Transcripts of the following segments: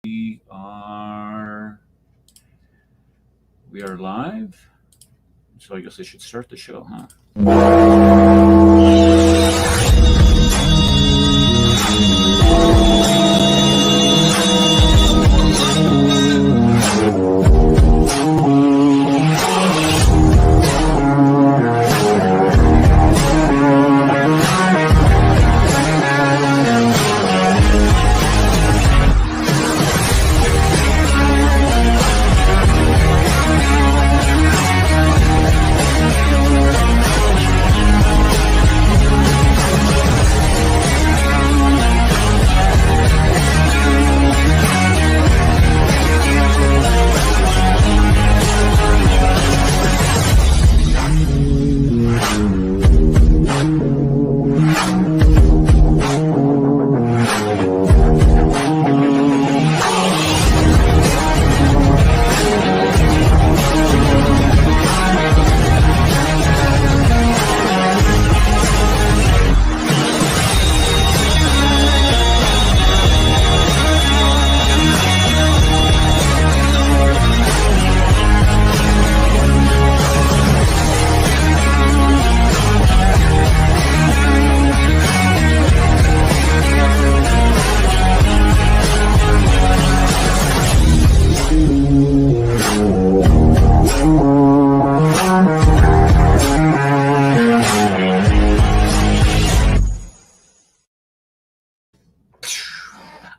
We are live. So I guess I should start the show, huh?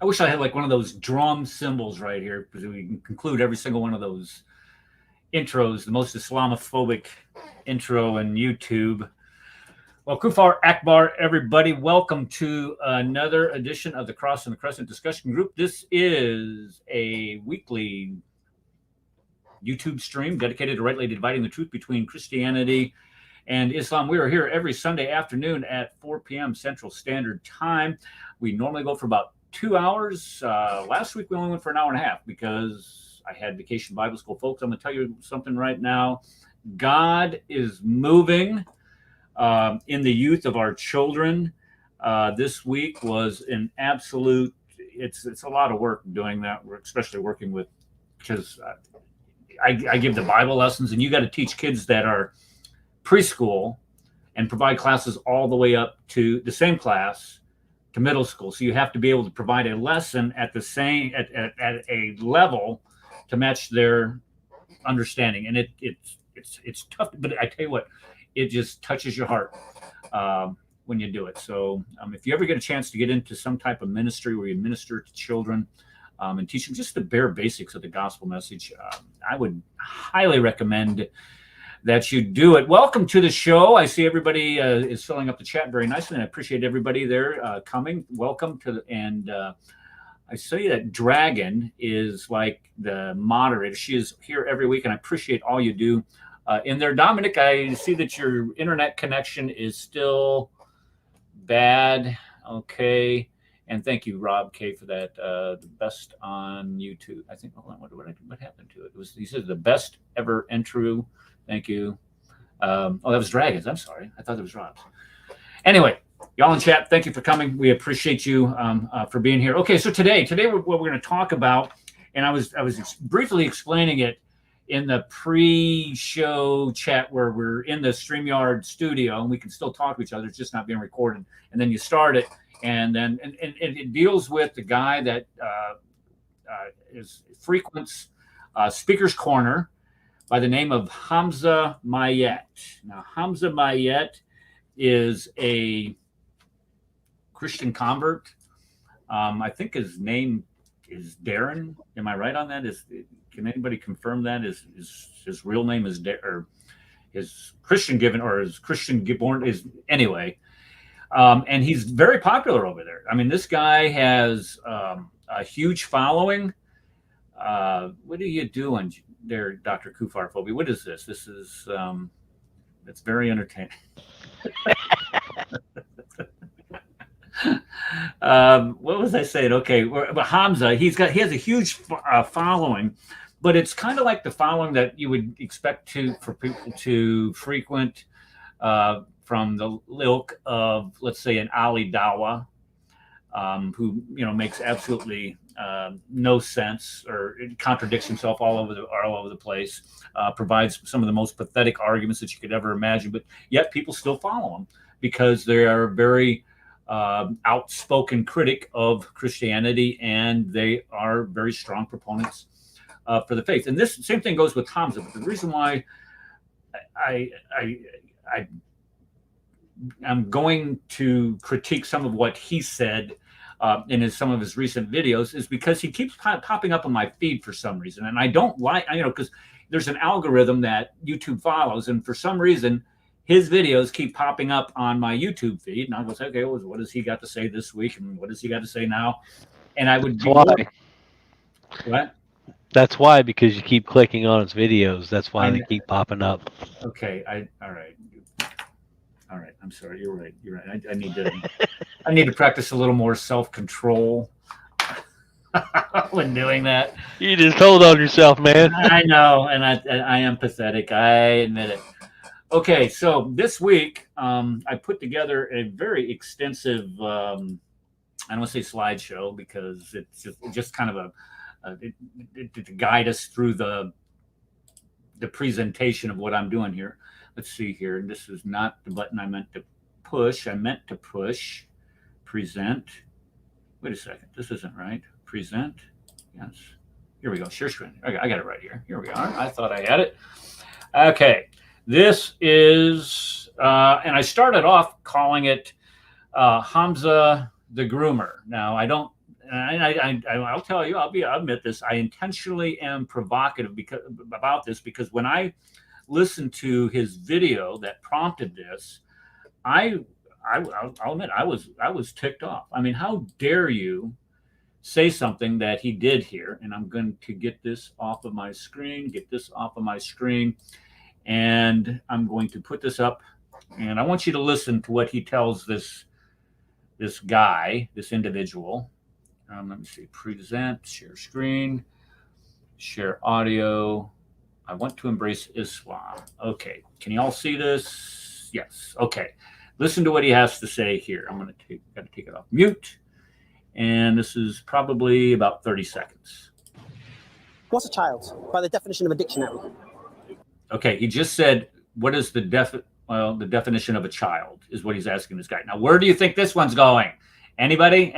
I wish I had like one of those drum cymbals right here because we can conclude every single one of those intros, the most Islamophobic intro in YouTube. Well, Kufar Akbar, everybody, welcome to another edition of the Cross and the Crescent discussion group. This is a weekly YouTube stream dedicated to rightly dividing the truth between Christianity and Islam. We are here every Sunday afternoon at 4 p.m. Central Standard Time. We normally go for about 2 hours. Last week we only went for an hour and a half because I had Vacation Bible School. Folks, I'm going to tell you something right now. God is moving in the youth of our children. This week was an absolute, it's a lot of work doing that. We're especially working with, because I give the Bible lessons, and you got to teach kids that are preschool and provide classes all the way up to the same class to middle school. So you have to be able to provide a lesson at the same at a level to match their understanding. And it's tough, but I tell you what, it just touches your heart when you do it. So if you ever get a chance to get into some type of ministry where you minister to children and teach them just the bare basics of the gospel message, I would highly recommend that you do it. Welcome to the show. I see everybody is filling up the chat very nicely, and I appreciate everybody there coming. Welcome to, and I see that Dragon is like the moderator. She is here every week, and I appreciate all you do in there. Dominic, I see that your internet connection is still bad. Okay. And thank you, Rob K, for that. The best on YouTube. I think. Hold on, what happened to it? He said the best ever intro. Thank you. That was Dragons. I'm sorry. I thought it was Rob's. Anyway, y'all in chat, thank you for coming. We appreciate you for being here. Okay, so today what we're going to talk about, and I was briefly explaining it in the pre-show chat where we're in the StreamYard studio and we can still talk to each other. It's just not being recorded. And then you start it, and then and it deals with the guy that frequents Speaker's Corner by the name of Hamza Myatt. Now, Hamza Myatt is a Christian convert. I think his name is Darren. Am I right on that? Can anybody confirm that? His real name is or his Christian given, or his Christian born is anyway. And he's very popular over there. I mean, this guy has a huge following. What are you doing there, Dr. Kufarphobia? What is this? This is it's very entertaining. What was I saying? Okay, but Hamza, he has a huge following, but it's kind of like the following that you would expect for people to frequent from the ilk of, let's say, an Ali Dawah. who makes absolutely no sense or contradicts himself all over the place. Provides some of the most pathetic arguments that you could ever imagine, but yet people still follow him because they are very outspoken critic of Christianity, and they are very strong proponents for the faith. And this same thing goes with Hamza. But the reason why I'm going to critique some of what he said in some of his recent videos is because he keeps popping up on my feed for some reason, and I don't like, because there's an algorithm that YouTube follows, and for some reason his videos keep popping up on my YouTube feed, and I was like, okay, well, what has he got to say this week, and what does he got to say now? And I would be what? That's why, because you keep clicking on his videos. That's why they keep popping up. Okay, all right. I'm sorry. You're right. I need to practice a little more self-control when doing that. You just hold on yourself, man. I know, and I am pathetic. I admit it. Okay, so this week I put together a very extensive, I don't want to say slideshow because it's just kind of to guide us through the presentation of what I'm doing here. Let's see here. This is not the button I meant to push. I meant to push present. Wait a second. This isn't right. Present. Yes. Here we go. Share screen. I got it right here. Here we are. I thought I had it. Okay. This is, and I started off calling it Hamza the Groomer. Now, I'll tell you, I'll admit this. I intentionally am provocative about this because when I listened to his video that prompted this, I'll admit I was ticked off. I mean, how dare you say something that he did here? And I'm going to get this off of my screen, and I'm going to put this up, and I want you to listen to what he tells this guy, this individual. Let me see, present, share screen, share audio. I want to embrace Islam. Okay, can you all see this? Yes. Okay, listen to what he has to say here. I'm going to take it off mute, and this is probably about 30 seconds. What's a child by the definition of a dictionary? Okay, he just said, what is the definition of a child is what he's asking this guy. Now, where do you think this one's going? Anybody?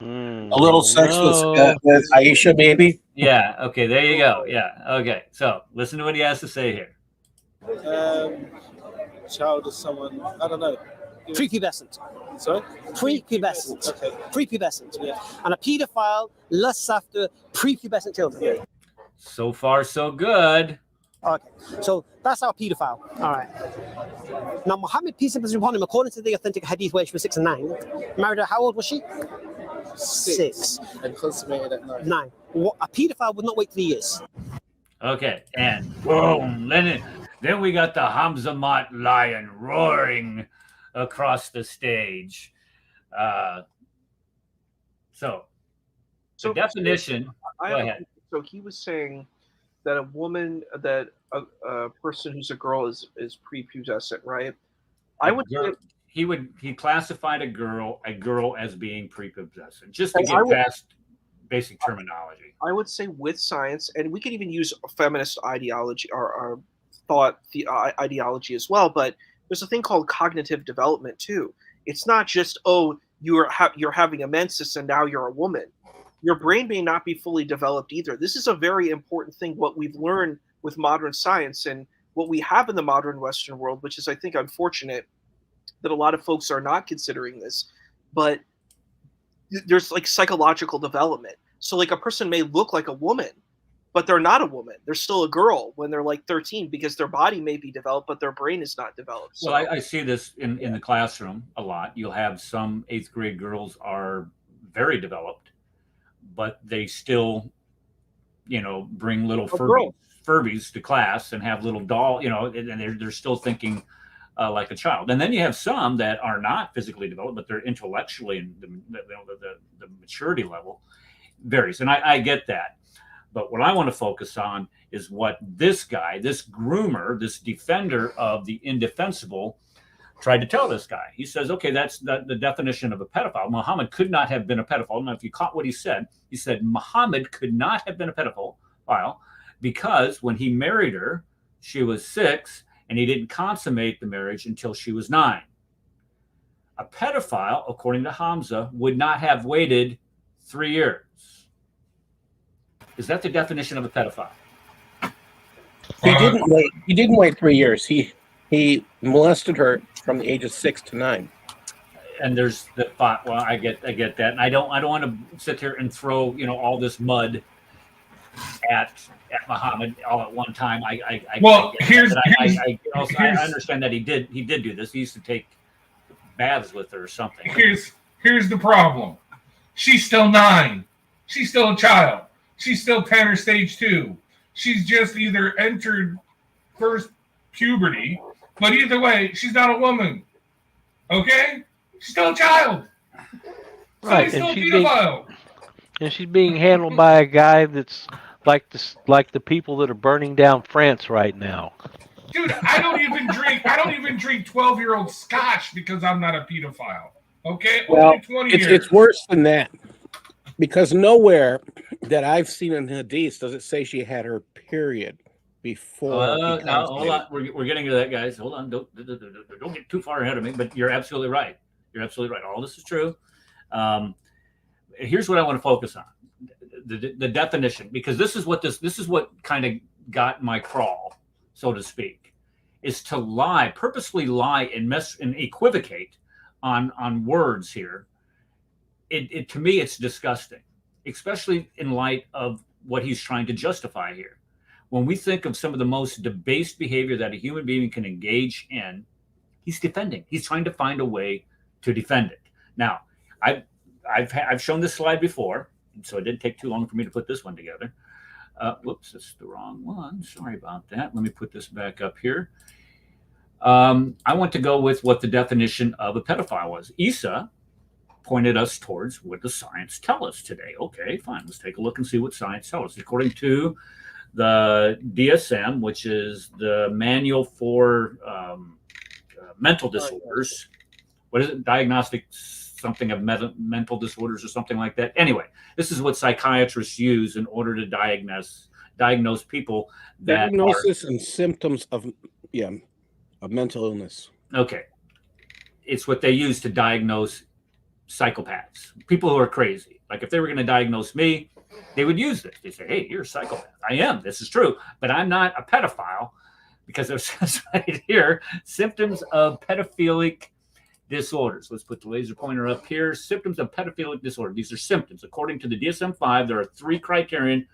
A little sex with Aisha, maybe? Yeah, okay, there you go. Yeah, okay. So listen to what he has to say here. Child is someone, I don't know. Prepubescent. Sorry? Prepubescent. Okay. Prepubescent. Yeah. And a paedophile lusts after prepubescent children. Yeah. So far, so good. Okay, so that's our paedophile. All right. Now, Muhammad, peace and blessings upon him, according to the authentic hadith where she was 6 and 9, married her, how old was she? 6. And consummated at 9. 9. A paedophile would not wait 3 years. Okay, and boom, then we got the Hamza lion roaring across the stage. So the definition. Go ahead. So he was saying that a woman, that a person who's a girl is prepubescent, right? He classified a girl as being prepubescent, just to get past basic terminology. I would say with science, and we could even use feminist ideology or thought ideology as well. But there's a thing called cognitive development too. It's not just you're having a menses and now you're a woman. Your brain may not be fully developed either. This is a very important thing, what we've learned with modern science and what we have in the modern Western world, which is, I think, unfortunate that a lot of folks are not considering this. But there's like psychological development. So like a person may look like a woman, but they're not a woman. They're still a girl when they're like 13 because their body may be developed, but their brain is not developed. So, well, I see this in the classroom a lot. You'll have some 8th grade girls are very developed, but they still, bring little Furbies to class and have little doll, and they're still thinking like a child. And then you have some that are not physically developed, but they're intellectually, and the maturity level varies. And I get that. But what I want to focus on is what this guy, this groomer, this defender of the indefensible, tried to tell this guy. He says, okay, that's the definition of a pedophile. Muhammad could not have been a pedophile. Now, if you caught what he said Muhammad could not have been a pedophile because when he married her, she was 6, and he didn't consummate the marriage until she was 9. A pedophile, according to Hamza, would not have waited 3 years. Is that the definition of a pedophile? He didn't wait. He didn't wait 3 years. He molested her from the age of 6 to 9. And there's the thought. Well, I get that, and I don't want to sit here and throw all this mud at Muhammad all at one time. I understand that he did do this. He used to take baths with her or something. Here's the problem. She's still 9. She's still a child. She's still Tanner stage 2. She's just either entered first puberty, but either way, she's not a woman. Okay? She's still a child. So Right, he's still a pedophile. And she's being handled by a guy that's like the people that are burning down France right now. Dude, I don't even drink 12-year-old scotch because I'm not a pedophile. Okay? Well, only 20 years. it's worse than that, because nowhere that I've seen in Hadith does it say she had her period before. Now, hold on. We're getting to that, guys. Hold on. Don't get too far ahead of me. But you're absolutely right. All this is true. Here's what I want to focus on: the definition, because this is what kind of got my crawl, so to speak, is to purposely lie and equivocate on words here. It to me, it's disgusting, especially in light of what he's trying to justify here. When we think of some of the most debased behavior that a human being can engage in, he's defending. He's trying to find a way to defend it. Now, I've shown this slide before, so it didn't take too long for me to put this one together. Whoops, that's the wrong one. Sorry about that. Let me put this back up here. I want to go with what the definition of a pedophile was. Isa pointed us towards what does science tell us today. Okay, fine. Let's take a look and see what science tells us. According to the DSM, which is the Manual for Mental Disorders. What is it? Diagnostic something of mental disorders or something like that. Anyway, this is what psychiatrists use in order to diagnose people that diagnosis and symptoms of mental illness. Okay. It's what they use to diagnose psychopaths, people who are crazy. Like if they were going to diagnose me, they would use this. They say, hey, you're a psychopath. I am. This is true. But I'm not a pedophile because it says right here, symptoms of pedophilic disorders. Let's put the laser pointer up here. Symptoms of pedophilic disorder. These are symptoms. According to the DSM-5, there are 3 criterion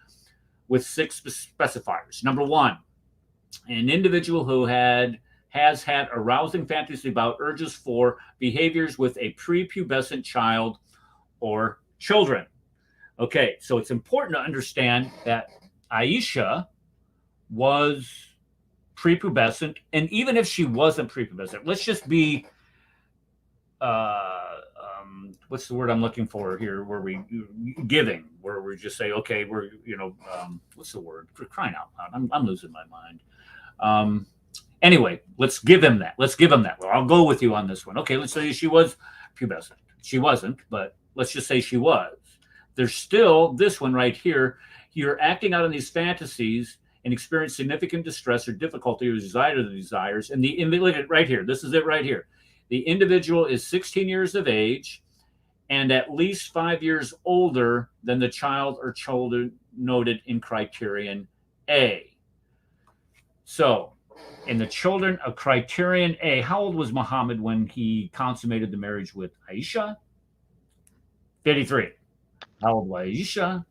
with 6 specifiers. Number 1, an individual who has had arousing fantasy about urges for behaviors with a prepubescent child or children. Okay, so it's important to understand that Aisha was prepubescent, and even if she wasn't prepubescent, let's just be what's the word I'm looking for here? Where we just say, okay, we're what's the word? For crying out loud, I'm losing my mind. Anyway, let's give him that. Well, I'll go with you on this one. Okay, let's say she was pubescent. She wasn't, but let's just say she was. There's still this one right here. You're acting out on these fantasies and experience significant distress or difficulty or desires. And look at it right here. This is it right here. The individual is 16 years of age and at least 5 years older than the child or children noted in criterion A. So, in the children of criterion A, how old was Muhammad when he consummated the marriage with Aisha? 53. How old was Aisha?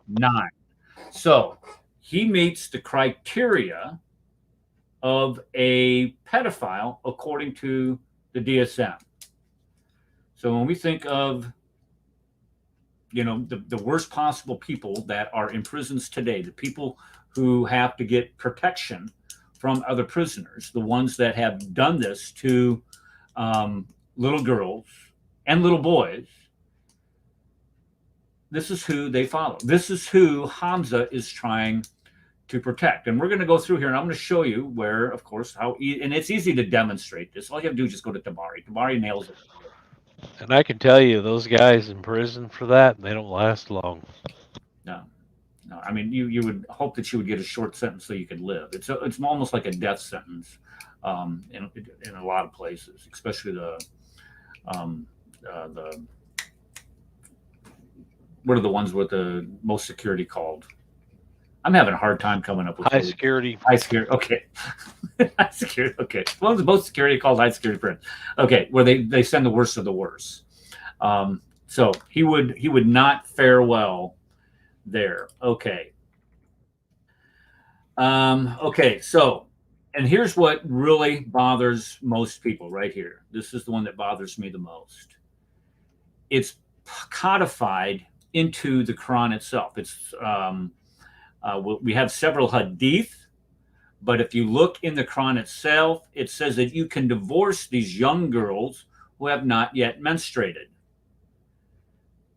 9. So he meets the criteria of a pedophile according to the DSM. So when we think of the worst possible people that are in prisons today, the people who have to get protection from other prisoners, the ones that have done this to little girls and little boys, this is who they follow. This is who Hamza is trying to protect. And we're going to go through here, and I'm going to show you where, of course, and it's easy to demonstrate this. All you have to do is just go to Tabari. Tabari nails it. And I can tell you, those guys in prison for that, they don't last long. No. I mean, you would hope that you would get a short sentence so you could live. It's almost like a death sentence in a lot of places, especially the what are the ones with the most security called? I'm having a hard time coming up with High security. High security. Okay. High security. Okay. Well, the most security called high security prison. Okay, where they send the worst of the worst. So he would not fare well there. Okay. Okay. So, and here's what really bothers most people right here. This is the one that bothers me the most. It's codified into the Quran itself. It's we have several hadith, but if you look in the Quran itself, it says that you can divorce these young girls who have not yet menstruated.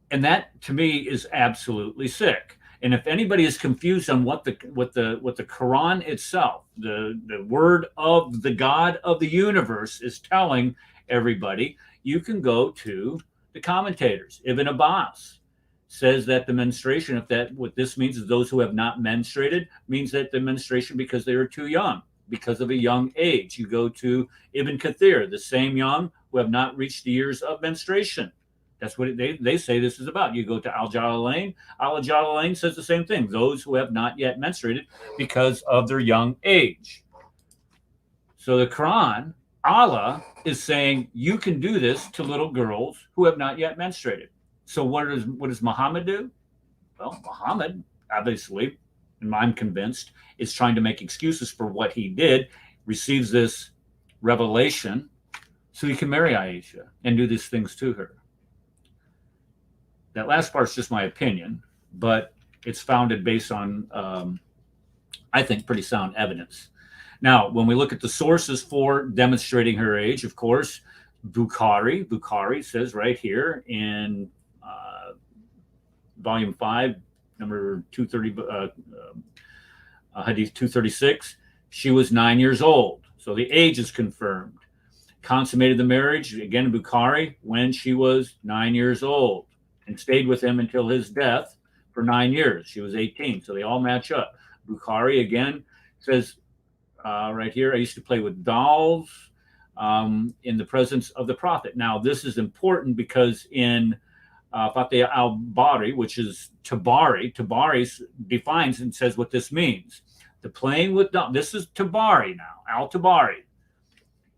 And that to me is absolutely sick. And if anybody is confused on what the Quran itself, the word of the God of the universe is telling everybody, you can go to the commentators. Ibn Abbas says that the menstruation, what this means is those who have not menstruated, means that the menstruation because they were too young, because of a young age. You go to Ibn Kathir, the same young who have not reached the years of menstruation. That's what they say this is about. You go to Al-Jalalain. Al-Jalalain says the same thing. Those who have not yet menstruated because of their young age. So the Quran, Allah is saying you can do this to little girls who have not yet menstruated. So what does Muhammad do? Well, Muhammad, obviously, and I'm convinced, is trying to make excuses for what he did, receives this revelation so he can marry Aisha and do these things to her. That last part is just my opinion, but it's founded based on, I think, pretty sound evidence. Now, when we look at the sources for demonstrating her age, of course, Bukhari says right here in volume 5, number 230, hadith 236, she was 9 years old. So the age is confirmed. Consummated the marriage, again, Bukhari, when she was 9 years old and stayed with him until his death for 9 years. She was 18. So they all match up. Bukhari, again, says right here, I used to play with dolls in the presence of the Prophet. Now, this is important because in Fatih al-Bari, which is Tabari defines and says what this means. The playing with dolls, this is Tabari now, al-Tabari.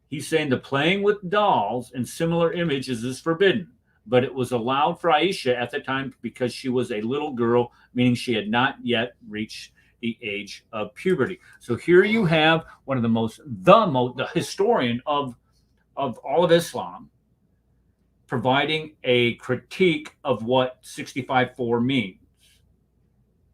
He's saying the playing with dolls and similar images is forbidden, but it was allowed for Aisha at the time because she was a little girl, meaning she had not yet reached the age of puberty. So here you have one of the historian of all of Islam, providing a critique of what 65-4 means.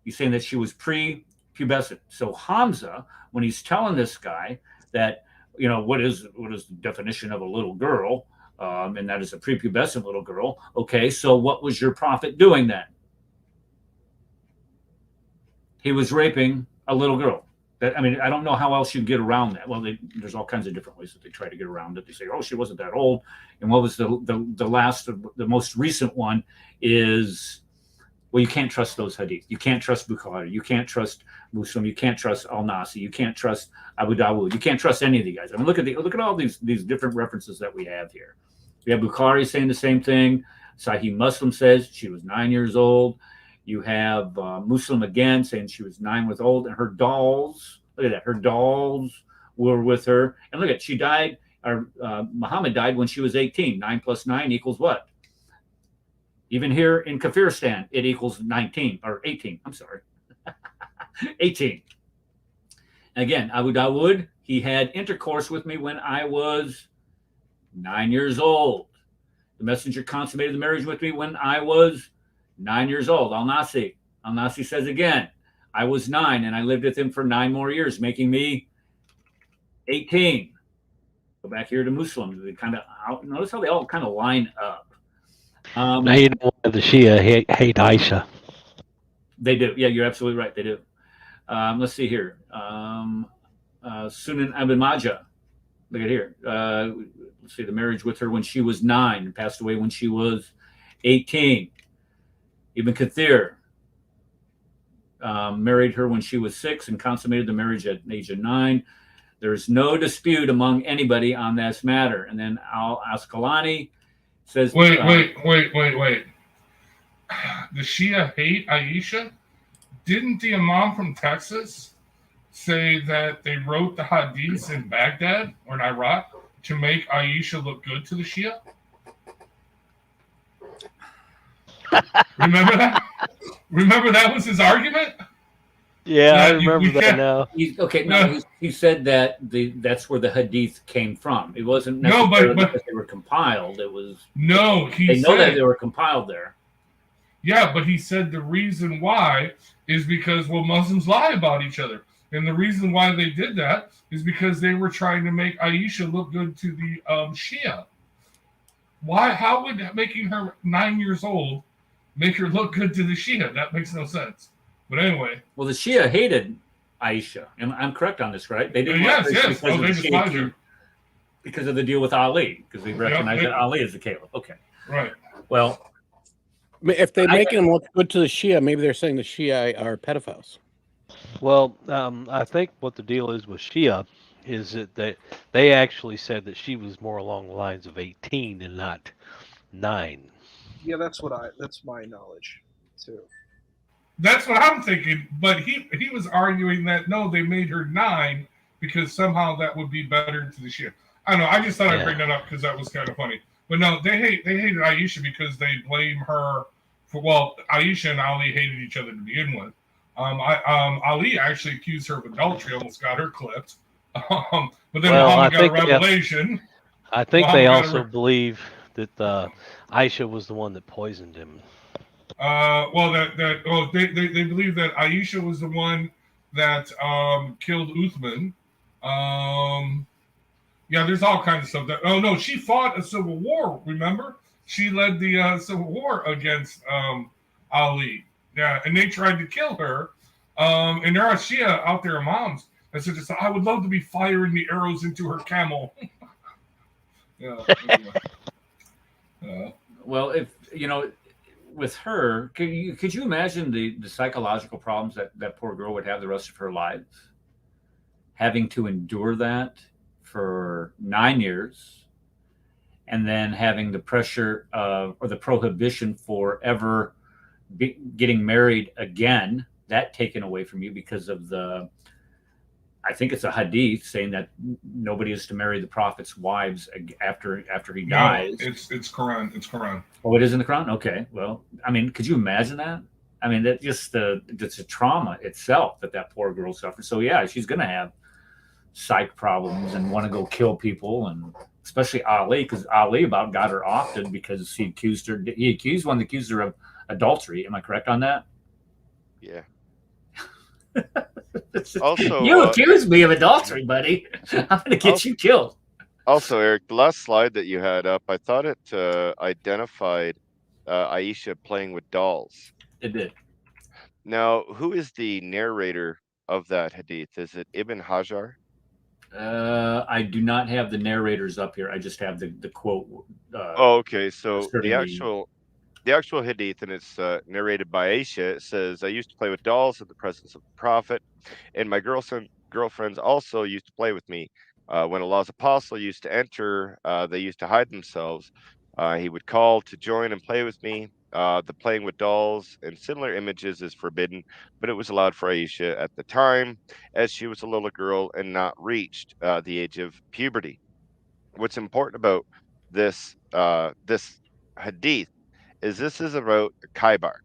He's saying that she was pre-pubescent. So Hamza, when he's telling this guy that, what is the definition of a little girl, and that is a prepubescent little girl. Okay, so what was your prophet doing then? He was raping a little girl. I don't know how else you get around that. Well, there's all kinds of different ways that they try to get around it. They say, oh, she wasn't that old. And what was the most recent one is, well, you can't trust those hadith. You can't trust Bukhari. You can't trust Muslim. You can't trust Al-Nasi. You can't trust Abu Dawud. You can't trust any of the guys. I mean, look at all these different references that we have here. We have Bukhari saying the same thing. Sahih Muslim says she was 9 years old. You have Muslim again saying she was 9 years old, and her dolls, look at that, her dolls were with her. And look at, she died, Muhammad died when she was 18. 9 plus 9 equals what? Even here in Kafiristan, it equals 19, or 18, I'm sorry. 18. Again, Abu Dawud, he had intercourse with me when I was 9 years old. The messenger consummated the marriage with me when I was 9 years old. Al-Nasi says again, I was 9 and I lived with him for 9 more years, making me 18. Go back here to Muslims. They notice how they all kind of line up. Now you know why the Shia hate Aisha. They do. Yeah, you're absolutely right. They do. Let's see here. Sunan Ibn Majah. Look at here. Let's see, the marriage with her when she was 9 and passed away when she was 18. Ibn Kathir married her when she was 6 and consummated the marriage at the age of 9. There's no dispute among anybody on this matter. And then Al Asqalani says, Wait. The Shia hate Aisha? Didn't the Imam from Texas say that they wrote the hadiths in Baghdad or in Iraq to make Aisha look good to the Shia? Remember that? Remember that was his argument? Yeah, I Yeah, remember that now. he said that that's where the hadith came from. It wasn't No, necessarily but- because they were compiled. It was No, he they know that said, they were compiled there. yeah, but he said the reason why is because, well, Muslims lie about each other. And the reason why they did that is because they were trying to make Aisha look good to the Shia. Why? How would making her 9 years old make her look good to the Shia? That makes no sense. But anyway, Well, the Shia hated Aisha. I'm correct on this, right? They didn't yes, like yes. because Oh, of they the despise Shia her. because of the deal with Ali, because they recognized that Ali is the caliph. Okay. Right. Well, If they make him look good to the Shia, maybe they're saying the Shia are pedophiles. Well, I think what the deal is with Shia is that they actually said that she was more along the lines of 18 and not 9. Yeah, that's my knowledge too. That's what I'm thinking. But he was arguing that no, they made her 9 because somehow that would be better to the Shia. I don't know. I just thought I'd bring that up because that was kind of funny. But no, they hated Aisha because they blame her for, well, Aisha and Ali hated each other to begin with. Ali actually accused her of adultery, almost got her clipped. But then Muhammad got a revelation. I think they also believe that Aisha was the one that poisoned him. They believe that Aisha was the one that killed Uthman. Yeah, there's all kinds of stuff. No, she fought a civil war. Remember, she led the civil war against Ali. Yeah, and they tried to kill her. And there are Shia out there, moms, that said, I would love to be firing the arrows into her camel. Yeah. well, if you know, with her, could you imagine the psychological problems that poor girl would have the rest of her life, having to endure that for 9 years, and then having the pressure of or the prohibition for ever getting married again, that taken away from you because of the, I think it's a hadith saying that nobody is to marry the prophet's wives after he dies. No, it's Quran. It's Quran. Oh, it is in the Quran? Okay. Well, I mean, could you imagine that? I mean, that just it's a trauma itself that poor girl suffered. So yeah, she's gonna have psych problems and want to go kill people, and especially Ali, because Ali about got her often because he accused her of adultery. Am I correct on that? Yeah. Also, you accused me of adultery, buddy. I'm gonna get you killed. Also, Eric, the last slide that you had up, I thought it identified Aisha playing with dolls. It did. Now, who is the narrator of that hadith? Is it Ibn Hajar? I do not have the narrators up here. I just have the quote. Okay. So the actual hadith, and it's narrated by Aisha. It says, "I used to play with dolls in the presence of the Prophet, and my girlfriends also used to play with me. When Allah's apostle used to enter, they used to hide themselves. He would call to join and play with me. The playing with dolls and similar images is forbidden, but it was allowed for Aisha at the time, as she was a little girl and not reached the age of puberty." What's important about this hadith is this is about Khaybar.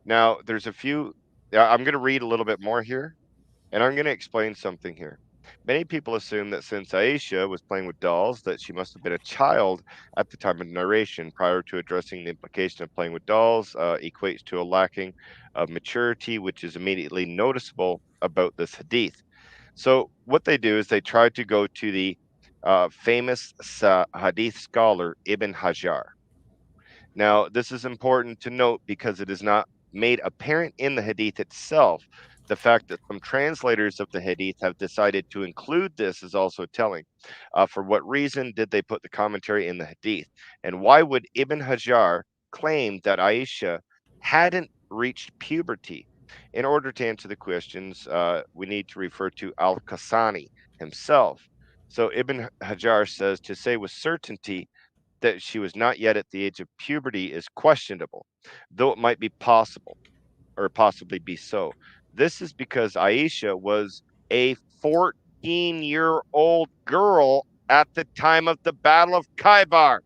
Now, there's a few. I'm going to read a little bit more here, and I'm going to explain something here. Many people assume that since Aisha was playing with dolls, that she must have been a child at the time of narration. Prior to addressing the implication of playing with dolls equates to a lacking of maturity, which is immediately noticeable about this hadith. So what they do is they try to go to the famous hadith scholar Ibn Hajar. Now, this is important to note because it is not made apparent in the hadith itself, The fact that some translators of the Hadith have decided to include this is also telling. For what reason did they put the commentary in the Hadith? And why would Ibn Hajar claim that Aisha hadn't reached puberty? In order to answer the questions, we need to refer to Al-Kasani himself. So Ibn Hajar says to say with certainty that she was not yet at the age of puberty is questionable, though it might be possible or possibly be so. This is because Aisha was a 14-year-old girl at the time of the Battle of Khaybar.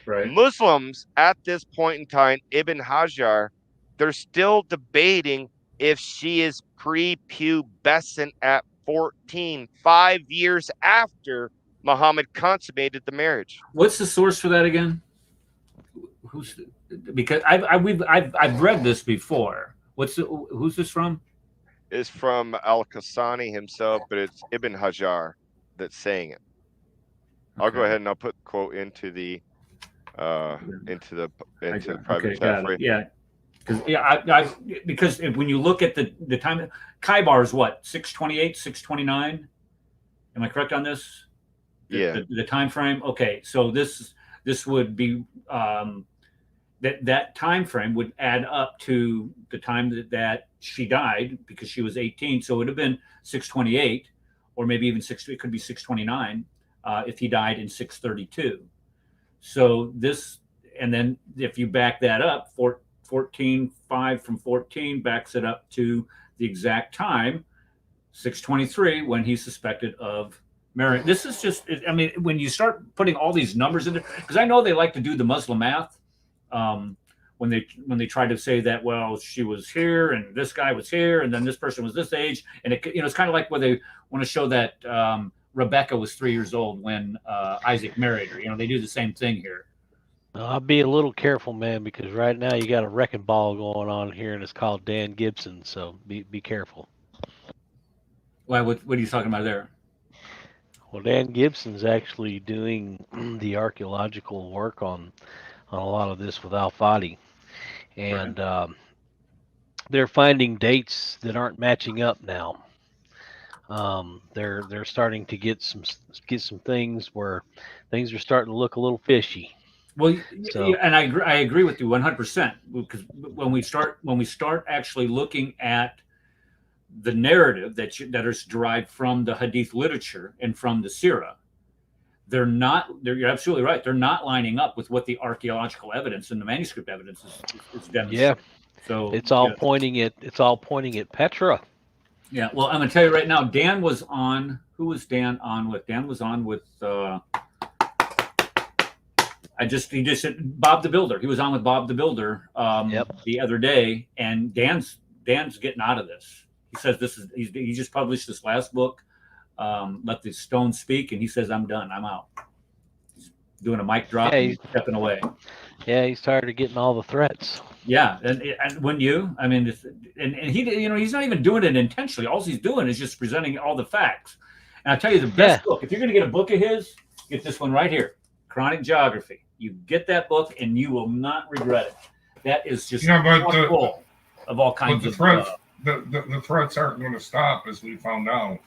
Right. Muslims at this point in time, Ibn Hajar, they're still debating if she is prepubescent at 14, 5 years after Muhammad consummated the marriage. What's the source for that again? Because I've read this before. Who's this from? It's from Al-Kasani himself, but it's Ibn Hajar that's saying it. I'll go ahead and I'll put the quote into the private chat for you. Yeah, because when you look at the time, Khaybar is what, 628, 629? Am I correct on this? Yeah. The time frame. Okay, so this would be that time frame would add up to the time that she died, because she was 18. So it would have been 628, or maybe even it could be 629 if he died in 632. So this, and then if you back that up, 5 from 14 backs it up to the exact time, 623, when he's suspected of marrying. This is just, I mean, when you start putting all these numbers in there, because I know they like to do the Muslim math. When they try to say that, well, she was here and this guy was here and then this person was this age, and it's kind of like where they want to show that Rebecca was 3 years old when Isaac married her. They do the same thing here. I'll be a little careful, man, because right now you got a wrecking ball going on here, and it's called Dan Gibson. So be careful. Why? What are you talking about there? Well, Dan Gibson's actually doing the archaeological work on a lot of this with Al-Fadi, and they're finding dates that aren't matching up now. They're starting to get some things where things are starting to look a little fishy. Well, and I agree with you 100%, because when we start actually looking at the narrative that is derived from the Hadith literature and from the Sirah, you're absolutely right. They're not lining up with what the archaeological evidence and the manuscript evidence is demonstrating. Yeah. So it's all pointing at Petra. Yeah. Well, I'm gonna tell you right now, Dan was on. Who was Dan on with? Dan was on with he just said Bob the Builder. He was on with Bob the Builder the other day, and Dan's getting out of this. He says he just published this last book, Let the Stone Speak, and he says, I'm done. I'm out. He's doing a mic drop and stepping away. Yeah, he's tired of getting all the threats. Yeah, and wouldn't you? I mean, and he, he's not even doing it intentionally. All he's doing is just presenting all the facts. And I'll tell you the best book. If you're going to get a book of his, get this one right here, Chronic Geography. You get that book, and you will not regret it. That is just full of all kinds of threats. The threats aren't going to stop, as we found out.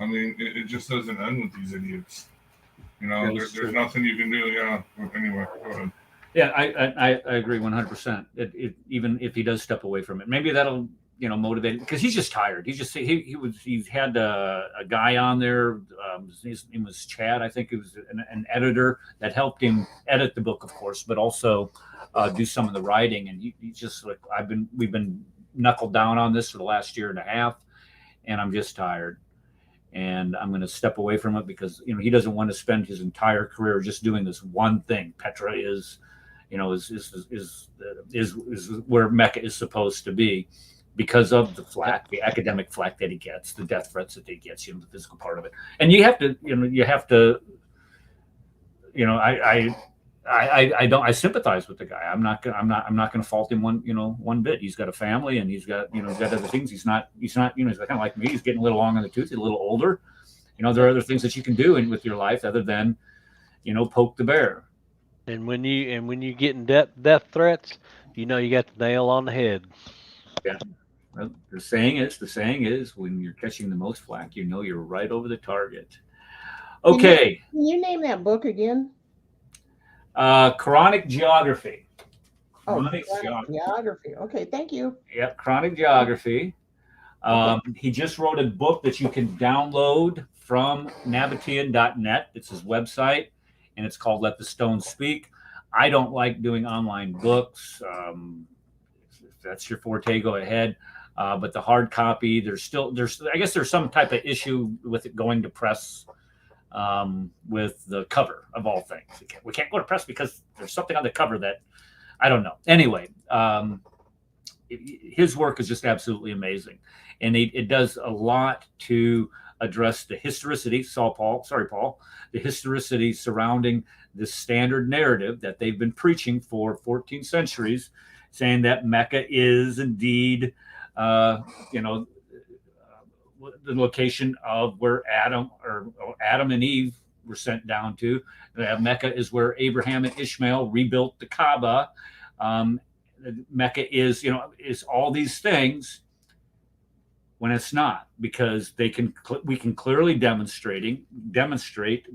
I mean, it just doesn't end with these idiots. There's nothing you can do. Yeah. Anyway, go ahead. Yeah, I agree 100%. Even if he does step away from it, maybe that'll motivate him, because he's just tired. He's had a guy on there. His name was Chad. I think it was an editor that helped him edit the book, of course, but also do some of the writing. And he just like we've been knuckled down on this for the last year and a half, and I'm just tired. And I'm going to step away from it because he doesn't want to spend his entire career just doing this one thing. Petra is where Mecca is supposed to be, because of the flack, the academic flack that he gets, the death threats that he gets, the physical part of it. And you have to, I sympathize with the guy. I'm not going to fault him one bit. He's got a family, and he's got other things. He's not, he's kind of like me. He's getting a little long in the tooth. He's a little older. There are other things that you can do with your life other than, poke the bear. And when you getting death threats, you got the nail on the head. Yeah. Well, the saying is, when you're catching the most flack, you know you're right over the target. Okay. Can you name that book again? Chronic Geography. Chronic Geography. Okay, thank you. Yep, Chronic Geography. He just wrote a book that you can download from Nabataean.net. It's his website, and it's called Let the Stones Speak. I don't like doing online books. If that's your forte, go ahead. But the hard copy, I guess there's some type of issue with it going to press with the cover of all things. We can't go to press because there's something on the cover that I don't know. Anyway, his work is just absolutely amazing. And it does a lot to address the historicity, the historicity surrounding the standard narrative that they've been preaching for 14 centuries, saying that Mecca is indeed, the location of where Adam and Eve were sent down to. Mecca is where Abraham and Ishmael rebuilt the Kaaba. Mecca is all these things, when it's not, because we can clearly demonstrate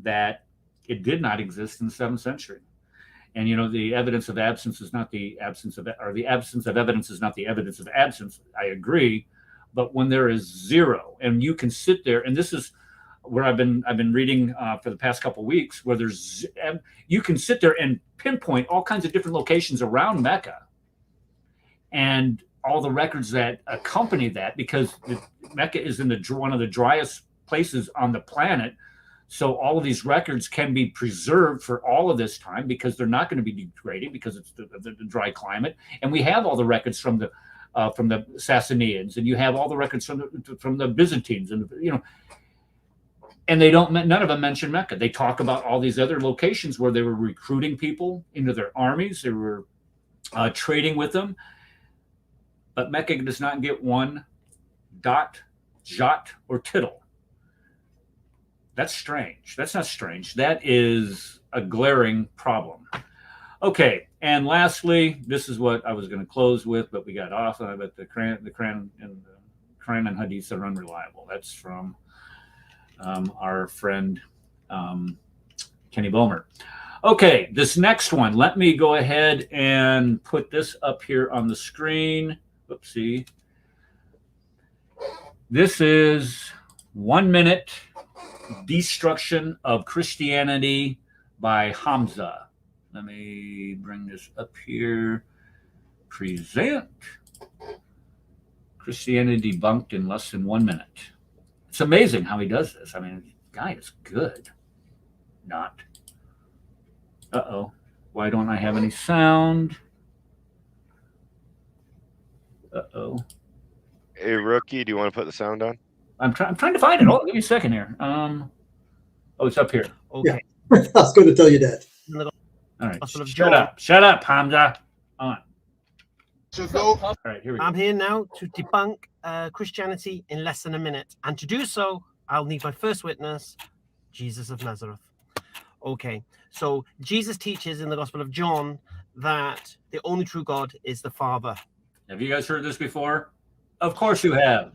that it did not exist in the 7th century. And the evidence of absence is not the absence of, or the absence of evidence is not the evidence of absence. I agree, but when there is zero, and you can sit there, and this is where I've been reading for the past couple of weeks, where you can sit there and pinpoint all kinds of different locations around Mecca, and all the records that accompany that, because Mecca is in one of the driest places on the planet. So all of these records can be preserved for all of this time, because they're not going to be degrading, because it's the dry climate. And we have all the records from the Sassanians, and you have all the records from the Byzantines, and and none of them mention Mecca. They talk about all these other locations where they were recruiting people into their armies. They were trading with them. But Mecca does not get one dot, jot, or tittle. That's strange. That's not strange. That is a glaring problem. Okay, and lastly, this is what I was going to close with, but we got off. But the Quran and Hadiths are unreliable. That's from our friend Kenny Bomer. Okay, this next one. Let me go ahead and put this up here on the screen. Whoopsie. This is 1 minute destruction of Christianity by Hamza. Let me bring this up here. Present. Christianity debunked in less than 1 minute. It's amazing how he does this. I mean, the guy is good. Not. Uh-oh. Why don't I have any sound? Uh-oh. Hey, rookie, do you want to put the sound on? I'm trying to find it. Oh, give me a second here. Oh, it's up here. Okay. Yeah. I was going to tell you that. All right. Shut up, Hamza. On. All right, here we go. I'm here now to debunk Christianity in less than a minute. And to do so, I'll need my first witness, Jesus of Nazareth. Okay. So Jesus teaches in the Gospel of John that the only true God is the Father. Have you guys heard this before? Of course you have.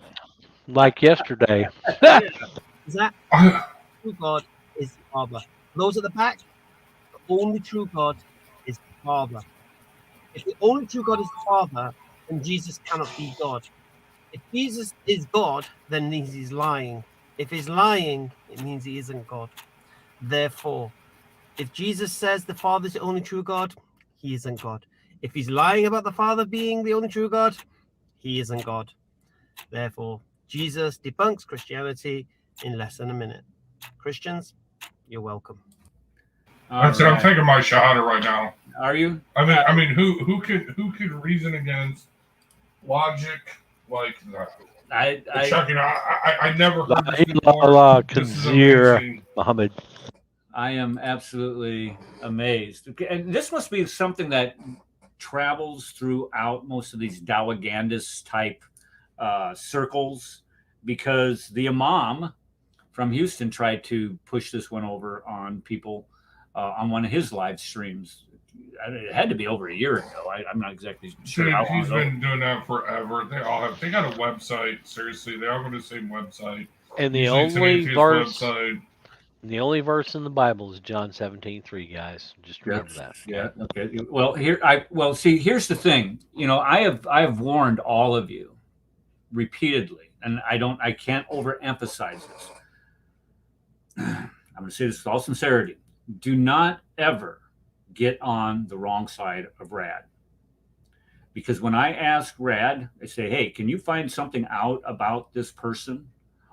Like yesterday. Is that true God is the Father? Those at the back, the only true God is the Father. If the only true God is the Father, then Jesus cannot be God. If Jesus is God, then it means he's lying. If he's lying, it means he isn't God. Therefore, if Jesus says the Father is the only true God, he isn't God. If he's lying about the Father being the only true God, he isn't God. Therefore, Jesus debunks Christianity in less than a minute. Christians, you're welcome. That's it. I'm taking my shahada right now. Are you? I mean, who could reason against logic like that? I never heard this before. Muhammad. I am absolutely amazed. And this must be something that travels throughout most of these Dawagandist type circles, because the Imam from Houston tried to push this one over on people on one of his live streams. it had to be over a year ago. I'm not exactly sure Dude, how long he's ago. been doing that forever. They got a website. Seriously, they all go to the same website. And the Usually it's an only atheist verse, website. the only verse in the Bible is John 17:3, guys. Just remember that. Yeah. Okay. Well, here's the thing. I have warned all of you repeatedly, and I can't overemphasize this. I'm going to say this with all sincerity. Do not ever get on the wrong side of Rad. Because when I ask Rad, I say, hey, can you find something out about this person?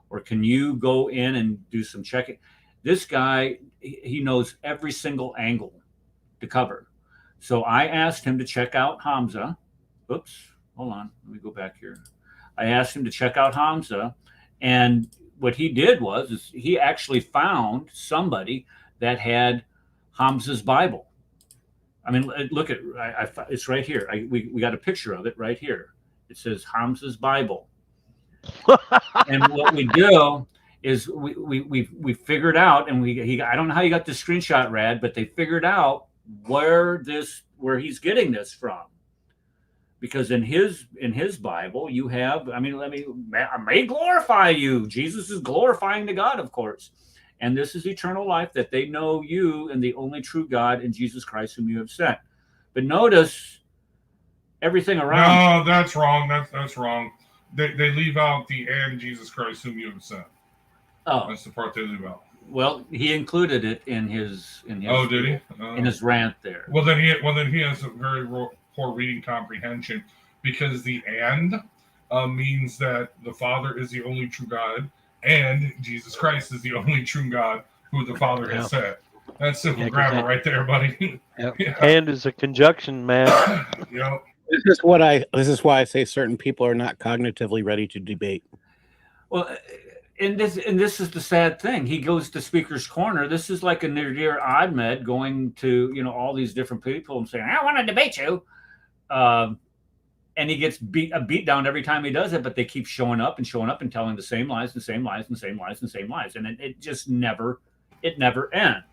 Or can you go in and do some checking? This guy, he knows every single angle to cover. So I asked him to check out Hamza. Oops, hold on. Let me go back here. I asked him to check out Hamza. And what he did is he actually found somebody that had Hamza's Bible. I mean, look at it's right here. We got a picture of it right here. It says Hamza's Bible. And what we do is we figured out, and I don't know how you got this screenshot, Rad, but they figured out where he's getting this from. Because in his Bible, you have, I may glorify you. Jesus is glorifying to God, of course. And this is eternal life, that they know you and the only true God and Jesus Christ whom you have sent. But notice everything around. No, that's wrong. That's wrong. They leave out the and Jesus Christ whom you have sent. Oh, that's the part they leave out. Well, he included it in his. Oh, did he? In his rant there. Well, then he has a very poor reading comprehension, because the and means that the Father is the only true God and Jesus Christ is the only true God who the Father has sent. That's simple grammar right there, buddy. Yep. Yeah. And is a conjunction, man. Yep. This is why I say certain people are not cognitively ready to debate. Well, and this is the sad thing. He goes to Speaker's Corner. This is like a Nadir Ahmed going to all these different people and saying, "I want to debate you," and he gets beat down every time he does it. But they keep showing up and telling the same lies, and same lies, and same lies, and same lies, and it just never ends.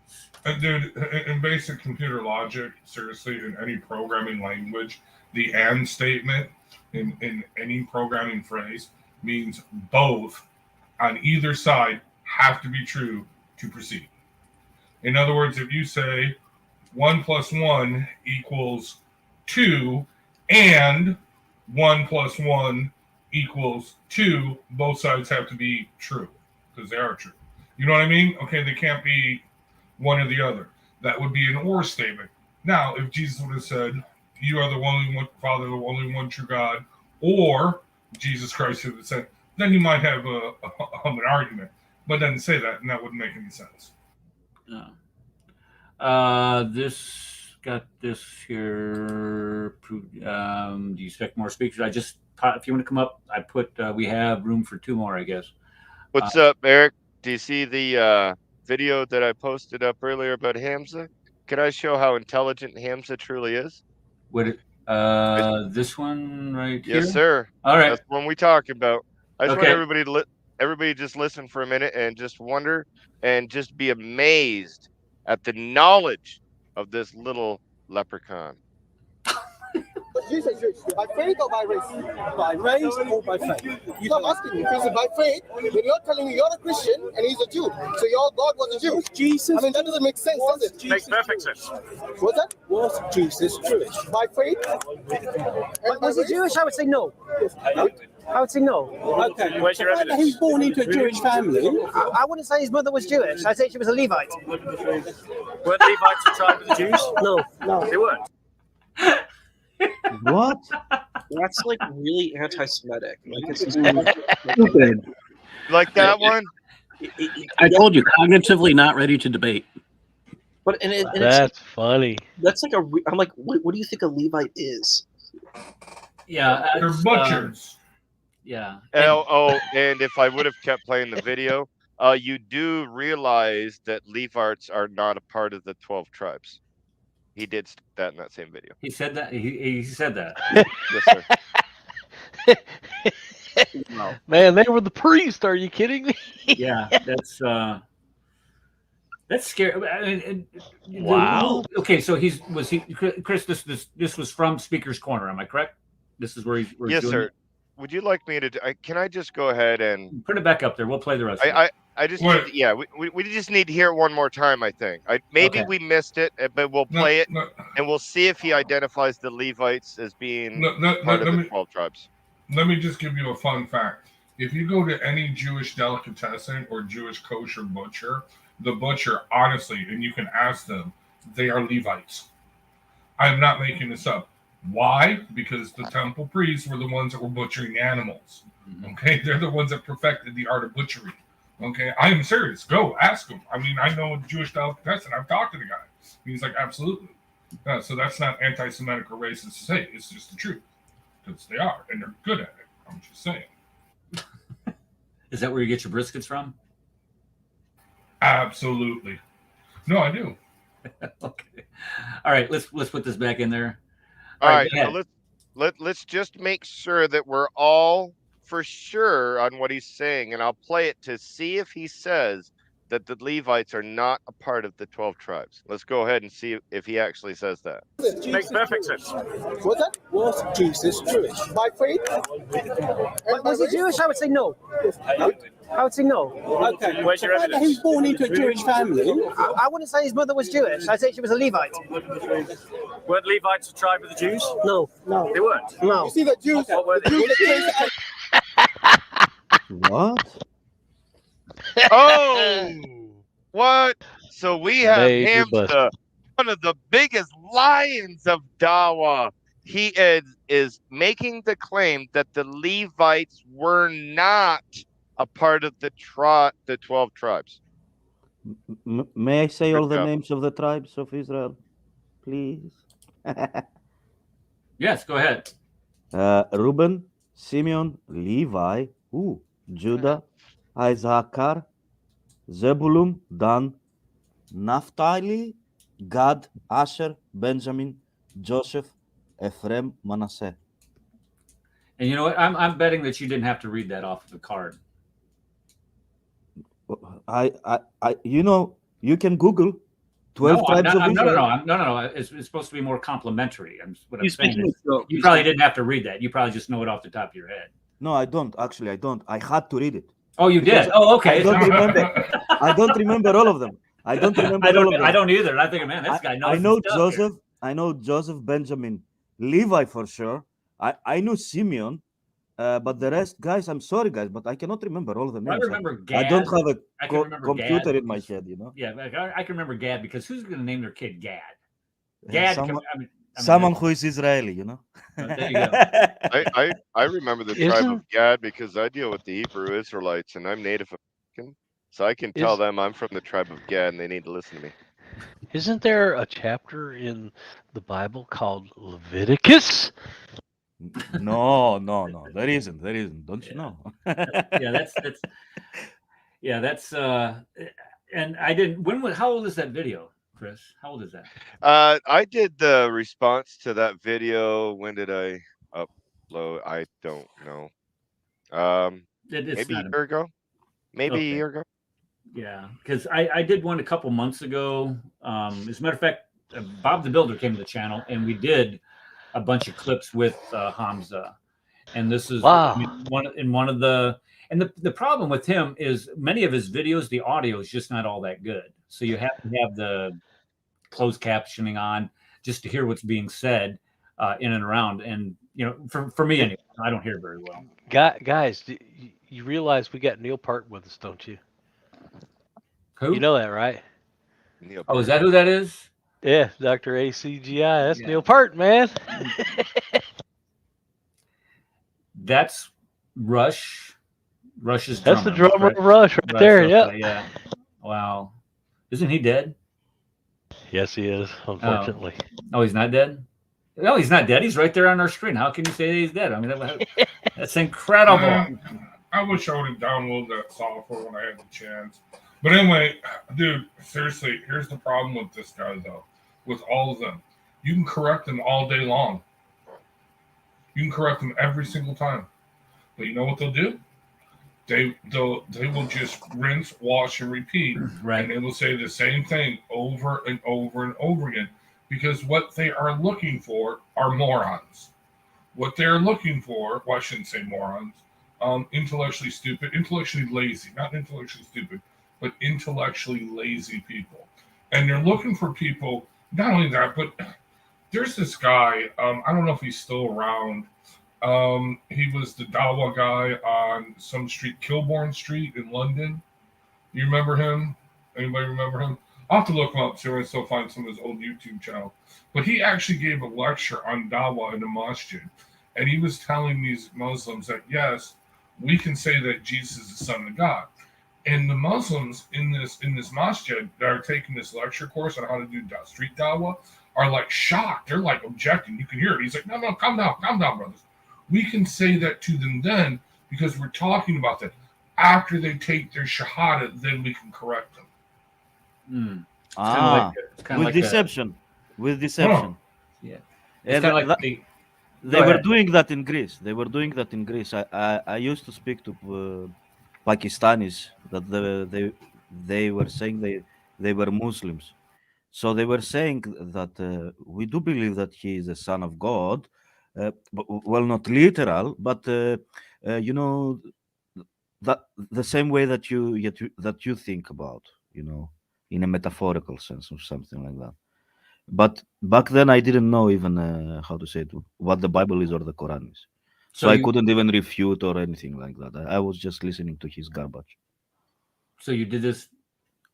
And dude, in basic computer logic, seriously, in any programming language, the and statement in any programming phrase means both on either side have to be true to proceed. In other words, if you say 1 + 1 = 2 and 1 + 1 = 2, both sides have to be true because they are true. You know what I mean? Okay, they can't be one or the other. That would be an or statement. Now, if Jesus would have said, "You are the only one, Father, the only one true God," or Jesus Christ would have said, then you might have an argument. But doesn't say that, and that wouldn't make any sense. This got this here. Do you expect more speakers? If you want to come up, I put. We have room for 2 more, I guess. What's up, Eric? Do you see the video that I posted up earlier about Hamza? Can I show how intelligent Hamza truly is? This one right here? Yes, sir. All right. That's the one we talk about. I just want everybody just listen for a minute and just wonder and just be amazed at the knowledge of this little leprechaun. Jesus, by faith or by race? By race or by faith? I'm asking you, is it by faith? When you're telling me you're a Christian and he's a Jew, so your God was a Jew. Jesus. I mean, that doesn't make sense, does it? Makes perfect sense. What's that? Was Jesus Jewish? By faith? Was he Jewish? I would say no. I would say no. Okay. Where's your evidence? He's born into a Jewish family. I wouldn't say his mother was Jewish. I'd say she was a Levite. Were the Levites a tribe of the Jews? No. They weren't. What? That's like really anti-Semitic. Like it's just Stupid. Like that one? I told you, cognitively not ready to debate. But that's funny. That's like I'm like, what do you think a Levite is? Yeah, they're butchers. Yeah. And if I would have kept playing the video, you do realize that Levites are not a part of the 12 tribes. He did that in that same video. He said that. He said that. Yes, sir. Wow. Man, they were the priest. Are you kidding me? Yeah, that's. That's scary. Wow. Okay, so Chris? This was from Speaker's Corner. Am I correct? This is where he's Yes, doing sir. it? Would you like me to? Can I just go ahead and Put it back up there. We'll play the rest. Of it. I just What? need, yeah, we just need to hear it one more time. I think maybe Okay. we missed it, but we'll play it No, and we'll see if he identifies the Levites as being let part of the me 12 tribes. let me just give you a fun fact. If you go to any Jewish delicatessen or Jewish kosher butcher, the butcher, honestly, and you can ask them, they are Levites. I'm not making this up. Why? Because the temple priests were the ones that were butchering animals. Okay, they're the ones that perfected the art of butchery. Okay, I am serious. Go ask him. I mean, I know a Jewish delicatessen. I've talked to the guy. He's like, absolutely. So that's not anti-Semitic or racist to say. It's just the truth, because they are, and they're good at it. I'm just saying. Is that where you get your briskets from? Absolutely. No, I do. Okay. All right, let's put this back in there. All right, go so let's just make sure that we're all for sure on what he's saying, and I'll play it to see if he says that the Levites are not a part of the 12 tribes. Let's go ahead and see if he actually says that. Makes perfect sense. Was that? Was Jesus Jewish? By faith? Was he Jewish? I would say no. I would say no. Okay. Where's your evidence? He was born into a Jewish family. I wouldn't say his mother was Jewish. I'd say she was a Levite. Weren't Levites a tribe of the Jews? No. They weren't. No. You see the Jews? What were The they? Jews that What? Oh, what? So we have Major Hamza, one of the biggest lions of Dawa. He is making the claim that the Levites were not a part of the 12 tribes. May I say all Good the job. names of the tribes of Israel, please? Yes, go ahead. Reuben, Simeon, Levi, Judah, Issachar, Zebulun, Dan, Naphtali, Gad, Asher, Benjamin, Joseph, Ephraim, Manasseh. And you know what? I'm betting that you didn't have to read that off of the card. You can Google 12 tribes of Israel. No. It's supposed to be more complimentary. What I'm You saying speaking is, of you probably didn't have to read that. You probably just know it off the top of your head. No, I don't. Actually, I don't. I had to read it. Oh, you did? Oh, okay. I don't remember. I don't remember all of them. I don't remember all of them. I don't either. And I think, man, this guy knows. I know his stuff Joseph. here. I know Joseph, Benjamin, Levi for sure. I knew Simeon, but the rest, guys, I'm sorry, guys, but I cannot remember all of the names. I remember Gad. I don't have a I can remember computer Gad. in my head, you know. Yeah, I can remember Gad because who's going to name their kid Gad? Gad. Someone who is Israeli, you know. There you go. I remember the tribe of Gad because I deal with the Hebrew Israelites and I'm Native American, so I can tell them I'm from the tribe of Gad and they need to listen to me. Isn't there a chapter in the Bible called Leviticus? No. There isn't. Don't you know? That's and I didn't. How old is that video, Chris? How old is that? I did the response to that video. When did I upload? I don't know. Maybe a year ago. Maybe a year ago. Yeah, because I did one a couple months ago. As a matter of fact, Bob the Builder came to the channel, and we did a bunch of clips with Hamza. And this is one of the. And the problem with him is many of his videos, the audio is just not all that good. So you have to have the closed captioning on just to hear what's being said in and around. And, for me, anyway, I don't hear very well. Guys, you realize we got Neil Part with us, don't you? Who? You know that, right? Neil is that who that is? Yeah, Dr. ACGI. That's Neil Part, man. That's Rush. Rush's drummer. That's the drummer of Rush right there. Okay, yeah. Wow. Isn't he dead? Yes, he is, unfortunately. Oh, he's not dead? No, he's not dead. He's right there on our screen. How can you say that he's dead? I mean, that's incredible. I wish I would have downloaded that software when I had the chance. But anyway, dude, seriously, here's the problem with this guy, though. With all of them. You can correct them all day long. You can correct them every single time. But you know what they'll do? they will just rinse, wash, and repeat, Right. and they will say the same thing over and over and over again, because what they are looking for are morons. What they're looking for, well, I shouldn't say morons, intellectually stupid, intellectually lazy, not intellectually stupid, but intellectually lazy people. And they're looking for people, not only that, but there's this guy, I don't know if he's still around. He was the Dawa guy on some street, Kilbourne Street in London. You remember him? Anybody remember him? I'll have to look him up, see if I can still find some of his old YouTube channel. But he actually gave a lecture on Dawa in the masjid. And he was telling these Muslims that, yes, we can say that Jesus is the Son of God. And the Muslims in this masjid that are taking this lecture course on how to do street Dawa are like shocked. They're like objecting. You can hear it. He's like, no, calm down, brothers. We can say that to them then because we're talking about that. After they take their shahada, then we can correct them. With deception. With deception. Yeah. And It's kind of like they were doing that in Greece. I used to speak to Pakistanis that they were saying they were Muslims. So they were saying that we do believe that he is a son of God, well, not literal, but you know, that the same way that you think about, in a metaphorical sense or something like that. But back then I didn't know even how to say it, what the Bible is or the Quran is. So I couldn't even refute or anything like that. I was just listening to his garbage. So you did this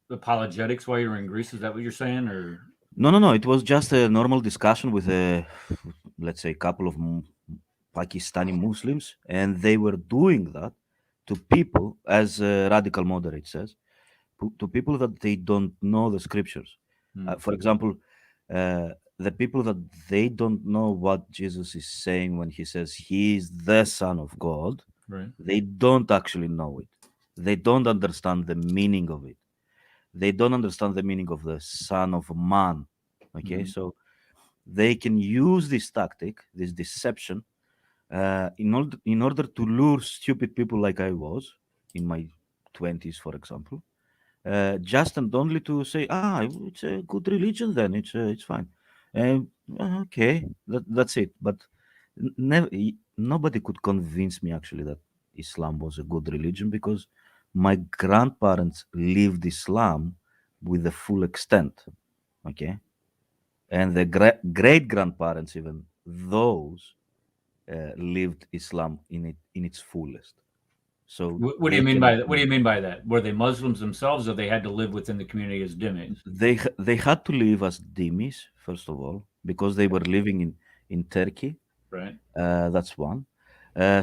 apologetics while you were in Greece? Is that what you're saying, or? No. It was just a normal discussion with let's say, a couple of Pakistani Muslims, and they were doing that to people, as Radical Moderate says, to people that they don't know the scriptures. For example, the people that they don't know what Jesus is saying when he says he is the Son of God, right? They don't actually know it. They don't understand the meaning of it. They don't understand the meaning of the Son of Man. Okay, so they can use this tactic, this deception, in order to lure stupid people like I was in my 20s, for example, just and only to say, it's a good religion, then it's fine. Okay, that's it. But nobody could convince me actually that Islam was a good religion, because my grandparents lived Islam with the full extent. Okay, and the great grandparents, even those, lived Islam in its fullest. So What do you mean by that? What do you mean by that? Were they Muslims themselves, or they had to live within the community as dhimmis? They had to live as dhimmis, first of all, because they were living in Turkey. Right. That's one.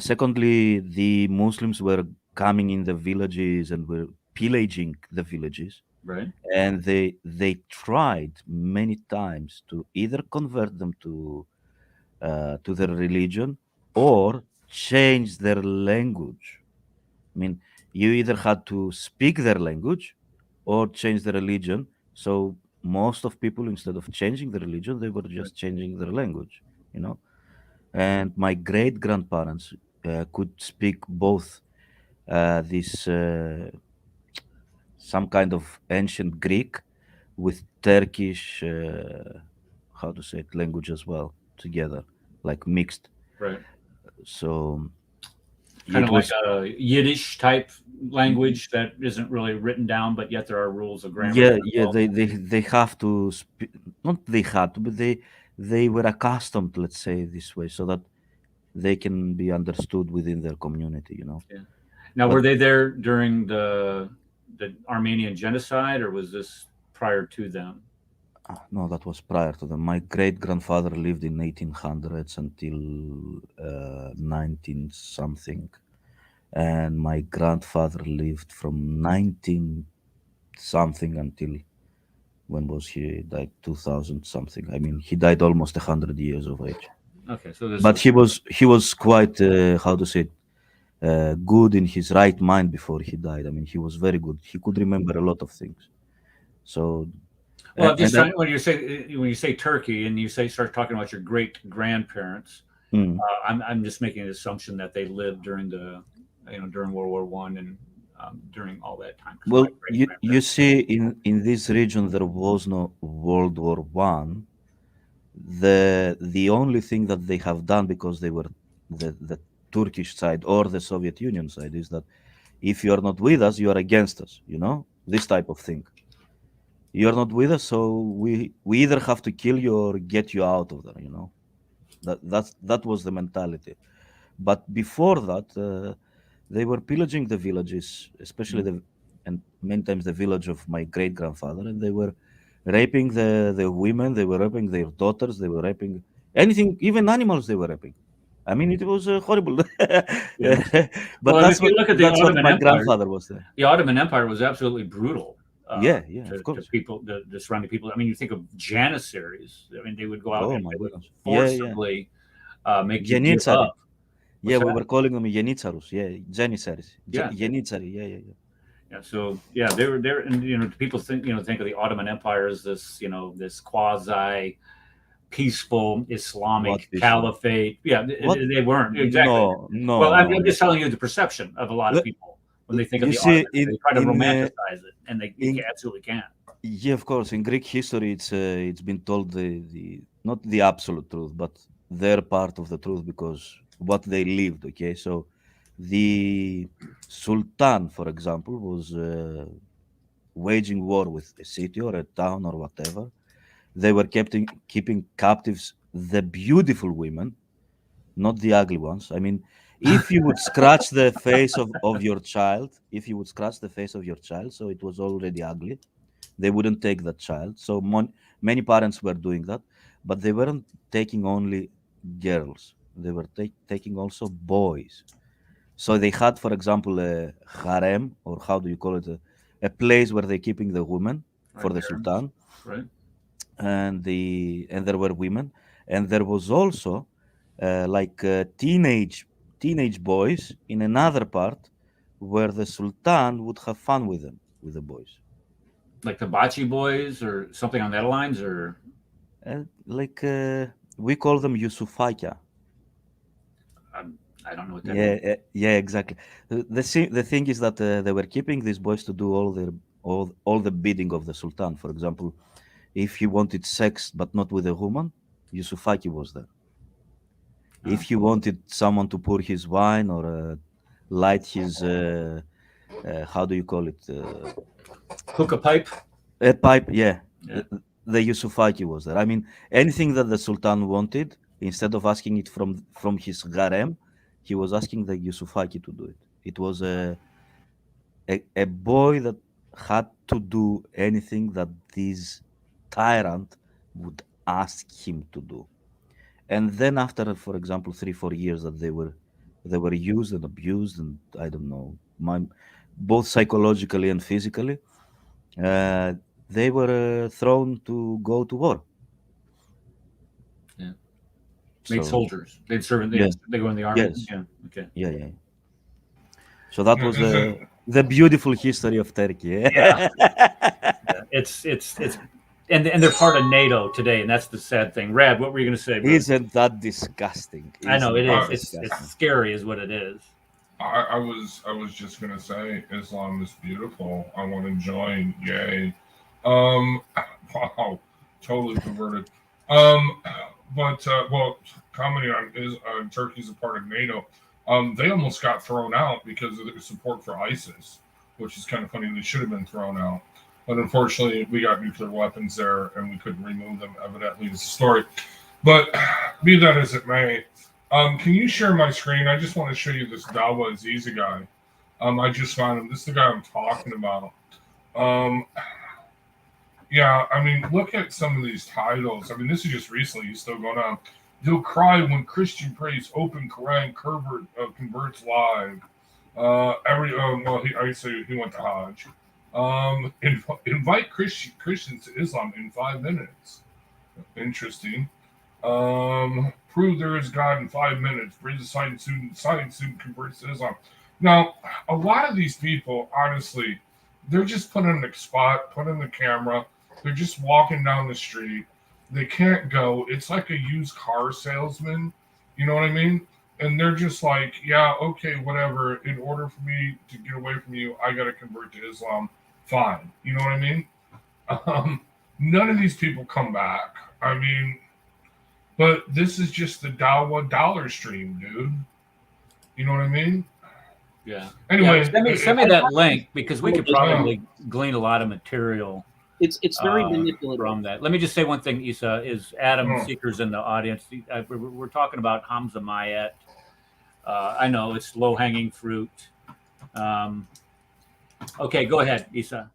Secondly, the Muslims were coming in the villages and were pillaging the villages. Right. And they tried many times to either convert them to their religion or change their language. I mean, you either had to speak their language or change the religion. So most of people, instead of changing the religion, they were just changing their language, And my great grandparents could speak both this some kind of ancient Greek with Turkish, how to say it, language as well together, like mixed. Right. So kind of like a Yiddish type language that isn't really written down, but yet there are rules of grammar. Yeah. They have to speak. Not they had to, but they were accustomed, let's say, this way, so that they can be understood within their community. Yeah. Now, were they there during the Armenian genocide, or was this prior to them? No, that was prior to them. My great grandfather lived in 1800s until 19 something, and my grandfather lived from 19 something until, when was he died? 2000 something. I mean, he died almost 100 years of age. Okay, so but he was quite how to say it, good in his right mind before he died. I mean, he was very good. He could remember a lot of things. So, well, when you say Turkey and you start talking about your great grandparents, I'm just making an assumption that they lived during the during World War One and during all that time. 'Cause Well, my you great-grandparents- see, in this region there was no World War One. The only thing that they have done, because they were the Turkish side or the Soviet Union side, is that if you are not with us, you are against us. This type of thing. You are not with us, so we either have to kill you or get you out of there. That was the mentality. But before that, they were pillaging the villages, especially and many times the village of my great grandfather, and they were raping the women, they were raping their daughters, they were raping anything, even animals they were raping. I mean, it was horrible. Yeah. But Well, if you look at the that's what Ottoman my Empire, grandfather was saying. the Ottoman Empire was absolutely brutal. Yeah, to of course. people, the surrounding people. I mean, you think of Janissaries. I mean, they would go out Oh and my they would goodness. forcibly make you give Janitsari. up. Yeah, What's we that? were calling them Janitsarus. Yeah, Janissaries. Yeah. Janitsari. Yeah. Yeah, so yeah, they were there, and people think of the Ottoman Empire as this this quasi peaceful Islamic peaceful? callifate. Yeah, What? they weren't exactly. No. Well, I'm no. just telling you the perception of a lot of Look, people when they think of you the see, Ottomans. They try to romanticize it, and they absolutely can't. Yeah, of course. In Greek history, it's been told the not the absolute truth, but their part of the truth, because what they lived. Okay, so the Sultan, for example, was waging war with a city or a town or whatever. They were keeping captives the beautiful women, not the ugly ones. I mean, if you would scratch the face of your child, so it was already ugly, they wouldn't take that child. So many parents were doing that, but they weren't taking only girls. They were taking also boys. So they had, for example, a harem, or how do you call it, a place where they're keeping the women for the harems, sultan, right? and there were women, and there was also like teenage boys in another part where the sultan would have fun with them, with the boys. Like the Bachi boys or something on that lines, or We call them Yusufaka. I don't know what that means. Yeah, exactly. The thing is that they were keeping these boys to do all the bidding of the sultan. For example, if he wanted sex but not with a woman, Yusufaki was there. If he wanted someone to pour his wine or light his how do you call it? Hookah pipe. A pipe, yeah. The Yusufaki was there. I mean, anything that the sultan wanted, instead of asking it from his harem, he was asking the Yusufaki to do it. It was a boy that had to do anything that this tyrant would ask him to do. And then after, for example, 3-4 years that they were used and abused, and I don't know, both psychologically and physically, they were thrown to go to war. Yeah. Made soldiers. They'd serve. They go in the army. Yes. Yeah. Okay. Yeah. So that was the beautiful history of Turkey. Yeah. It's and they're part of NATO today, and that's the sad thing. Rad, what were you going to say, bro? Isn't that disgusting? I know it is. It's scary, is what it is. I was just gonna say Islam is beautiful. I want to join. Yay! Wow, totally converted. But commenting on Turkey's a part of NATO. They almost got thrown out because of their support for ISIS, which is kind of funny. They should have been thrown out, but unfortunately, we got nuclear weapons there, and we couldn't remove them. Evidently, it's a story. But be that as it may. Can you share my screen? I just want to show you this Dawa Aziza guy. I just found him. This is the guy I'm talking about. Yeah, I mean, look at some of these titles. I mean, this is just recently. He's still going on. He'll cry when Christian prays. Open Quran converts live. I say he went to Hajj. Invite Christians to Islam in 5 minutes. Interesting. Prove there is God in 5 minutes. Raise a science student converts to Islam. Now, a lot of these people, honestly, they're just put in a spot, put in the camera. They're just walking down the street. They can't go. It's like a used car salesman. You know what I mean? and they're just like, yeah, okay, whatever. In order for me to get away from you, I got to convert to Islam. Fine. You know what I mean? None of these people come back. I mean, but this is just the Dawa dollar stream, dude. You know what I mean? Yeah. Anyway, send me that link because we could probably glean a lot of material. It's very manipulative from that. Let me just say one thing, Isa, is Adam Seeker's in the audience. We're talking about Hamza Myatt. I know it's low-hanging fruit. Okay, go ahead, Isa.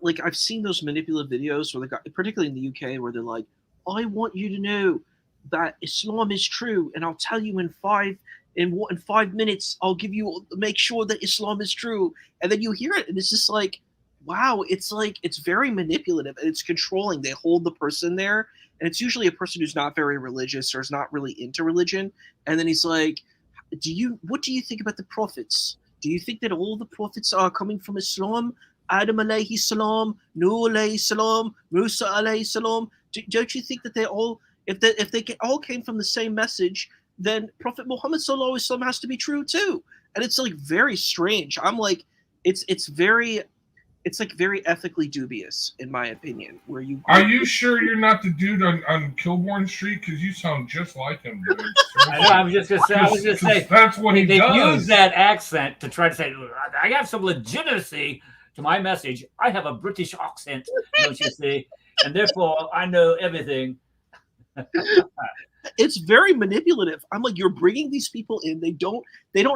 Like I've seen those manipulative videos where they got, particularly in the UK, where they're like, I want you to know that Islam is true, and I'll tell you in 5 minutes, make sure that Islam is true. And then you hear it, and it's just like, wow, it's very manipulative and it's controlling. They hold the person there, and it's usually a person who's not very religious or is not really into religion. And then he's like, what do you think about the prophets? Do you think that all the prophets are coming from Islam? Adam alayhi salam, Nuh alayhi salam, Musa alayhi salam. Don't you think that they all, if they all came from the same message, then Prophet Muhammad sallallahu alaihi wasallam has to be true too? And it's like very strange. I'm like, it's like very ethically dubious, in my opinion. Where you are you sure you're not the dude on Kilbourne Street? Because you sound just like him, dude. I know. I was just gonna say. That's what he does. They use that accent to try to say, I have some legitimacy to my message. I have a British accent, don't you see? And therefore, I know everything. It's very manipulative. I'm like, you're bringing these people in. They don't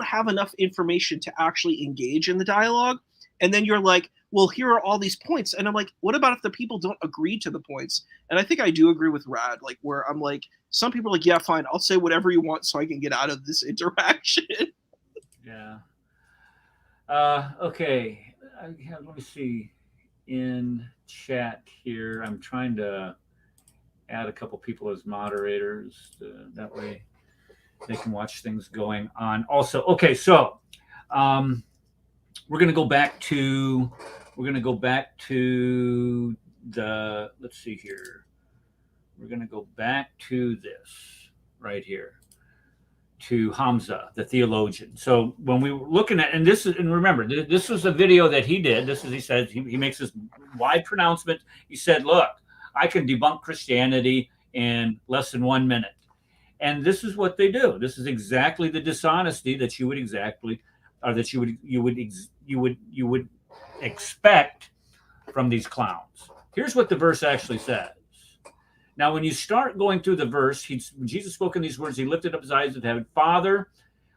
have enough information to actually engage in the dialogue. And then you're like, well, here are all these points. And I'm like, what about if the people don't agree to the points? And I think I do agree with Rad, like where I'm like, some people are like, yeah, fine, I'll say whatever you want so I can get out of this interaction. Yeah. Okay. Let me see. In chat here, I'm trying to add a couple people as moderators. That way they can watch things going on. Also, okay, so we're going to go back to the, let's see here. We're going to go back to this right here, to Hamza, the theologian. So when we were looking at, and remember, this was a video that he did. He says, he makes this wide pronouncement. He said, look, I can debunk Christianity in less than 1 minute. And this is what they do. This is exactly the dishonesty that you would expect from these clowns. Here's what the verse actually says. Now, when you start going through the verse, Jesus spoke in these words. He lifted up his eyes to heaven. Father,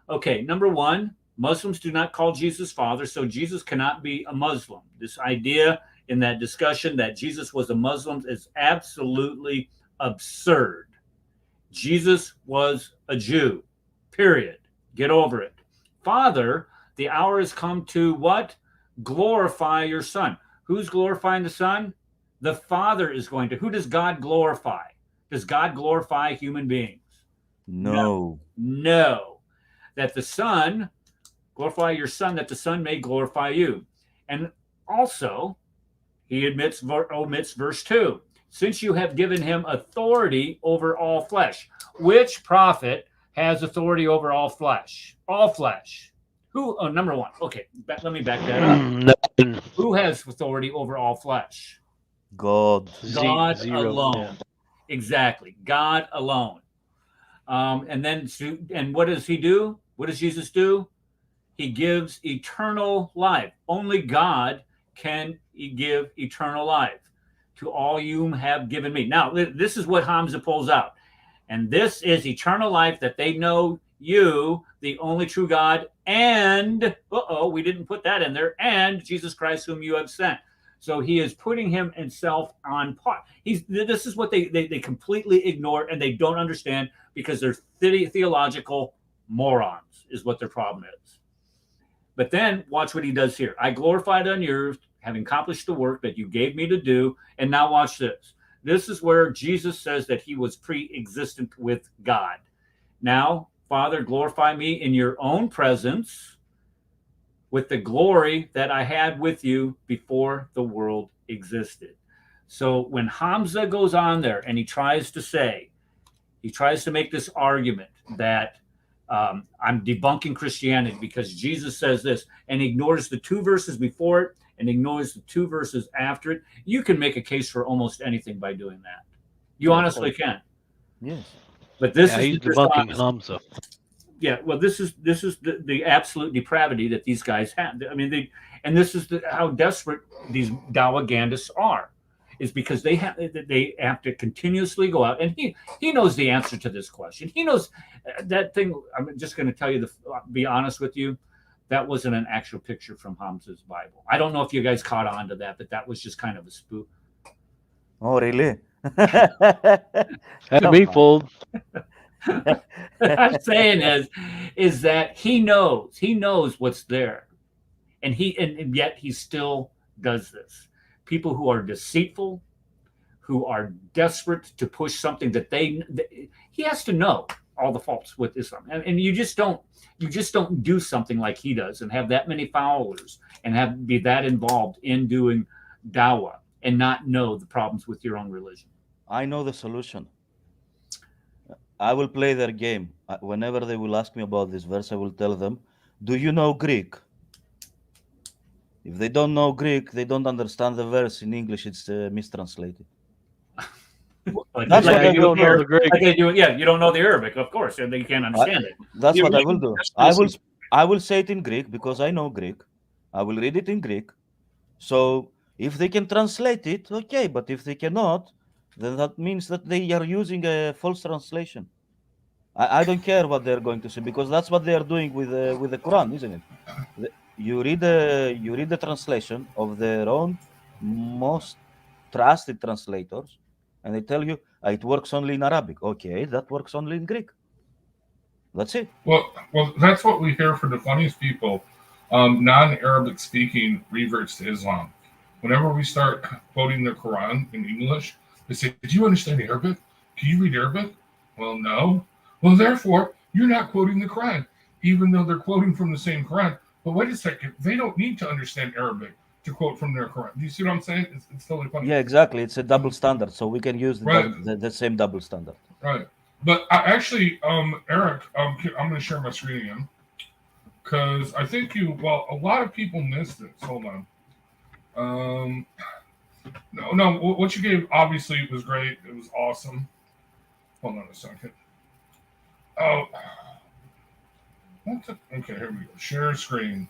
okay, number one, Muslims do not call Jesus Father, so Jesus cannot be a Muslim. This idea in that discussion that Jesus was a Muslim is absolutely absurd. Jesus was a Jew, period. Get over it. Father, the hour has come to what? Glorify your Son. Who's glorifying the Son? The Father is going to. Who does God glorify? Does God glorify human beings? No. That the Son, glorify your Son, that the Son may glorify you. And also, he omits verse 2. Since you have given him authority over all flesh. Which prophet has authority over all flesh? All flesh. Who? Oh, number one. Okay, let me back that up. Who has authority over all flesh? God. God alone. Yeah. Exactly. God alone. And what does he do? What does Jesus do? He gives eternal life. Only God can give eternal life to all you have given me. Now, this is what Hamza pulls out. And this is eternal life, that they know you, the only true God, and, we didn't put that in there, and Jesus Christ, whom you have sent. So he is putting himself on par. This is what they completely ignore, and they don't understand because they're theological morons, is what their problem is. But then watch what he does here. I glorified on your earth, having accomplished the work that you gave me to do. And now watch this. This is where Jesus says that he was pre-existent with God. Now, Father, glorify me in your own presence with the glory that I had with you before the world existed. So when Hamza goes on there and he tries to make this argument that I'm debunking Christianity because Jesus says this and ignores the 2 verses before it and ignores the 2 verses after it. You can make a case for almost anything by doing that. You honestly can. Yes. But this is he's the debunking dishonest- Hamza. Yeah, well, this is the absolute depravity that these guys have. I mean, this is how desperate these Dawagandists are, is because they have to continuously go out, and he knows the answer to this question. He knows that thing. I'm just going to tell you be honest with you, that wasn't an actual picture from Hamza's Bible. I don't know if you guys caught on to that, but that was just kind of a spook. Oh, really? Had me fooled. I'm saying is that he knows what's there, and yet he still does this. People who are deceitful, who are desperate to push something that he has to know all the faults with Islam, and you just don't do something like he does and have that many followers and be that involved in doing dawah and not know the problems with your own religion. I know the solution. I will play their game. Whenever they will ask me about this verse, I will tell them, do you know Greek? If they don't know Greek, they don't understand the verse. In English, it's mistranslated. That's what you don't know the Greek. You don't know the Arabic, of course, and you can't understand it. That's what I will do. I will say it in Greek because I know Greek. I will read it in Greek. So if they can translate it, okay. But if they cannot, then that means that they are using a false translation. I don't care what they're going to say because that's what they are doing with the Quran, isn't it? You read the translation of their own most trusted translators, and they tell you it works only in Arabic. Okay, that works only in Greek. That's it. Well, that's what we hear from the funniest people. Non-Arabic speaking reverts to Islam. Whenever we start quoting the Quran in English, they say, "Did you understand Arabic? Can you read Arabic?" Well, no. Well, therefore, you're not quoting the Quran, even though they're quoting from the same Quran. But wait a second, they don't need to understand Arabic to quote from their Quran. Do you see what I'm saying? It's totally funny. Yeah, exactly. It's a double standard, so we can use the same double standard. Right. But actually, Eric, I'm going to share my screen again because I think a lot of people missed this. Hold on. No, what you gave obviously was great. It was awesome. Hold on a second. Oh, okay, here we go. Share screen.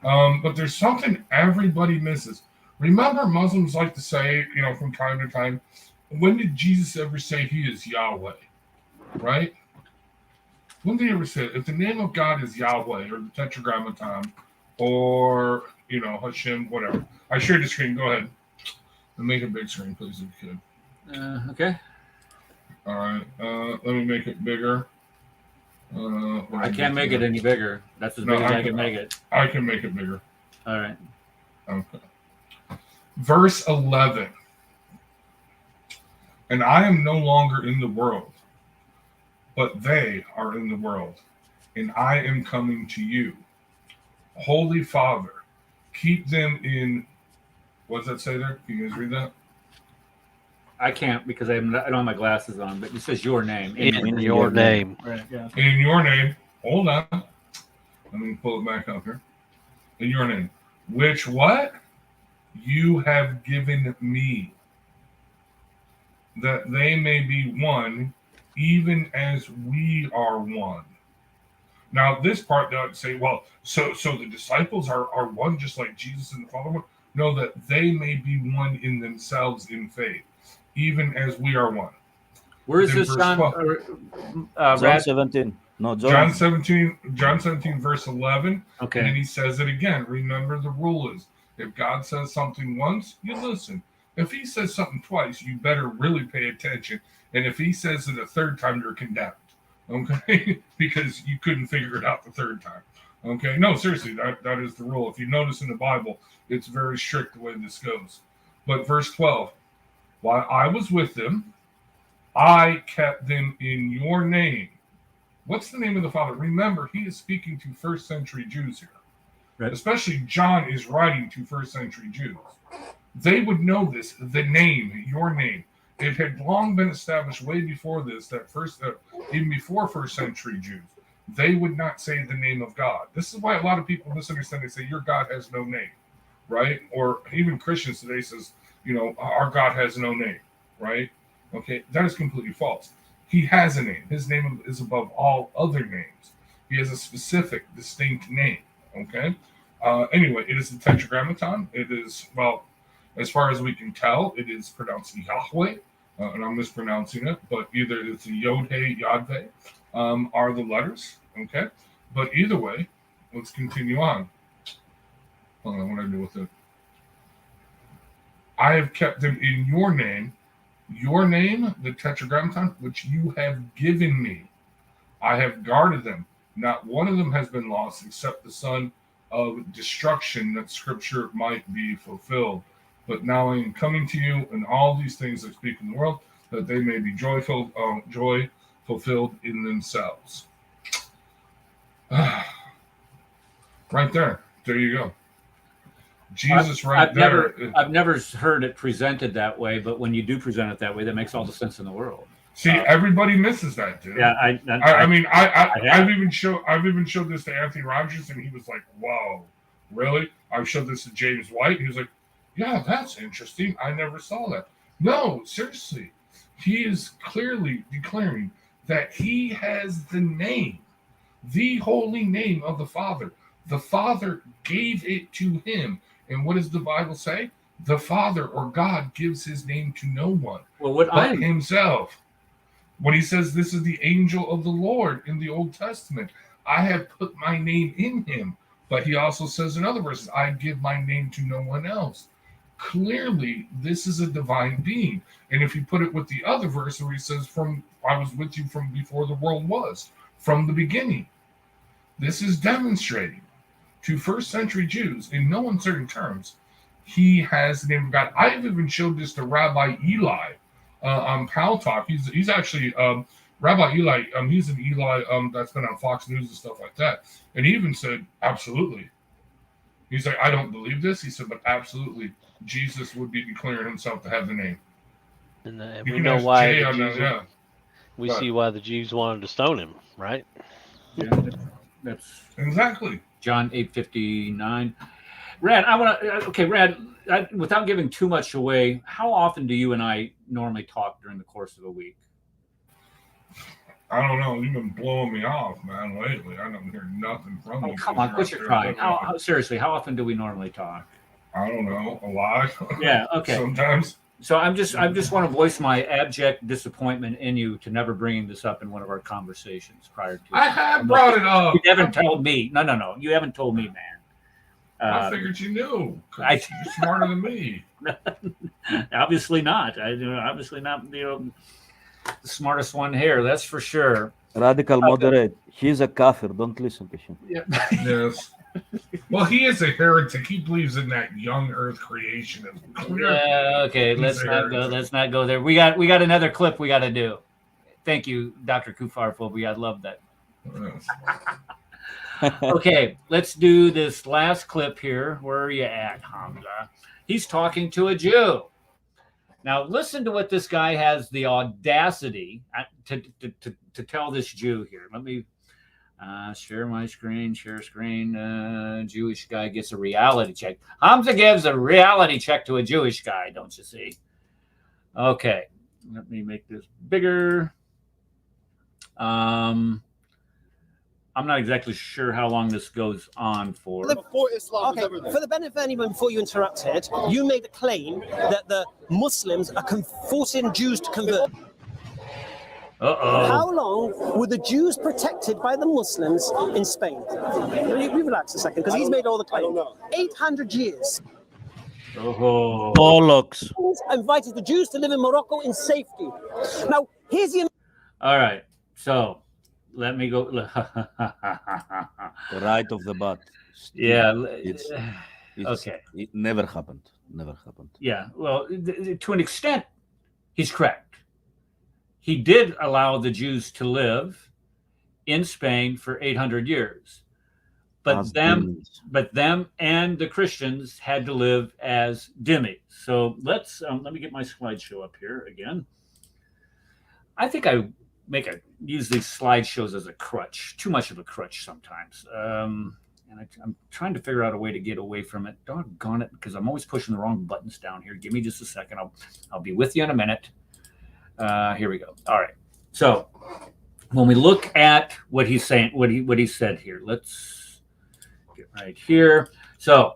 But there's something everybody misses. Remember, Muslims like to say, from time to time, when did Jesus ever say he is Yahweh? Right? When did he ever say it? If the name of God is Yahweh or the Tetragrammaton or, Hashem, whatever. I shared the screen. Go ahead. And make a big screen, please, if you could. Okay. All right. Let me make it bigger. I can't make it any bigger. That's as big as I can make it. I can make it bigger. All right. Okay. Verse 11. And I am no longer in the world, but they are in the world, and I am coming to you. Holy Father, keep them in. What does that say there? Can you guys read that? I can't because I don't have my glasses on, but it says your name. In your name. Right, yeah. In your name. Hold on. Let me pull it back up here. In your name. Which what? You have given me. That they may be one, even as we are one. Now, this part doesn't say, well, so the disciples are one, just like Jesus and the Father one. No, that they may be one in themselves in faith, even as we are one. Where is this, John? John 17. No, John 17, verse 11. Okay. And then he says it again. Remember, the rule is, if God says something once, you listen. If he says something twice, you better really pay attention. And if he says it a third time, you're condemned. Okay? Because you couldn't figure it out the third time. Okay? No, seriously, that is the rule. If you notice in the Bible, it's very strict the way this goes. But verse 12, while I was with them, I kept them in your name. What's the name of the Father? Remember, he is speaking to first century Jews here. Right. Especially John is writing to first century Jews. They would know this, the name, your name. It had long been established way before this, that even before first century Jews, they would not say the name of God. This is why a lot of people misunderstand. They say your God has no name, right? Or even Christians today says, our God has no name, right? Okay, that is completely false. He has a name. His name is above all other names. He has a specific, distinct name, okay? Anyway, it is the Tetragrammaton. It is, well, as far as we can tell, it is pronounced Yahweh, and I'm mispronouncing it, but either it's a Yod-He, Yadveh, are the letters, okay? But either way, let's continue on. Hold on, what do I do with it? I have kept them in your name, the Tetragrammaton, which you have given me. I have guarded them. Not one of them has been lost except the son of destruction, that scripture might be fulfilled. But now I am coming to you, and all these things I speak in the world, that they may be joy fulfilled in themselves. Right there. There you go. Jesus, I've never heard it presented that way, but when you do present it that way, that makes all the sense in the world. See, everybody misses that, dude. Yeah, I've even showed this to Anthony Rogers, and he was like, "Whoa, really?" I've showed this to James White, and he was like, "Yeah, that's interesting. I never saw that." No, seriously, he is clearly declaring that he has the name, the holy name of the Father. The Father gave it to him. And what does the Bible say? The Father or God gives his name to no one but himself. When he says this is the angel of the Lord in the Old Testament, I have put my name in him. But he also says in other verses, I give my name to no one else. Clearly, this is a divine being. And if you put it with the other verse where he says, I was with you from before the world was, from the beginning. This is demonstrating to first century Jews, in no uncertain terms, he has the name of God. I've even showed this to Rabbi Eli on Pal Talk. He's actually Rabbi Eli. He's an Eli that's been on Fox News and stuff like that. And he even said, absolutely. He's like, I don't believe this. He said, but absolutely, Jesus would be declaring himself to have the name. And we know why the Jews, we But see why the Jews wanted to stone him, right? Yeah, that's exactly. John 8:59. Rad, Rad, without giving too much away, how often do you and I normally talk during the course of a week? I don't know. You've been blowing me off, man, lately. I don't hear nothing from you. Oh, come on, quit your crying. Seriously, how often do we normally talk? I don't know. A lot. Yeah, okay. Sometimes. So I just want to voice my abject disappointment in you to never bringing this up in one of our conversations prior to. I have brought it up. You haven't told me. No. You haven't told me, man. I figured you knew. You're smarter than me. Obviously not. Obviously not the smartest one here. That's for sure. Radical moderate. He's a kafir. Don't listen to him. Yeah. Yes. Well, he is a heretic. He believes in that young Earth creation. Yeah. Okay. Let's not go there. We got another clip we got to do. Thank you, Dr. Kufarphobia. I love that. Yes. Okay, let's do this last clip here. Where are you at, Hamza? He's talking to a Jew. Now, listen to what this guy has the audacity to tell this Jew here. Let me share my screen. Share screen. Jewish guy gets a reality check. Hamza gives a reality check to a Jewish guy, don't you see? Okay, let me make this bigger. I'm not exactly sure how long this goes on for. Before Islam was ever there. For the benefit of anyone before you interrupted, you made a claim that the Muslims are forcing Jews to convert. Uh-oh. How long were the Jews protected by the Muslims in Spain? You relax a second, because he's made all the claims. 800 years. Oh. Bollocks. Invited the Jews to live in Morocco in safety. Now, here's the... All right, so let me go. Right off the bat. Yeah. It's okay. It never happened. Never happened. Yeah. Well, to an extent, he's correct. He did allow the Jews to live in Spain for 800 years, but them and the Christians had to live as dhimmis. So let me get my slideshow up here again. I think use these slideshows as a crutch. Too much of a crutch sometimes. And I'm trying to figure out a way to get away from it. Doggone it, because I'm always pushing the wrong buttons down here. Give me just a second. I'll be with you in a minute. Here we go. All right. So when we look at what he's saying, what he said here, let's get right here. So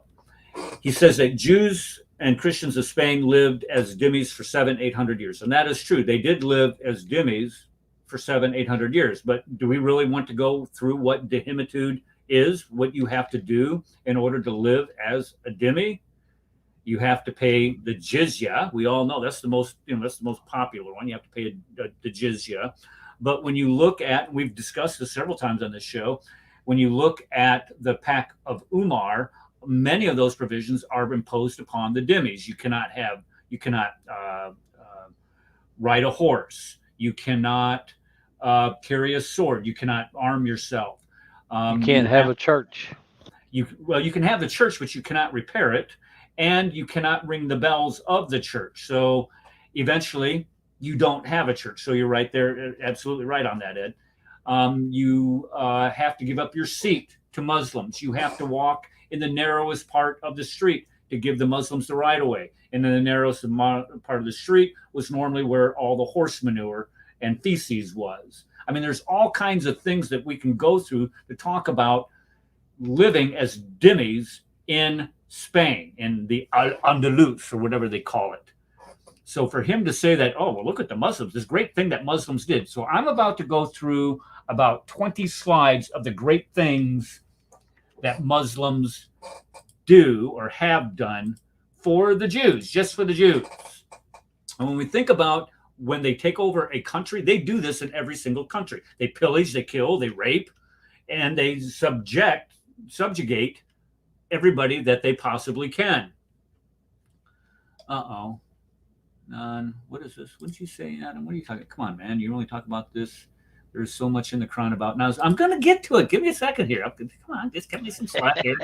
he says that Jews and Christians of Spain lived as dhimmis for 700-800 years. And that is true. They did live as dhimmis for 700-800 years. But do we really want to go through what dhimitude is, what you have to do in order to live as a dhimmi? You have to pay the jizya. We all know that's the most popular one. You have to pay the jizya. But when you look at, we've discussed this several times on this show, when you look at the Pact of Umar, many of those provisions are imposed upon the dhimmis. You cannot ride a horse. You cannot carry a sword. You cannot arm yourself. You can't have a church. You can have the church, but you cannot repair it, and you cannot ring the bells of the church. So eventually, you don't have a church. So you're right there, absolutely right on that, Ed. You have to give up your seat to Muslims. You have to walk in the narrowest part of the street to give the Muslims the right of way. And then the narrowest part of the street was normally where all the horse manure and feces was. I mean, there's all kinds of things that we can go through to talk about living as dhimmis in Spain, in the Andalus, or whatever they call it. So for him to say that, oh, well, look at the Muslims, this great thing that Muslims did. So I'm about to go through about 20 slides of the great things that Muslims do or have done for the Jews, just for the Jews. And when we think about when they take over a country, they do this in every single country. They pillage, they kill, they rape, and they subjugate everybody that they possibly can. Uh-oh. What is this? What did you say, Adam? What are you talking? Come on, man. You only talk about this. There's so much in the Quran about now. I'm going to get to it. Give me a second here. Come on, just give me some slack here.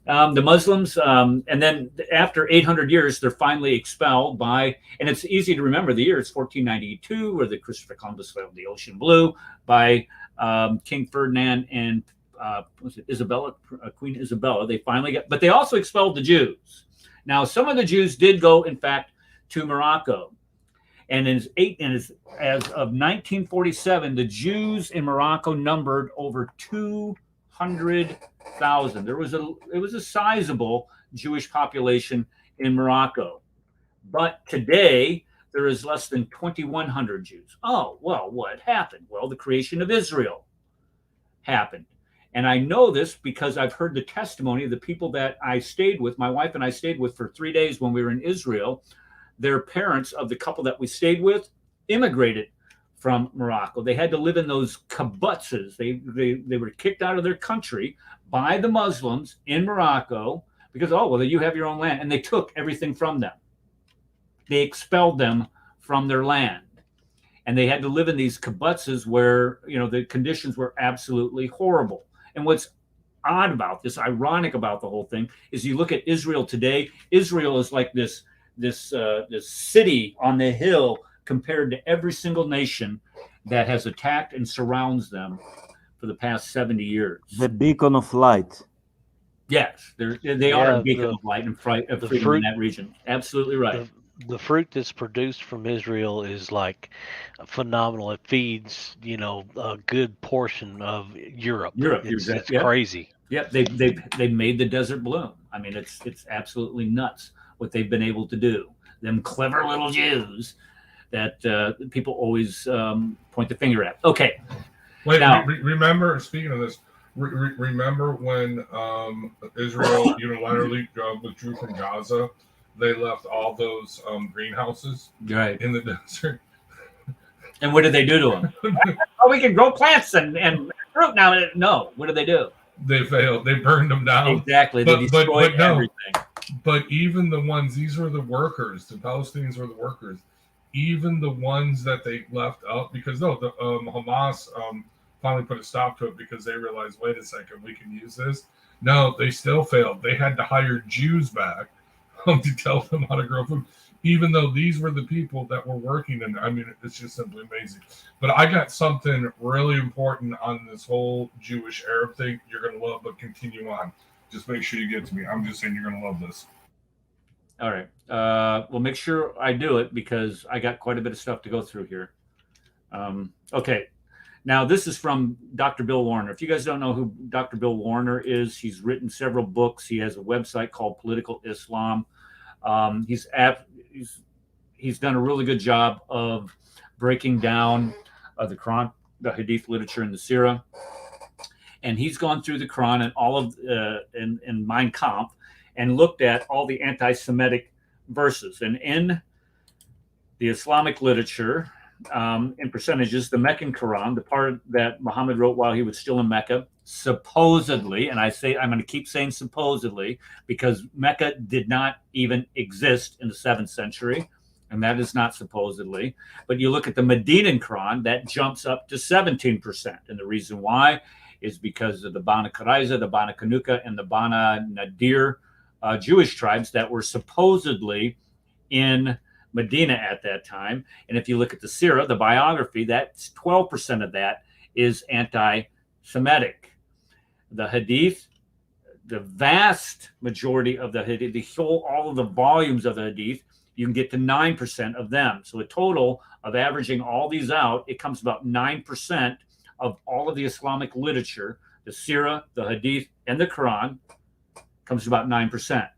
The Muslims, and then after 800 years, they're finally expelled by, and it's easy to remember the year. It's 1492, where the Christopher Columbus sailed the ocean blue by King Ferdinand and Isabella, Queen Isabella. They finally got, but they also expelled the Jews. Now, some of the Jews did go, in fact, to Morocco. And as of 1947, the Jews in Morocco numbered over 200,000. It was a sizable Jewish population in Morocco. But today, there is less than 2,100 Jews. Oh, well, what happened? Well, the creation of Israel happened. And I know this because I've heard the testimony of the people that I stayed with, my wife and I stayed with for 3 days when we were in Israel. Their parents of the couple that we stayed with immigrated from Morocco. They had to live in those kibbutzes. They were kicked out of their country by the Muslims in Morocco because, oh, well, you have your own land. And they took everything from them. They expelled them from their land. And they had to live in these kibbutzes where, the conditions were absolutely horrible. And what's odd about this, ironic about the whole thing, is you look at Israel today. Israel is like this city on the hill compared to every single nation that has attacked and surrounds them for the past 70 years. The beacon of light. Yes, they are a beacon of light and freedom in that region. Absolutely right. The fruit that's produced from Israel is like phenomenal. It feeds, a good portion of Europe. It's crazy. Yeah, they made the desert bloom. I mean, it's absolutely nuts what they've been able to do. Them clever little Jews that people always point the finger at. Okay. Wait, now, remember, speaking of this, remember when Israel unilaterally withdrew from Gaza? They left all those greenhouses in the desert. And what did they do to them? Oh, we can grow plants and fruit now. No, what did they do? They failed. They burned them down. Exactly. They destroyed everything. But even the ones, these were the workers. The Palestinians were the workers. Even the ones that they left out, because the Hamas finally put a stop to it because they realized, wait a second, we can use this. No, they still failed. They had to hire Jews back to tell them how to grow food. even though these were the people that were working in. I mean, it's just simply amazing. But I got something really important on this whole Jewish Arab thing. You're gonna love, but continue on. Just make sure you get to me. I'm just saying you're gonna love this. All right. Well, make sure I do it because I got quite a bit of stuff to go through here. Okay. Now, this is from Dr. Bill Warner. If you guys don't know who Dr. Bill Warner is, he's written several books. He has a website called Political Islam. He's done a really good job of breaking down the Quran, the Hadith literature, and the Sirah. And he's gone through the Quran and all of and Mein Kampf and looked at all the anti-Semitic verses. And in the Islamic literature, in percentages, the Meccan Quran, the part that Muhammad wrote while he was still in Mecca, supposedly, and I'm going to keep saying supposedly because Mecca did not even exist in the 7th century, and that is not supposedly. But you look at the Medinan Quran, that jumps up to 17%. And the reason why is because of the Bana Qurayza, the Bana Kanuka, and the Bana Nadir Jewish tribes that were supposedly in Medina at that time. And if you look at the Sirah, the biography, that's 12% of that is anti-Semitic. The Hadith, the vast majority of the Hadith, all of the volumes of the Hadith, you can get to 9% of them. So a total of averaging all these out, it comes about 9% of all of the Islamic literature, the Sirah, the Hadith, and the Quran, comes to about 9%.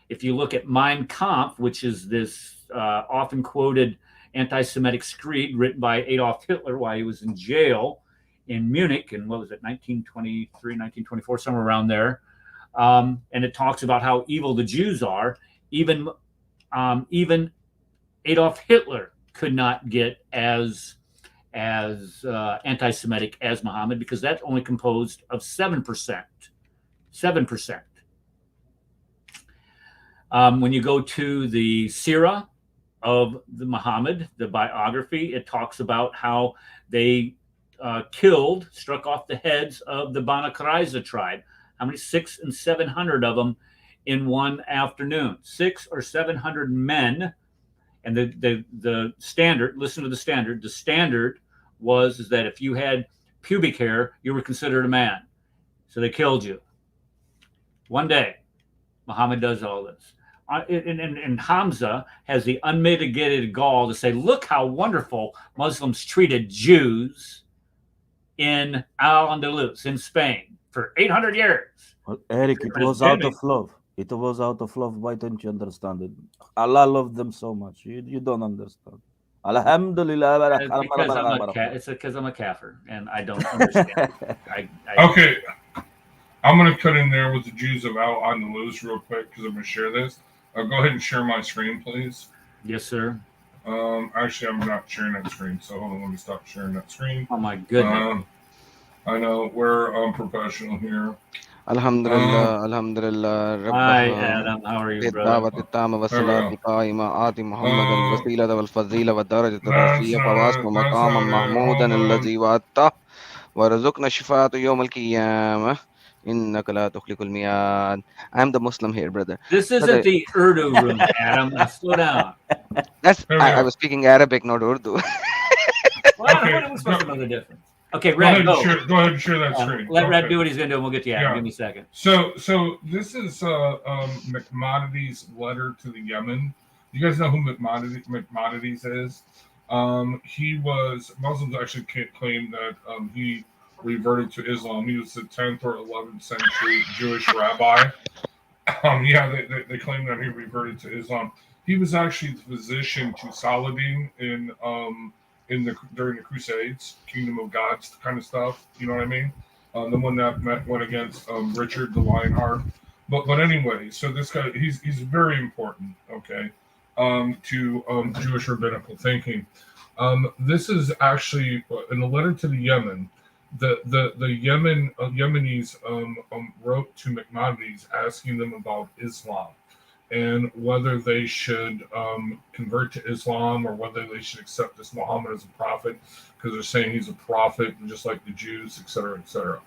If you look at Mein Kampf, which is this often quoted anti-Semitic screed written by Adolf Hitler while he was in jail in Munich in, 1923, 1924, somewhere around there. And it talks about how evil the Jews are. Even Adolf Hitler could not get as anti-Semitic as Muhammad because that's only composed of 7%. 7%. When you go to the Sirah of the Muhammad, the biography, it talks about how they struck off the heads of the Bana Qurayza tribe. How many? 600 and 700 of them in one afternoon. 600 or 700 men. And the standard, listen to the standard. The standard is that if you had pubic hair, you were considered a man. So they killed you. One day, Muhammad does all this. And Hamza has the unmitigated gall to say, look how wonderful Muslims treated Jews in Al-Andalus, in Spain, for 800 years. Well, Eric, it was out of love. It was out of love. Why don't you understand it? Allah loved them so much. You don't understand. Alhamdulillah. It's because I'm a kafir, and I don't understand. Okay. I'm going to cut in there with the Jews of Al-Andalus real quick because I'm going to share this. Go ahead and share my screen, please. Yes, sir. Actually, I'm not sharing that screen, so hold on. Let me stop sharing that screen. Oh, my goodness. I know. We're professional here. Alhamdulillah, Alhamdulillah. Hi, Adam. How are you, brother? ورزقنا الشفاعة يوم القيامة إنك لا تخلق الميعاد. I'm the Muslim here, brother. This isn't the Urdu room, Adam. Now slow down. I was speaking Arabic, not Urdu. Well, what are we supposed to know the difference? Okay, Red, go ahead and share that screen. Let Red do what he's going to do, and we'll get to you, Adam. Yeah. Give me a second. So this is Maimonides' letter to the Yemen. You guys know who Maimonides is? Muslims actually claim that he reverted to Islam. He was the 10th or 11th century Jewish rabbi. They claim that he reverted to Islam. He was actually the physician to Saladin during the Crusades, Kingdom of God's kind of stuff. You know what I mean? The one that went against Richard the Lionheart. But anyway, so this guy he's very important. Okay. To Jewish rabbinical thinking. This is actually in a letter to the Yemen. The Yemenis wrote to Maimonides asking them about Islam and whether they should convert to Islam or whether they should accept this Muhammad as a prophet because they're saying he's a prophet just like the Jews, etc., etc.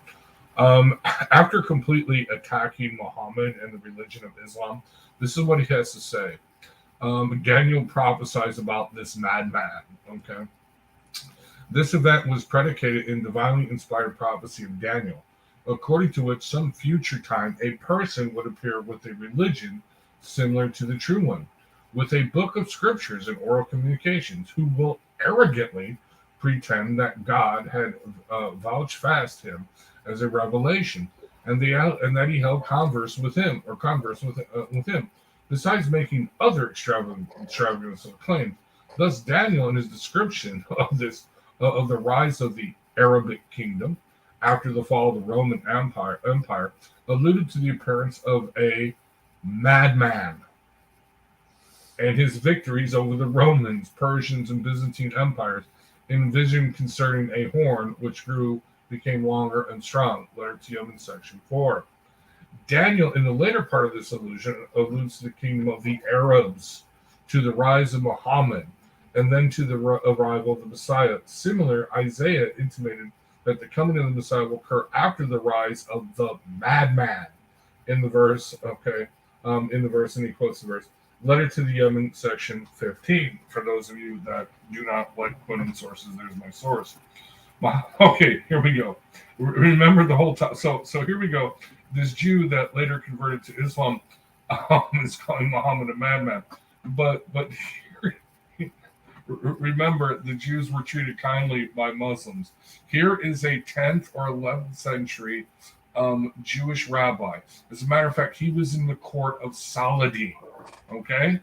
After completely attacking Muhammad and the religion of Islam, this is what he has to say. Daniel prophesies about this madman. Okay. This event was predicated in divinely inspired prophecy of Daniel, according to which some future time a person would appear with a religion similar to the true one, with a book of scriptures and oral communications, who will arrogantly pretend that God had vouchsafed him as a revelation, and that he held converse with him, with him, besides making other extravagant claims. Thus, Daniel, in his description of the rise of the Arabic kingdom after the fall of the Roman Empire, alluded to the appearance of a madman and his victories over the Romans, Persians, and Byzantine empires, in vision concerning a horn which became longer and strong. Letter to Yemen, section 4. Daniel, in the later part of this allusion, alludes to the kingdom of the Arabs, to the rise of Muhammad, and then to the arrival of the Messiah. Similar, Isaiah intimated that the coming of the Messiah will occur after the rise of the madman. In the verse, and he quotes the verse. Letter to the Yemen, section 15. For those of you that do not like quoting sources, there's my source. Okay, here we go. Remember the whole time. So here we go. This Jew that later converted to Islam is calling Muhammad a madman. But remember, the Jews were treated kindly by Muslims. Here is a 10th or 11th century Jewish rabbi. As a matter of fact, he was in the court of Saladin. Okay?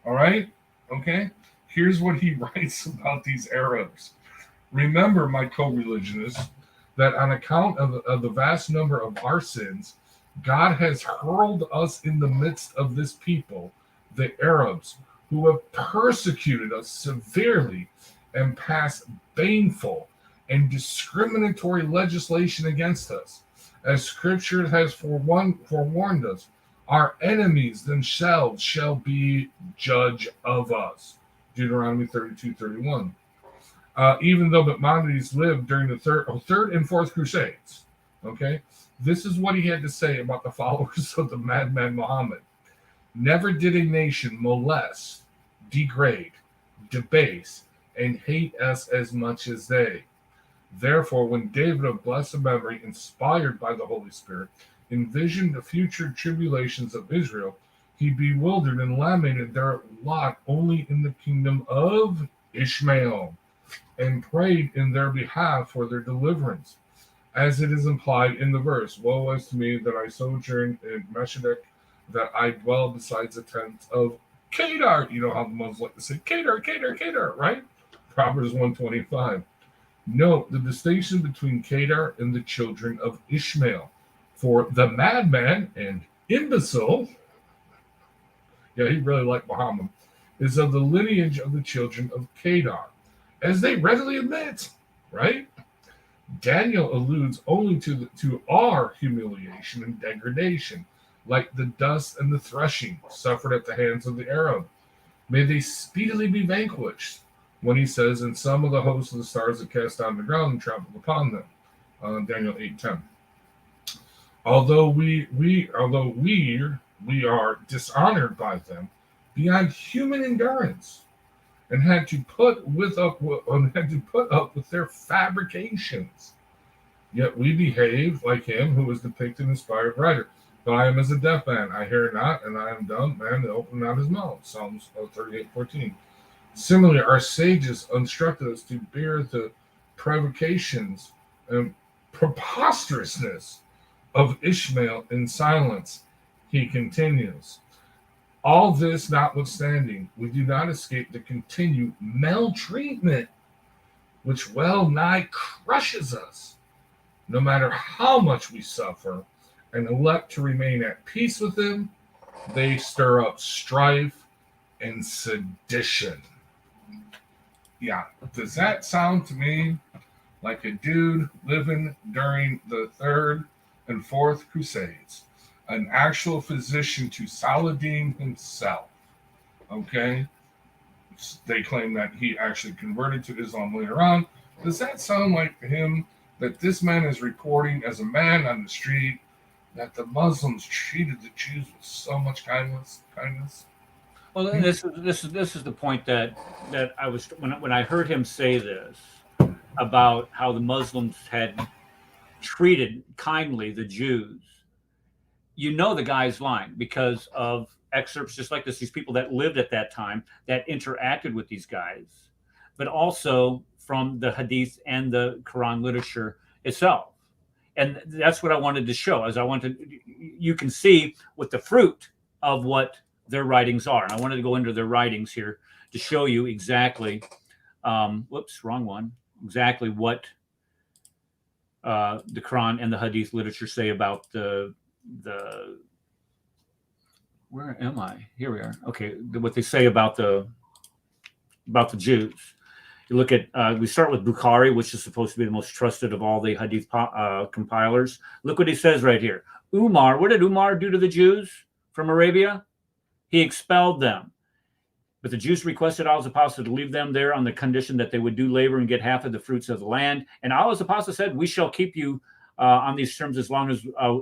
All right? Okay? Here's what he writes about these Arabs. Remember, my co-religionists, that on account of the vast number of our sins, God has hurled us in the midst of this people, the Arabs, who have persecuted us severely and passed baneful and discriminatory legislation against us. As Scripture has forewarned us, our enemies themselves shall be judge of us. Deuteronomy 32:31. Even though Maimonides lived during the third and fourth Crusades, okay, this is what he had to say about the followers of the madman Muhammad. Never did a nation molest, degrade, debase, and hate us as much as they. Therefore, when David of blessed memory, inspired by the Holy Spirit, envisioned the future tribulations of Israel, he bewildered and lamented their lot only in the kingdom of Ishmael, and prayed in their behalf for their deliverance, as it is implied in the verse, woe is to me that I sojourn in Meshech, that I dwell besides the tents of Kedar. You know how the Muslims like to say Kedar, Kedar, Kedar, right? Proverbs 125. Note the distinction between Kedar and the children of Ishmael. For the madman and imbecile, yeah, he really liked Muhammad, is of the lineage of the children of Kedar, as they readily admit, right? Daniel alludes only to our humiliation and degradation, like the dust and the threshing suffered at the hands of the Arab. May they speedily be vanquished, when he says, and some of the hosts of the stars that cast down the ground and trampled upon them. Daniel 8:10. Although we are dishonored by them beyond human endurance, and had to put up with their fabrications, yet we behave like him who was depicted in inspired writer. But I am as a deaf man, I hear not, and I am dumb man that open not his mouth. Psalms 38:14. Similarly, our sages instructed us to bear the provocations and preposterousness of Ishmael in silence. He continues. All this notwithstanding, we do not escape the continued maltreatment which well nigh crushes us. No matter how much we suffer and elect to remain at peace with them, they stir up strife and sedition. Yeah, does that sound to me like a dude living during the Third and Fourth Crusades? An actual physician to Saladin himself, okay? They claim that he actually converted to Islam later on. Does that sound like him, that this man is reporting as a man on the street that the Muslims treated the Jews with so much kindness? Well, and this is the point that I was when I heard him say this about how the Muslims had treated kindly the Jews. You know the guy's lying because of excerpts just like this. These people that lived at that time that interacted with these guys, but also from the Hadith and the Quran literature itself. And that's what I wanted to show. As I wanted, you can see what the fruit of what their writings are. And I wanted to go into their writings here to show you exactly. Whoops, wrong one. Exactly what the Quran and the Hadith literature say about the. Where am I? Here we are. Okay, what they say about the Jews. You look at, we start with Bukhari, which is supposed to be the most trusted of all the Hadith compilers. Look what he says right here. Umar, what did Umar do to the Jews from Arabia? He expelled them. But the Jews requested Allah's apostle to leave them there on the condition that they would do labor and get half of the fruits of the land. And Allah's apostle said, we shall keep you on these terms as long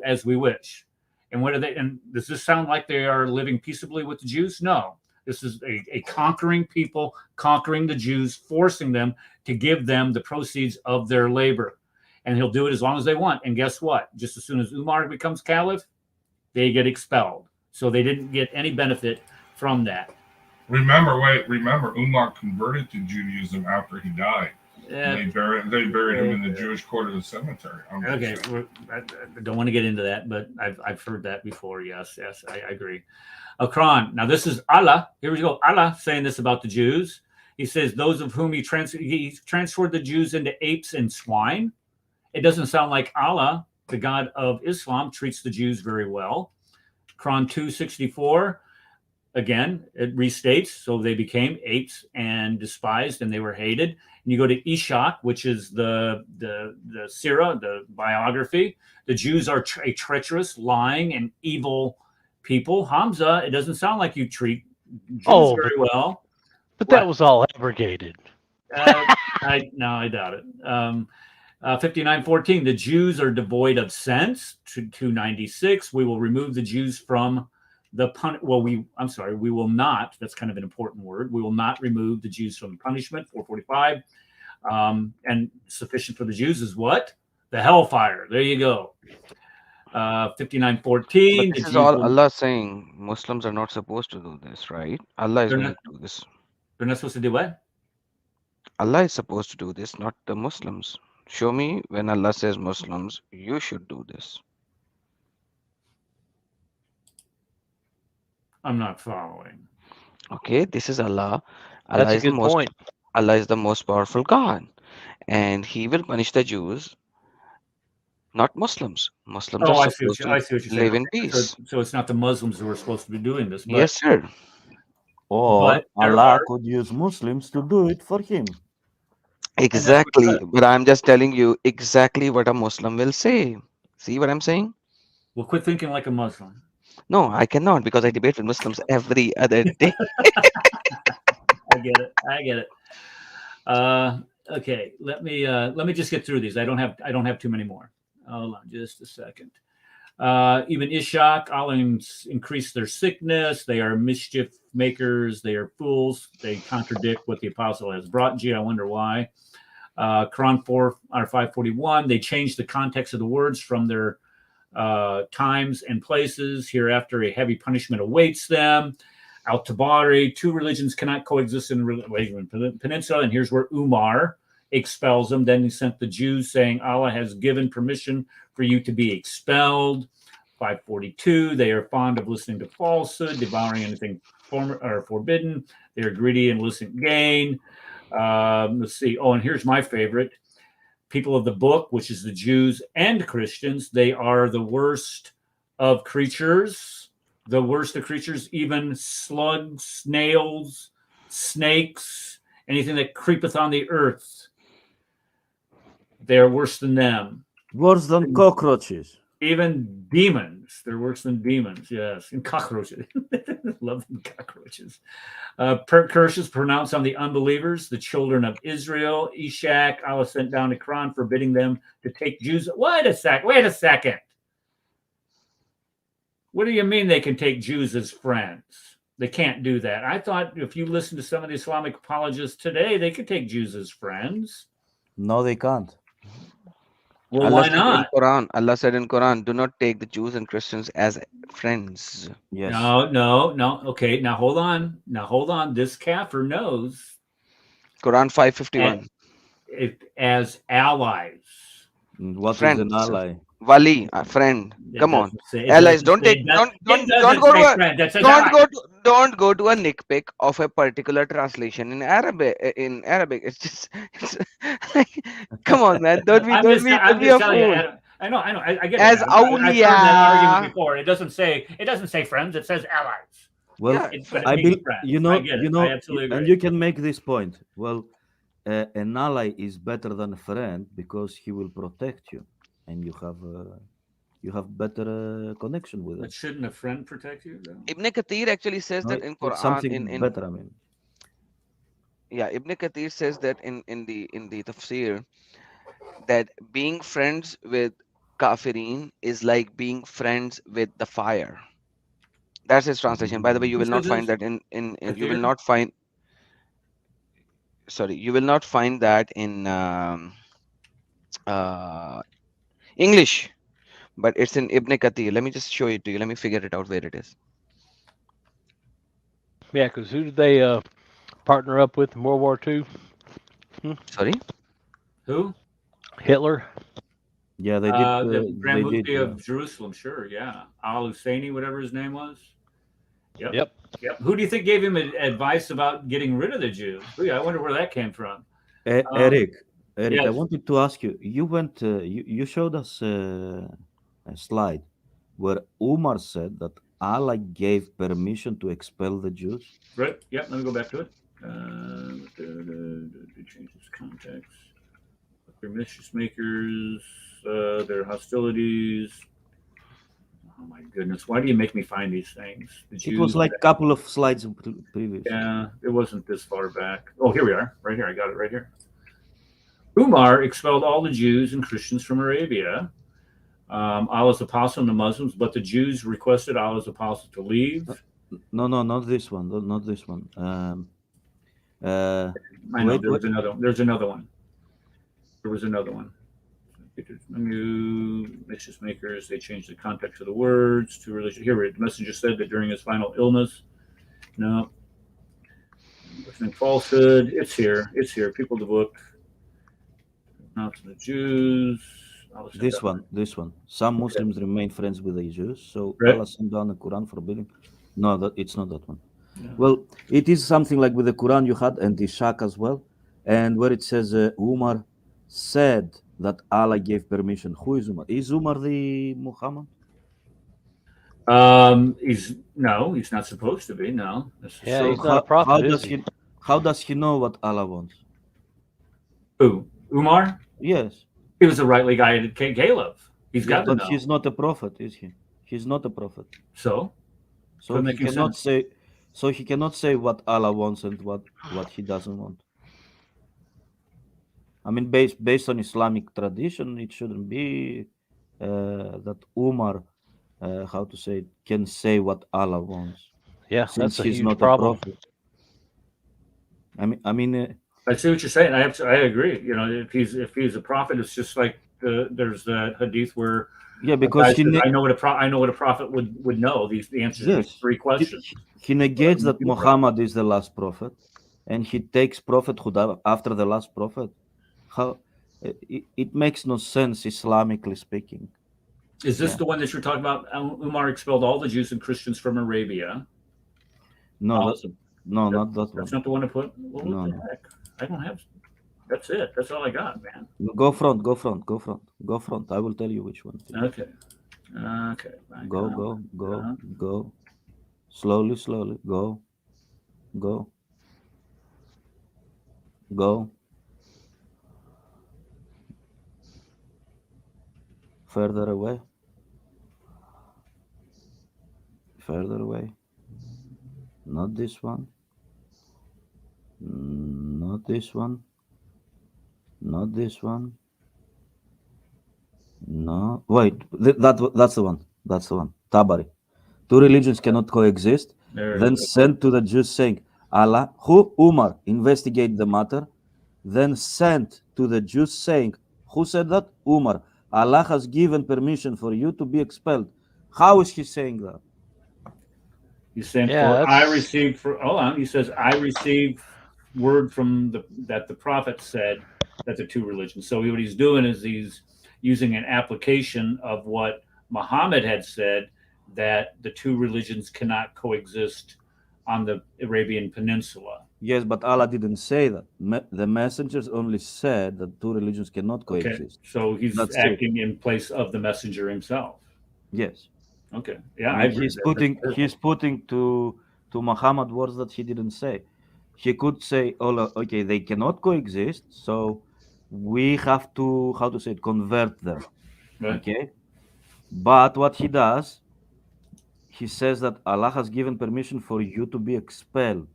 as we wish. And what are they? And does this sound like they are living peaceably with the Jews? No. This is a conquering people, conquering the Jews, forcing them to give them the proceeds of their labor. And he'll do it as long as they want. And guess what? Just as soon as Umar becomes caliph, they get expelled. So they didn't get any benefit from that. Remember, Umar converted to Judaism after he died. They buried him in the Jewish quarter of the cemetery. Okay, I don't want to get into that, but I've heard that before. Yes, I agree. Quran. Now this is Allah. Here we go. Allah saying this about the Jews. He says those of whom he transferred the Jews into apes and swine. It doesn't sound like Allah, the God of Islam, treats the Jews very well. Quran 2:64. Again, it restates, so they became apes and despised, and they were hated. And you go to Ishaq, which is the Sirah, the biography. The Jews are a treacherous, lying, and evil people. Hamza, it doesn't sound like you treat Jews very well. But that was all abrogated. I doubt it. 59:14. The Jews are devoid of sense. 296. We will remove the Jews from the we will not. That's kind of an important word. We will not remove the Jews from punishment. 445. And sufficient for the Jews is what? The hellfire. There you go. 59:14. This is all Allah saying. Muslims are not supposed to do this, right? Allah is going to do this. They're not supposed to do what? Allah is supposed to do this, not the Muslims. Show me when Allah says Muslims, you should do this. I'm not following. Okay, this is Allah. That's a good point. Allah is the most powerful God, and He will punish the Jews, not Muslims. Muslims are supposed to live in peace. So it's not the Muslims who are supposed to be doing this. But, Yes, sir. Or Allah could use Muslims to do it for him. Exactly. But I'm just telling you exactly what a Muslim will say. See what I'm saying? Well, quit thinking like a Muslim. No, I cannot, because I debate with Muslims every other day. I get it. Okay, let me just get through these. I don't have too many more. Hold on just a second. Even Ishaq, Allah increase their sickness. They are mischief makers. They are fools. They contradict what the apostle has brought you. I wonder why. Quran 541. They change the context of the words from their times and places. Hereafter, a heavy punishment awaits them. Al-Tabari, two religions cannot coexist in the peninsula. And here's where Umar expels them. Then he sent the Jews saying, Allah has given permission for you to be expelled. 542, they are fond of listening to falsehood, devouring anything forbidden. They are greedy and illicit gain. Let's see. Oh, and here's my favorite. People of the book, which is the Jews and Christians, they are the worst of creatures. The worst of creatures, even slugs, snails, snakes, anything that creepeth on the earth. They are worse than them. Worse than cockroaches. Even demons. They're worse than demons, yes. And cockroaches. Love them cockroaches. Curses pronounced on the unbelievers, the children of Israel. Ishaq, Allah sent down a Quran forbidding them to take Jews. Wait a second. What do you mean they can take Jews as friends? They can't do that. I thought if you listen to some of the Islamic apologists today, they could take Jews as friends. No, they can't. Well, Allah why said in not? Quran, Allah said in Quran, do not take the Jews and Christians as friends. Yes. No. Okay, now hold on. This kafir knows Quran 5:51. as allies. What is Friends. an ally? Wali, a friend. It Come on. doesn't say- it Allies, doesn't don't say- take it don't doesn't go say to a friend, that says ally. don't go to a nitpick of a particular translation in Arabic. It's just like, come on, man. Don't be I'm don't just be telling a you. fool. I know. I get As it. I've heard that argument awliya. before. It doesn't say friends. It says allies. Well, Yeah. But I it means believe friends. you know, I get it. I absolutely agree. and you can make this point. Well, an ally is better than a friend because he will protect you, and you have better connection with But it. shouldn't a friend protect you, though? Ibn Kathir actually says No, that in it's Quran. something better. I mean, Yeah, Ibn Kathir says that in the tafsir that being friends with kafirin is like being friends with the fire. That's his translation. By the way, you Who will not says find this? that in you will Kathir? not find you will not find that in uh, English, but it's in Ibn Kathir. Let me just show it to you. Let me figure it out where it is. Yeah, because who did they partner up with in World War II? Sorry? Who? Hitler. yeah, they did. The Grand They Mufti did. of Jerusalem, sure, yeah. Al Husseini, whatever his name was. Yep. Who do you think gave him advice about getting rid of the Jews? I wonder where that came from. Eric, I yes. wanted to ask you. You went. You showed us a slide where Umar said that Allah gave permission to expel the Jews. Right. Yep. Let me go back to it. Change this context. Their mischief makers, their hostilities. Oh my goodness! Why do you make me find these things? It was like a couple of slides previous. Yeah, it wasn't this far back. Oh, here we are. Right here. I got it right here. Umar expelled all the Jews and Christians from Arabia. Allah's apostle and the Muslims, but the Jews requested Allah's apostle to leave. No, not this one. Not this one. I know there was another one. There's another one. There was another one. Menu, mischief makers, they changed the context of the words to religion. Here, the messenger said that during his final illness, no. Listening falsehood, it's here. People of the book. Not to the Jews. This one. Some Muslims remain friends with the Jews, so Right. Allah sent down the Quran forbidding. No, it's not that one. Yeah. Well, it is something like with the Quran you had and the Ishaq as well, and where it says Umar said that Allah gave permission. Who is Umar? Is Umar the Muhammad? He's not supposed to be. No. Yeah, So he's not a prophet. How does he know what Allah wants? Who? Umar? Yes. He was a rightly guided Caleb. He's got to know. But he's not a prophet, is he? He's not a prophet. So he cannot say. So he cannot say what Allah wants and what he doesn't want. I mean, based on Islamic tradition, it shouldn't be that Umar, can say what Allah wants. Yeah, since that's a he's huge not problem. a prophet. I mean. I see what you're saying. I agree. You know, if he's a prophet, it's just like there's that hadith where because I know what a prophet would know the answers to these three questions. He negates that Muhammad is the last prophet, and he takes prophethood after the last prophet. How it makes no sense Islamically speaking. Is this the one that you're talking about? Umar expelled all the Jews and Christians from Arabia. No, not that one. That's not the one to put. Well, no. What the heck? I don't have. That's it. That's all I got, man. Go front. I will tell you which one. Okay. Go. Slowly. Go. Further away. Not this one. Not this one. No, wait. That's the one. Tabari. Two religions cannot coexist. There Then it is. sent to the Jews saying, Allah, who Umar, investigate the matter. Then sent to the Jews saying, who said that? Umar. Allah has given permission for you to be expelled. How is he saying that? He's saying, Yeah, for I that's received for hold on. He says, I received word from the prophet said that the two religions. So what he's doing is he's using an application of what Muhammad had said, that the two religions cannot coexist on the Arabian Peninsula. Yes, but Allah didn't say that. The messengers only said that two religions cannot Okay, coexist. so he's That's it. acting in place of the messenger himself. Yes. Okay, yeah, I I mean, agree. he's putting to Muhammad words that he didn't say. He could say, "Oh, okay, they cannot coexist, so we have to, how to say it, convert them." Right. Okay, but what he does, he says that Allah has given permission for you to be expelled,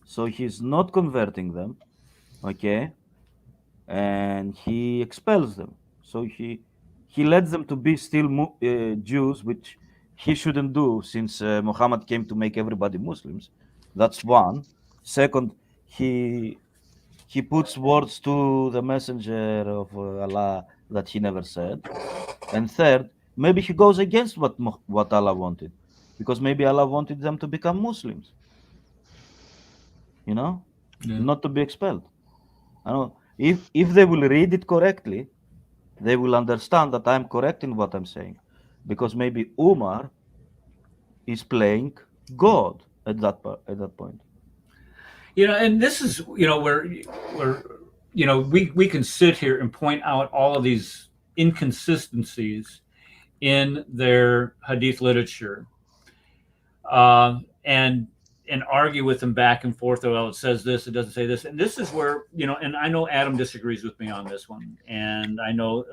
so he's not converting them, okay, and he expels them. So he lets them to be still Jews, which he shouldn't do, since Muhammad came to make everybody Muslims. That's one. Second, he puts words to the messenger of Allah that he never said. And third, maybe he goes against what Allah wanted, because maybe Allah wanted them to become Muslims. You know, not to be expelled. I know if they will read it correctly, they will understand that I'm correct in what I'm saying, because maybe Umar is playing God at that point. You know, and this is, you know, where you know, we can sit here and point out all of these inconsistencies in their hadith literature, and argue with them back and forth. Well, it says this, it doesn't say this, and this is where, you know, and I know Adam disagrees with me on this one, and I know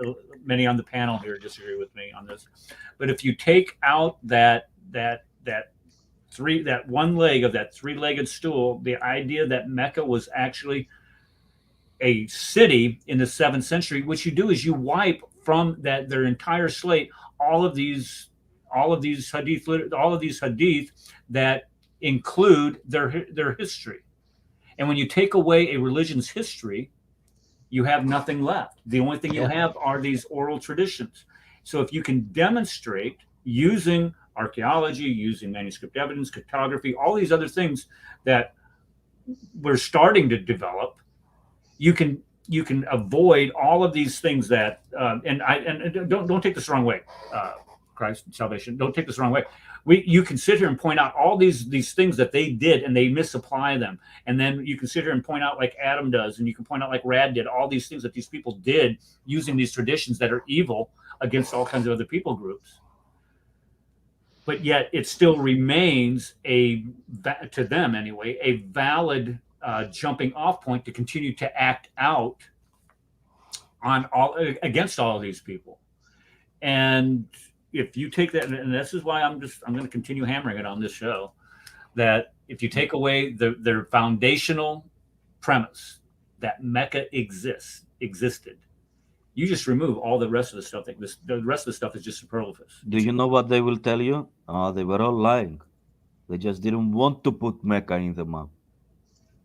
many on the panel here disagree with me on this. But if you take out that one leg of that three-legged stool, the idea that Mecca was actually a city in the 7th century, what you do is you wipe from their entire slate all of these hadith that include their history. And when you take away a religion's history, you have nothing left. The only thing you have are these oral traditions. So if you can demonstrate using archaeology, using manuscript evidence, cartography, all these other things that we're starting to develop, you can avoid all of these things that and don't take this the wrong way, Christ salvation. Don't take this the wrong way. You can sit here and point out all these things that they did and they misapply them, and then you can sit here and point out, like Adam does, and you can point out like Rad did, all these things that these people did using these traditions that are evil against all kinds of other people groups. But yet it still remains to them anyway, a valid jumping off point to continue to act out against all of these people. And if you take that, and this is why I'm going to continue hammering it on this show, that if you take away their foundational premise that Mecca existed, you just remove all the rest of the stuff. The rest of the stuff is just superfluous. Do you know what they will tell you? They were all lying. They just didn't want to put Mecca in the map.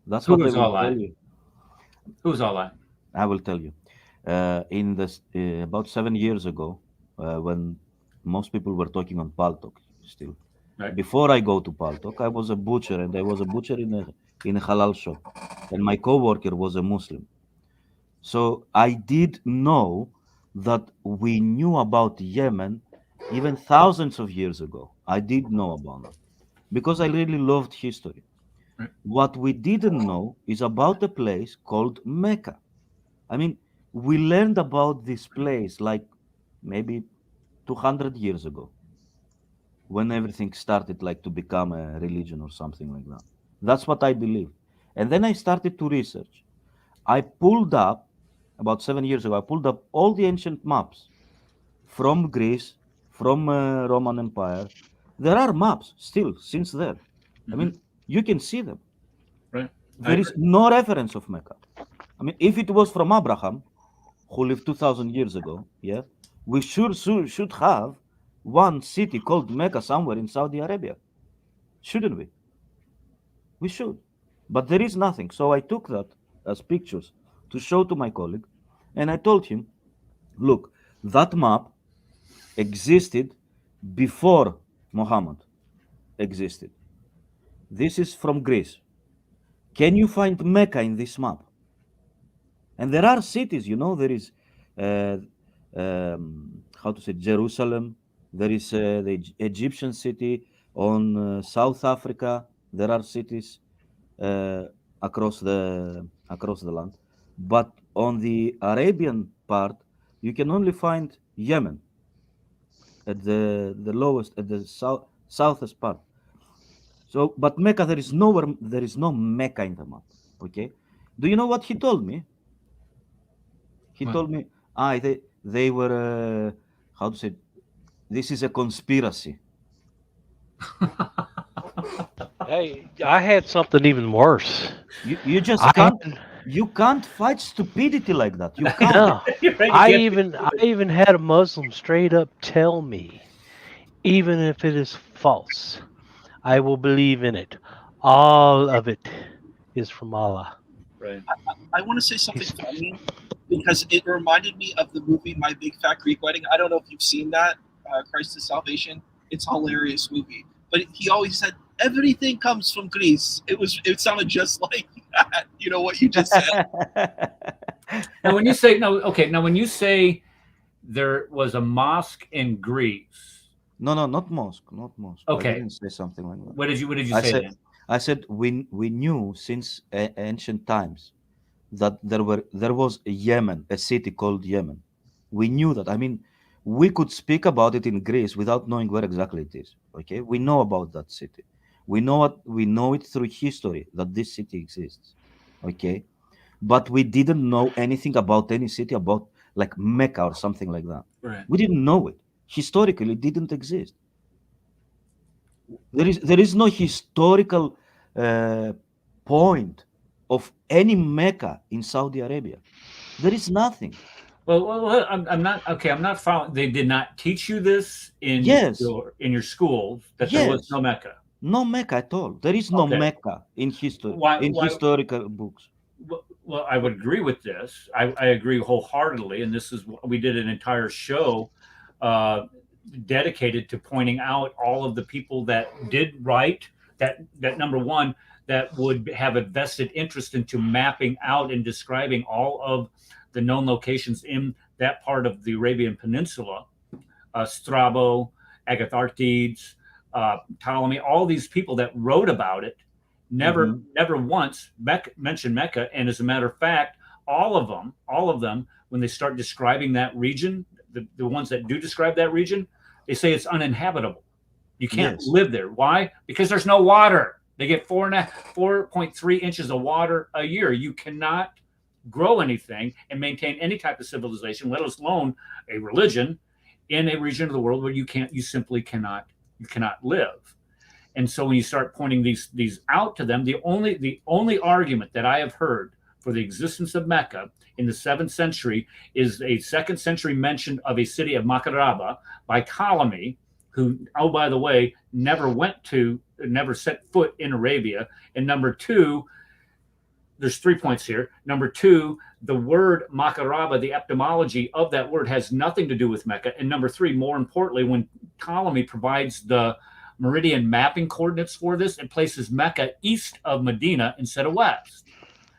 That's what they will tell you. Who's all lying? I will tell you. In this about 7 years ago, when most people were talking on Paltalk still. Right. Before I go to Paltalk, I was a butcher, and I was a butcher in a halal shop, and my coworker was a Muslim. So I did know that we knew about Yemen even thousands of years ago. I did know about that because I really loved history. Right. What we didn't know is about a place called Mecca. I mean, we learned about this place like maybe 200 years ago, when everything started like to become a religion or something like that. That's what I believe. And then I started to research. I pulled up, about 7 years ago, I pulled up all the ancient maps from Greece, from Roman Empire. There are maps still since then. I mean, you can see them. Right. There is no reference of Mecca. I mean, if it was from Abraham, who lived 2,000 years ago, yeah, we should have one city called Mecca somewhere in Saudi Arabia. Shouldn't we? We should. But there is nothing. So I took that as pictures to show to my colleague, and I told him, look, that map existed before Muhammad existed. This is from Greece. Can you find Mecca in this map? And there are cities, there is, how to say, Jerusalem. There is the Egyptian city on South Africa. There are cities across the land. But on the Arabian part, you can only find Yemen at the lowest, at the southest part. So, but Mecca, there is no Mecca in the map. Okay, do you know what he told me? He told me, they were how to say, this is a conspiracy. Hey, I had something even worse. You just can't fight stupidity like that. You can't. No, I even had a Muslim straight up tell me, even if it is false, I will believe in it. All of it is from Allah. Right. I want to say something funny because it reminded me of the movie My Big Fat Greek Wedding. I don't know if you've seen that, Christ is Salvation. It's a hilarious movie. But he always said, everything comes from Greece. It sounded just like that. You know what you just said? Now when you say there was a mosque in Greece. No, not mosque. Okay. I didn't say something like that. What did you say then? I said we knew since ancient times that there was a Yemen, a city called Yemen. We knew that. I mean, we could speak about it in Greece without knowing where exactly it is. Okay, we know about that city. We know it through history that this city exists. Okay, but we didn't know anything about any city, about like Mecca or something like that. Right. We didn't know it. Historically, it didn't exist. There is no historical point of any Mecca in Saudi Arabia. There is nothing. Well, I'm not following. They did not teach you this in your school that there was no Mecca. No Mecca at all. There is no Mecca in history historical books. Well, I would agree with this. I agree wholeheartedly, and this is we did an entire show dedicated to pointing out all of the people that did write that number one, that would have a vested interest into mapping out and describing all of the known locations in that part of the Arabian Peninsula. Strabo, Agatharchides, Ptolemy, all these people that wrote about it never once mentioned Mecca. And as a matter of fact, all of them, when they start describing that region, the ones that do describe that region, they say it's uninhabitable. You can't live there. Why? Because there's no water. They get 4.3 inches of water a year. You cannot grow anything and maintain any type of civilization, let alone a religion, in a region of the world where you simply cannot live. And so when you start pointing these out to them, the only argument that I have heard for the existence of Mecca in the 7th century is a 2nd century mention of a city of Makaraba by Ptolemy, who, oh, by the way, never set foot in Arabia. And number two, there's 3 points here. Number two, the word Makaraba, the etymology of that word has nothing to do with Mecca. And number three, more importantly, when Ptolemy provides the meridian mapping coordinates for this, it places Mecca east of Medina instead of west.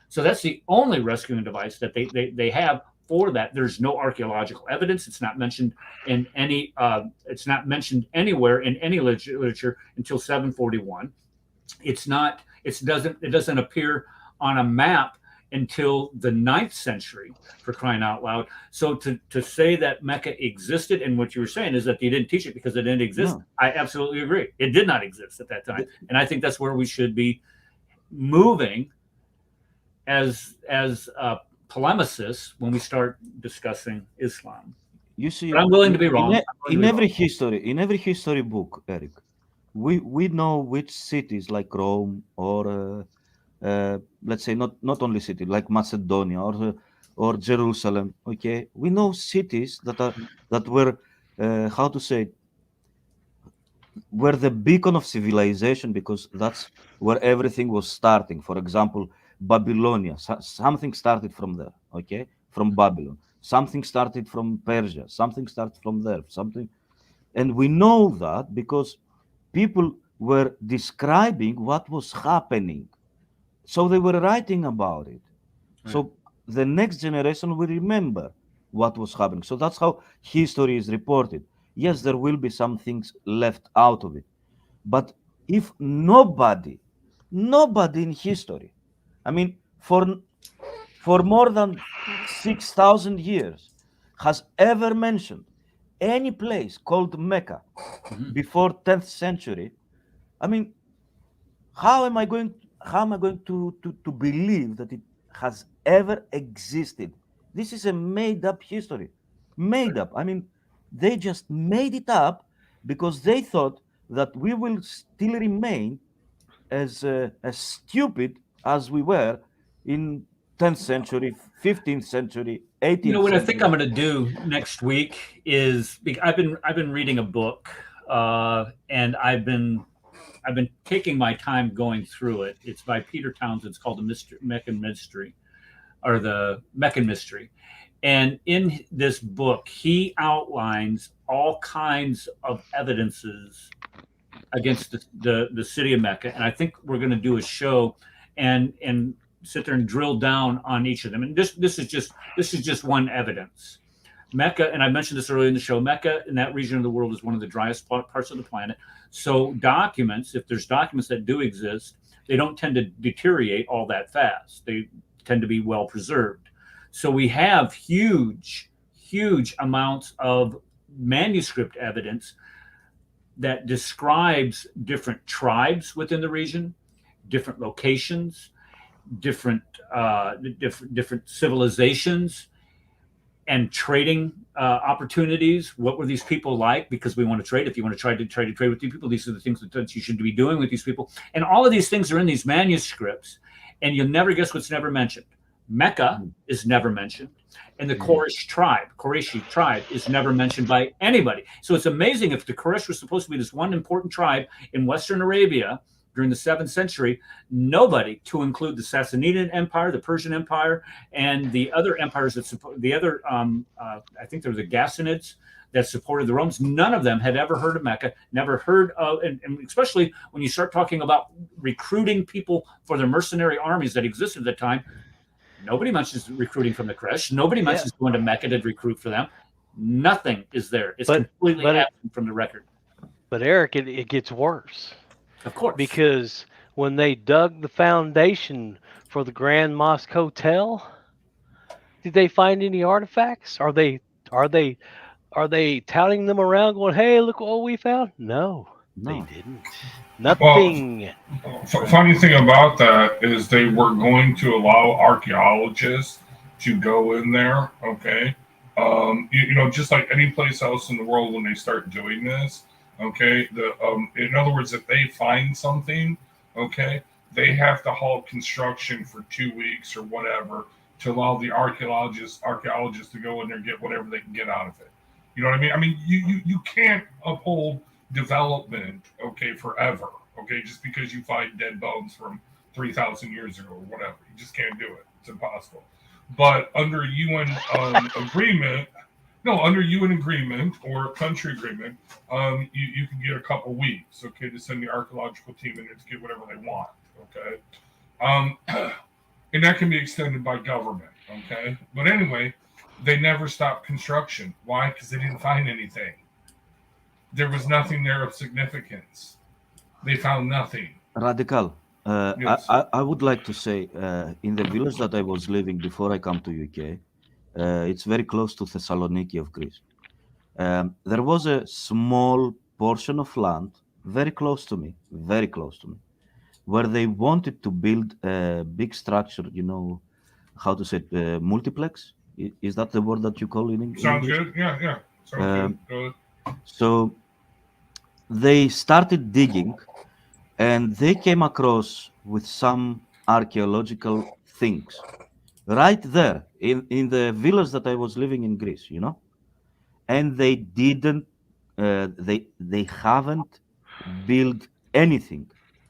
So that's the only rescuing device that they have for that. There's no archaeological evidence. It's not mentioned in any. It's not mentioned anywhere in any literature until 741. It doesn't appear on a map until the 9th century, for crying out loud. So to say that Mecca existed, and what you were saying is that they didn't teach it because it didn't exist. No. I absolutely agree. It did not exist at that time, and I think that's where we should be moving as polemicists when we start discussing Islam. You see, but I'm willing to be wrong. In every history book, Eric, we know which cities like Rome or let's say not only city like Macedonia or Jerusalem. Okay, we know cities that were how to say were the beacon of civilization because that's where everything was starting. For example, Babylonia, something started from there, okay? From Babylon. Something started from Persia. Something started from there. Something, and we know that because people were describing what was happening. So they were writing about it. Right. So the next generation will remember what was happening. So that's how history is reported. Yes, there will be some things left out of it. But if nobody in history, I mean, for more than 6,000 years, has ever mentioned any place called Mecca before 10th century, I mean, how am I going to believe that it has ever existed? This is a made up history. Made up. I mean, they just made it up because they thought that we will still remain as stupid as we were in 10th century, 15th century, 18th What I century. think I'm going to do next week is I've been reading a book, and I've been taking my time going through it. It's by Peter Townsend. It's called the Meccan Mystery, or the Meccan Mystery. And in this book, he outlines all kinds of evidences against the city of Mecca. And I think we're going to do a show and sit there and drill down on each of them. And this is just one evidence. Mecca, and I mentioned this earlier in the show, Mecca in that region of the world is one of the driest parts of the planet. So documents, if there's documents that do exist, they don't tend to deteriorate all that fast. They tend to be well preserved. So we have huge amounts of manuscript evidence that describes different tribes within the region, different locations, different civilizations, and trading opportunities. What were these people like? Because we want to trade. If you want to try to trade with these people, these are the things that you should be doing with these people. And all of these things are in these manuscripts, and you'll never guess what's never mentioned. Mecca is never mentioned, and the Qurayshi tribe is never mentioned by anybody. So it's amazing, if the Quraysh was supposed to be this one important tribe in Western Arabia during the 7th century, nobody, to include the Sassanid Empire, the Persian Empire, and the other empires that support the other, I think there were the Ghassanids that supported the Romans. None of them had ever heard of Mecca, never heard of, and especially when you start talking about recruiting people for their mercenary armies that existed at the time, nobody mentions recruiting from the Quraysh. Nobody mentions going to Mecca to recruit for them. Nothing is there. It's completely absent from the record. But Eric, it gets worse. Of course. Because when they dug the foundation for the Grand Mosque Hotel, did they find any artifacts? Are they touting them around going, "Hey, look what we found"? No. They didn't. Nothing. Well, funny thing about that is they were going to allow archaeologists to go in there. Okay, just like any place else in the world, when they start doing this, okay, in other words, if they find something, okay, they have to halt construction for 2 weeks or whatever to allow the archaeologists to go in there and get whatever they can get out of it. You know what I mean? I mean, you can't uphold development, okay, forever, okay, just because you find dead bones from 3,000 years ago or whatever. You just can't do it. It's impossible. But under UN agreement, under UN agreement or country agreement, you can get a couple weeks, okay, to send the archaeological team in there to get whatever they want, okay? And that can be extended by government, okay? But anyway, they never stopped construction. Why? Because they didn't find anything. There was nothing there of significance. They found nothing. Radical. Yes. I would like to say, in the village that I was living before I come to UK, it's very close to Thessaloniki of Greece. There was a small portion of land very close to me, where they wanted to build a big structure, how to say it, multiplex. Is that the word that you call in English? Sounds good. Yeah. Sounds good. So they started digging, and they came across with some archaeological things right there in the village that I was living in Greece, and they didn't, they haven't build anything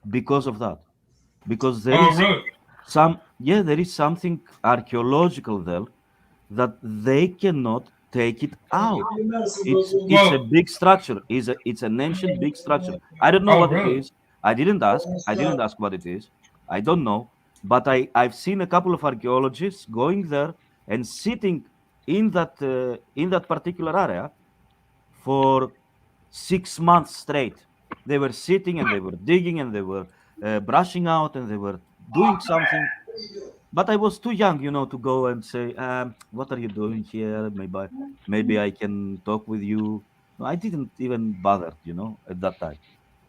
because of that. Because there Oh, is really? there is something archaeological there that they cannot take it out. It's a Well, big structure. It's an ancient big structure. I don't know oh, what it really? is. I didn't ask. I didn't ask what it is. I don't know. But I've seen a couple of archaeologists going there and sitting in that particular area for 6 months straight. They were sitting and they were digging and they were brushing out and they were doing something. But I was too young, to go and say, "What are you doing here? Maybe I can talk with you." No, I didn't even bother, at that time.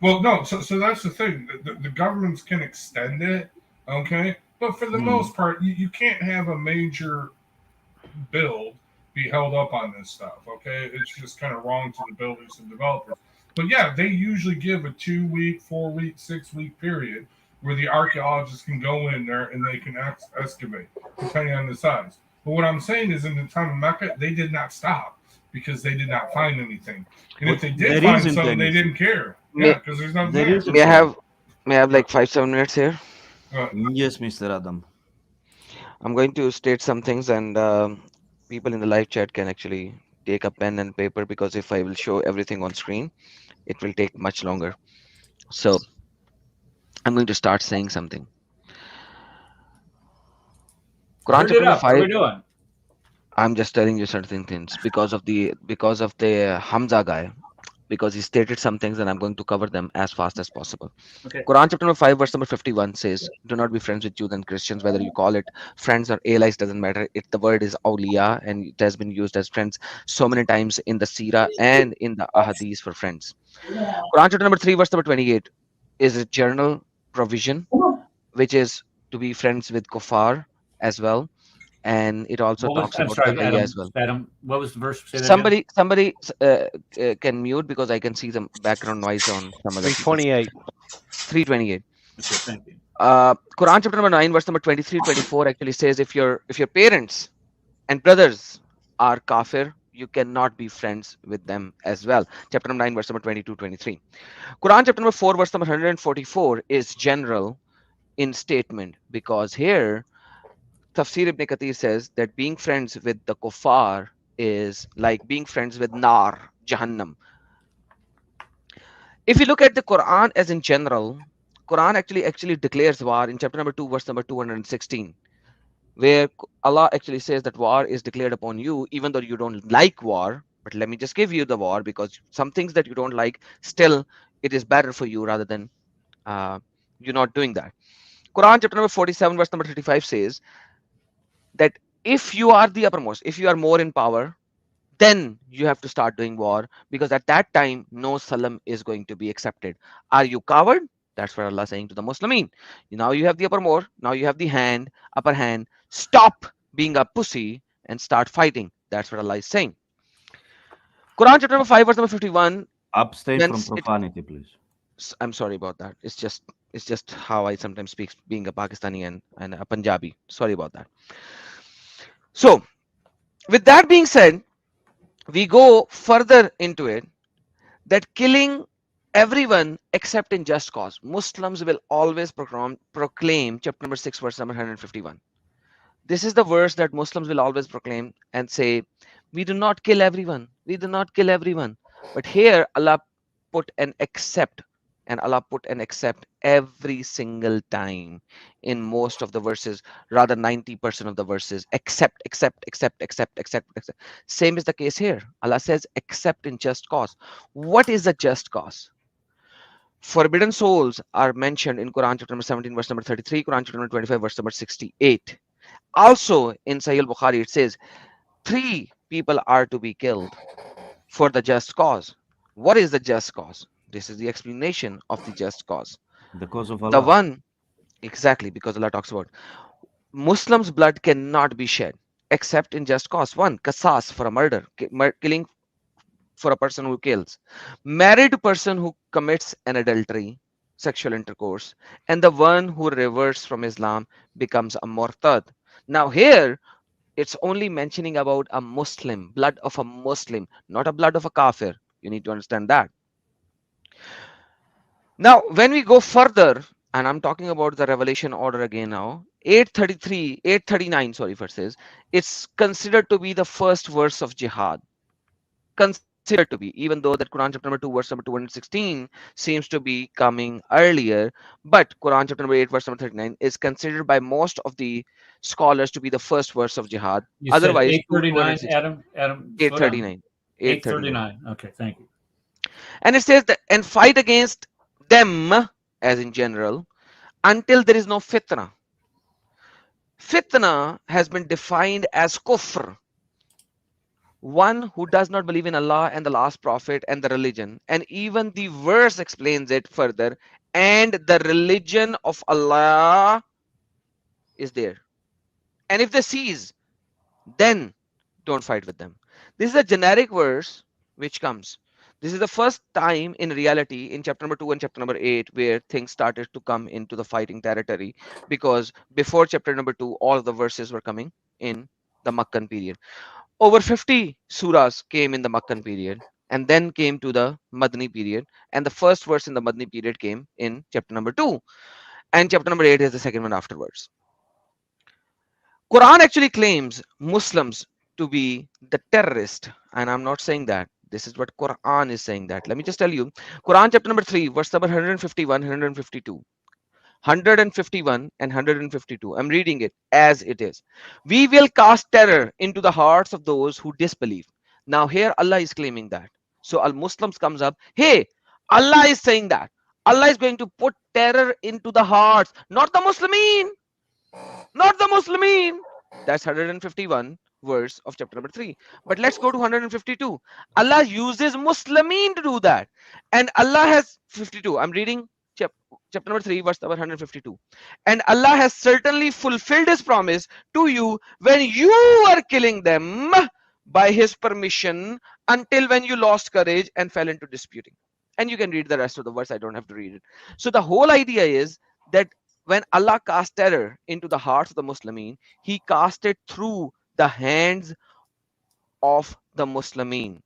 Well, no. So that's the thing. The governments can extend it, okay, but for the Mm. most part, you can't have a major build be held up on this stuff. Okay, it's just kind of wrong to the builders and developers. But yeah, they usually give a 2 week, 4 week, 6 week period where the archaeologists can go in there and they can excavate, depending on the size. But what I'm saying is, in the time of Mecca, they did not stop because they did not find anything. And if But they did there find isn't something, they anything. didn't care. May, Yeah, because there's nothing There there. isn't may I any. have like 5-7 minutes here? Yes, Mr. Adam. I'm going to state some things, and people in the live chat can actually take a pen and paper, because if I will show everything on screen, it will take much longer. So I'm going to start saying something. Quran Heard chapter it number up. What are 5. we doing? I'm just telling you certain things because of the Hamza guy, because he stated some things, and I'm going to cover them as fast as possible. Okay. Quran chapter number 5, verse number 51 says, "Do not be friends with Jews and Christians, whether you call it friends or allies, doesn't matter. The word is awliya, and it has been used as friends so many times in the Sirah and in the Ahadith for friends." Quran chapter number 3, verse number 28 is a general provision, which is to be friends with kuffar as well, and it also What was? talks I'm about sorry, tahiyya Adam. as well. Adam, what was the verse? Say that again. Somebody can mute, because I can see some background noise on some other people. 328. 328. Okay, thank you. Quran chapter number 9, verse number 23, 24 actually says, if your parents and brothers are kafir, you cannot be friends with them as well. Chapter number 9, verse number 22, 23. Quran chapter number 4, verse number 144 is general in statement, because here Tafsir ibn Kathir says that being friends with the kuffar is like being friends with nar, Jahannam. If you look at the Quran as in general, Quran actually declares war in chapter number 2, verse number 216, where Allah actually says that war is declared upon you, even though you don't like war. But let me just give you the war, because some things that you don't like, still it is better for you rather than you not doing that. Quran chapter number 47, verse number 35 says that if you are the uppermost, if you are more in power, then you have to start doing war, because at that time no salam is going to be accepted. Are you coward? That's what Allah is saying to the Muslimin. Now you have the uppermost, now you have the upper hand. Stop being a pussy and start fighting. That's what Allah is saying. Quran chapter number 5, verse number 51. Abstain from profanity, please. I'm sorry about that. It's just how I sometimes speak, being a Pakistani and a Punjabi. Sorry about that. So with that being said, we go further into it, that killing everyone except in just cause. Muslims will always proclaim chapter number 6, verse number 151. This is the verse that Muslims will always proclaim and say, we do not kill everyone. We do not kill everyone. But here Allah put an except, and Allah put an except every single time in most of the verses, rather 90% of the verses, except. Same is the case here. Allah says except in just cause. What is a just cause? Forbidden souls are mentioned in Quran chapter number 17, verse number 33, Quran chapter number 25, verse number 68. Also in Sahih al-Bukhari, it says 3 people are to be killed for the just cause. What is the just cause? This is the explanation of the just cause. The cause of Allah. The one, exactly, because Allah talks about Muslims' blood cannot be shed except in just cause. One, qasas, for a murder, killing for a person who kills. Married person who commits an adultery, sexual intercourse, and the one who reverts from Islam becomes a murtad. Now here, it's only mentioning about a Muslim, blood of a Muslim, not a blood of a kafir. You need to understand that. Now, when we go further, and I'm talking about the revelation order again now, 833, 839, sorry, verses, it's considered to be the first verse of jihad. Considered to be, even though that Quran chapter number 2, verse number 216 seems to be coming earlier, but Quran chapter number 8, verse number 39 is considered by most of the scholars to be the first verse of jihad. You said Otherwise, 839, 216, Adam, slow down. 839, 839. 839. Okay, thank you. And it says that, and fight against them, as in general, until there is no fitna. Fitna has been defined as kufr, one who does not believe in Allah and the last prophet and the religion. And even the verse explains it further. And the religion of Allah is there. And if they cease, then don't fight with them. This is a generic verse which comes. This is the first time in reality in chapter number 2 and chapter number 8 where things started to come into the fighting territory, because before chapter number 2 all of the verses were coming in the Makkan period. Over 50 surahs came in the Makkan period and then came to the Madni period, and the first verse in the Madni period came in chapter number 2, and chapter number 8 is the second one afterwards. Quran actually claims Muslims to be the terrorist, and I'm not saying that. This is what Quran is saying. That let me just tell you, Quran chapter number 3 verse number 151, 152, 151 and 152. I'm reading it as it is. We will cast terror into the hearts of those who disbelieve. Now here Allah is claiming that. So Al Muslims comes up, hey, Allah is saying that Allah is going to put terror into the hearts, not the Muslimin, not the Muslimin. That's 151 verse of chapter number 3. But let's go to 152. Allah uses Muslimin to do that. And Allah has 52. I'm reading chapter number 3, verse number 152. And Allah has certainly fulfilled his promise to you when you were killing them by his permission, until when you lost courage and fell into disputing. And you can read the rest of the verse. I don't have to read it. So the whole idea is that when Allah cast terror into the hearts of the Muslimin, he cast it through the hands of the Muslimin.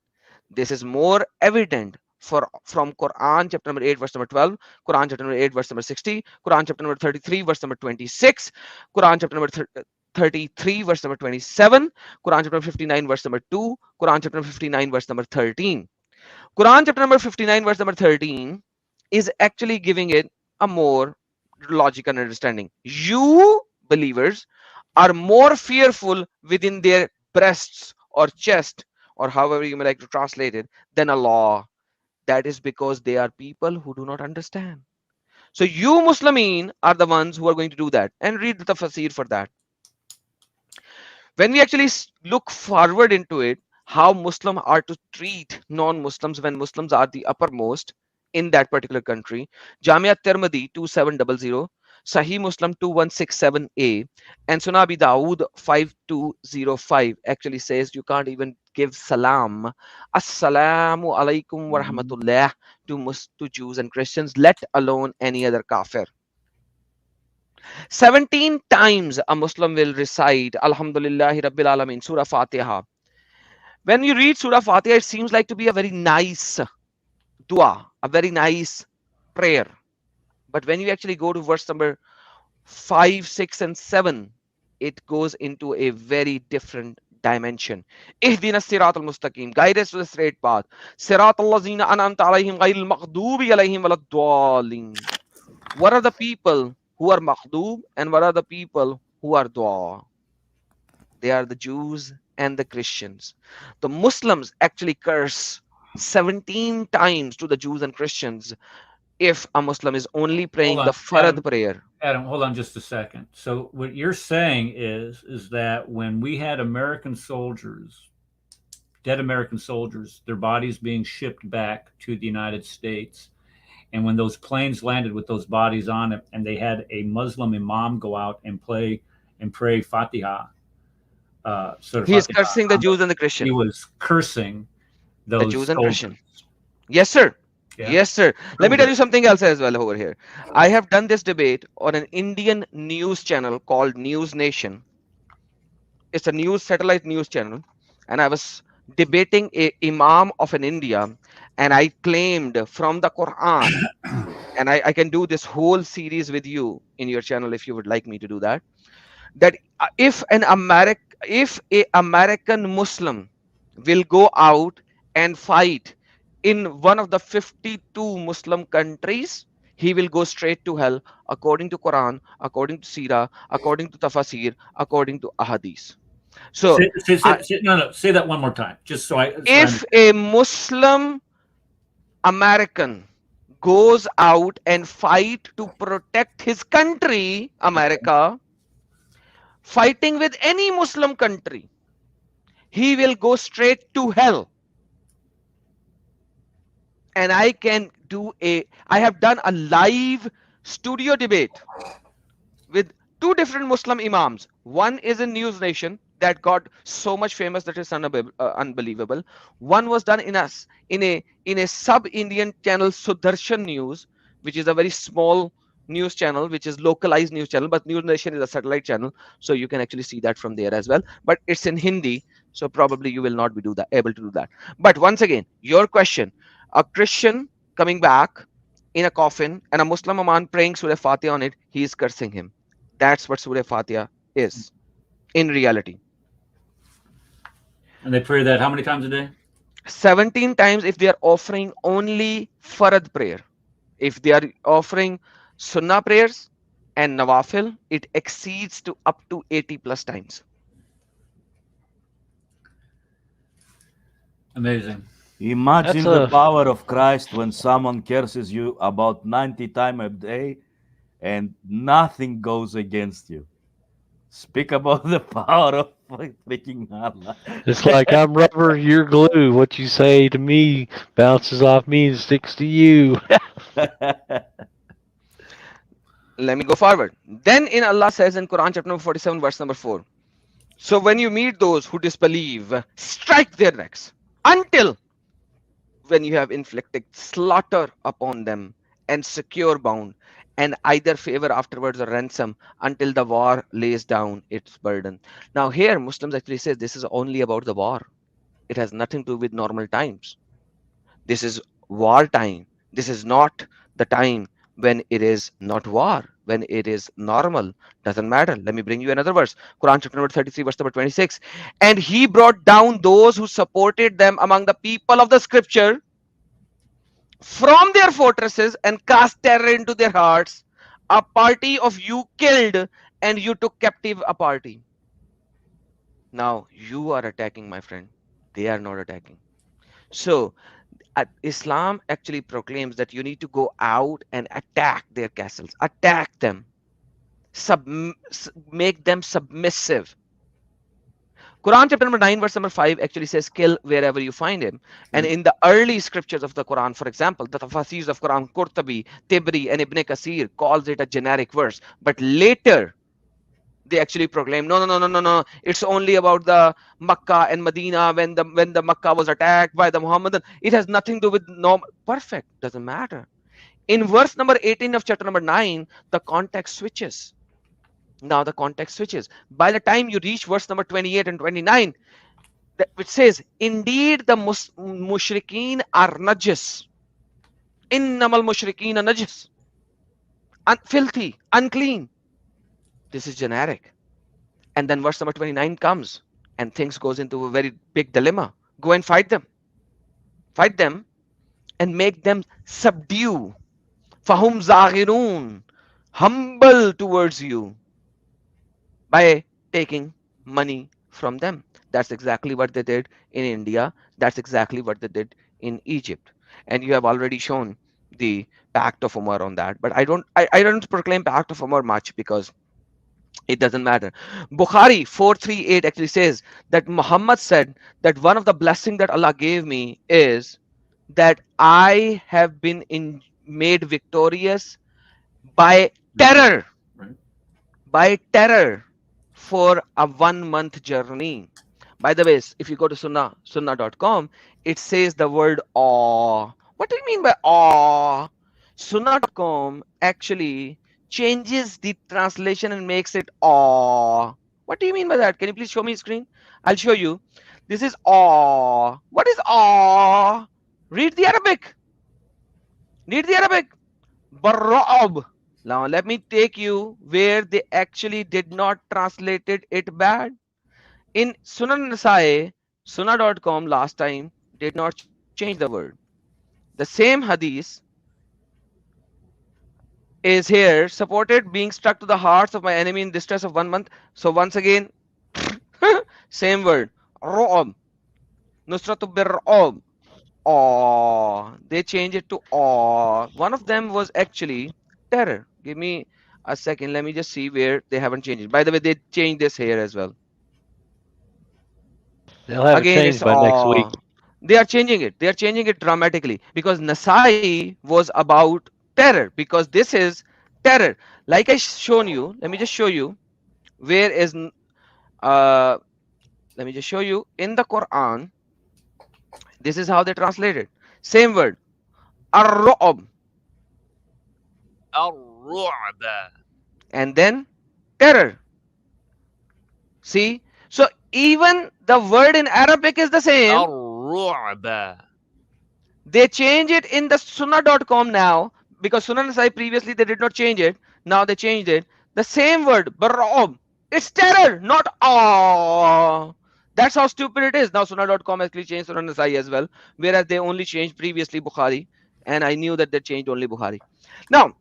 This is more evident from Quran chapter number 8 verse number 12, Quran chapter number 8 verse number 60, Quran chapter number 33 verse number 26, Quran chapter number 33 verse number 27, Quran chapter 59 verse number 2, Quran chapter 59 verse number 13. Quran chapter number 59 verse number 13 is actually giving it a more logical understanding. You believers are more fearful within their breasts or chest, or however you may like to translate it, than Allah. That is because they are people who do not understand. So you Muslimin are the ones who are going to do that. And read the tafsir for that. When we actually look forward into it, how Muslim are to treat non-Muslims when Muslims are the uppermost in that particular country. Jamia Tirmidhi 2700, Sahih Muslim 2167a, and Sunan Abi Dawood 5205 actually says you can't even give salam, assalamu alaikum wa rahmatullah, to Jews and Christians, let alone any other kafir. 17 times a Muslim will recite Alhamdulillahi Rabbil Alameen, Surah Fatiha. When you read Surah Fatiha, it seems like to be a very nice dua, a very nice prayer. But when you actually go to verse number 5, 6, and 7, it goes into a very different dimension. Ihdina sirat al-mustaqim, guide us to the straight path. Sirat allazina an'amta alayhim ghayril maghdubi alayhim waladdallin. What are the people who are makhdub and what are the people who are dua? They are the Jews and the Christians. The Muslims actually curse 17 times to the Jews and Christians if a Muslim is only praying the Farad prayer. Adam, hold on just a second. So what you're saying is that when we had American soldiers, dead American soldiers, their bodies being shipped back to the United States, and when those planes landed with those bodies on it, and they had a Muslim imam go out and pray Fatiha. He is cursing the Jews and the Christians. He was cursing those the Jews and soldiers. Christians. Yes, sir. Yeah. Yes, sir. Let me tell you something else as well over here. I have done this debate on an Indian news channel called News Nation. It's a news satellite news channel, and I was debating a imam of an India, and I claimed from the Quran and I can do this whole series with you in your channel if you would like me to do that. That if a American Muslim will go out and fight in one of the 52 Muslim countries, he will go straight to hell, according to Quran, according to Sirah, according to Tafasir, according to Ahadith. So say that one more time, just so I. If a Muslim American goes out and fight to protect his country, America, fighting with any Muslim country, he will go straight to hell. And I have done a live studio debate with two different Muslim imams. One is in News Nation that got so much famous that it's unbelievable. One was done in a sub-Indian channel, Sudarshan News, which is a very small news channel, which is localized news channel, but News Nation is a satellite channel, so you can actually see that from there as well. But it's in Hindi, so probably you will not be able to do that. But once again, your question: a Christian coming back in a coffin and a Muslim Imam praying Surah Fatiha on it, he is cursing him. That's what Surah Fatiha is in reality. And they pray that how many times a day? 17 times if they are offering only Farad prayer. If they are offering Sunnah prayers and Nawafil, it exceeds to up to 80 plus times. Amazing. Imagine the power of Christ when someone curses you about 90 times a day and nothing goes against you. Speak about the power of freaking Allah. It's like I'm rubber, you're glue. What you say to me bounces off me and sticks to you. Let me go forward. Then in Allah says in Quran chapter number 47 verse number 4. So when you meet those who disbelieve, strike their necks until when you have inflicted slaughter upon them and secure bound, and either favor afterwards or ransom until the war lays down its burden. Now here Muslims actually say this is only about the war. It has nothing to do with normal times. This is war time. This is not the time when it is not war, when it is normal. Doesn't matter. Let me bring you another verse. Quran chapter number 33 verse number 26. And he brought down those who supported them among the people of the scripture from their fortresses and cast terror into their hearts. A party of you killed and you took captive a party. Now you are attacking, my friend. They are not attacking. So Islam actually proclaims that you need to go out and attack their castles, attack them, make them submissive. Quran chapter number 9 verse number 5 actually says kill wherever you find him. And in the early scriptures of the Quran, for example, the Tafasirs of Quran, Qurtubi, Tibri and Ibn Kasir calls it a generic verse. But later they actually proclaim no, it's only about the Makkah and Medina when the Makkah was attacked by the Muhammadan. It has nothing to do with perfect, doesn't matter. In verse number 18 of chapter number 9, the context switches. Now the context switches. By the time you reach verse number 28 and 29, it says, indeed the mushrikeen are najis. Innamal mushrikeen are najis. Filthy, unclean. This is generic. And then verse number 29 comes and things goes into a very big dilemma. Go and fight them. Fight them and make them subdue. Fahum zaghirun. Humble towards you by taking money from them. That's exactly what they did in India. That's exactly what they did in Egypt. And you have already shown the Pact of Umar on that. But I don't proclaim Pact of Umar much because it doesn't matter. Bukhari 438 actually says that Muhammad said that one of the blessings that Allah gave me is that I have been made victorious by terror. By terror for a 1 month journey. By the way, if you go to sunnah.com, it says the word awe. What do you mean by awe? Sunnah.com actually changes the translation and makes it awe. What do you mean by that? Can you please show me screen? I'll show you. This is awe. What is awe? Read the Arabic. Read the Arabic. Barra'ab. Now let me take you where they actually did not translated it bad. In Sunan Nasai, Sunnah.com last time did not change the word. The same hadith is here, supported being struck to the hearts of my enemy in distress of 1 month. So once again, same word. Ru'ab. Nusratu bir'ab. Aw. They change it to aw. One of them was actually terror. Give me a second. Let me just see where they haven't changed it. By the way, they changed this here as well. They'll have it Again, it's changed by next week. aw. They are changing it. They are changing it dramatically because Nasai was about terror because this is terror. Like I shown you, let me just show you where is uh let me just show you in the Quran. This is how they translate it. Same word. Ar-ru'b. And then terror. See? So even the word in Arabic is the same. They change it in the Sunnah.com now because Sunnah Nasai previously they did not change it. Now they changed it. The same word, bar'ab. It's terror, not awe. That's how stupid it is. Now Sunnah.com actually changed Sunnah Nasai as well, whereas they only changed previously Bukhari, and I knew that they changed only Bukhari. Now,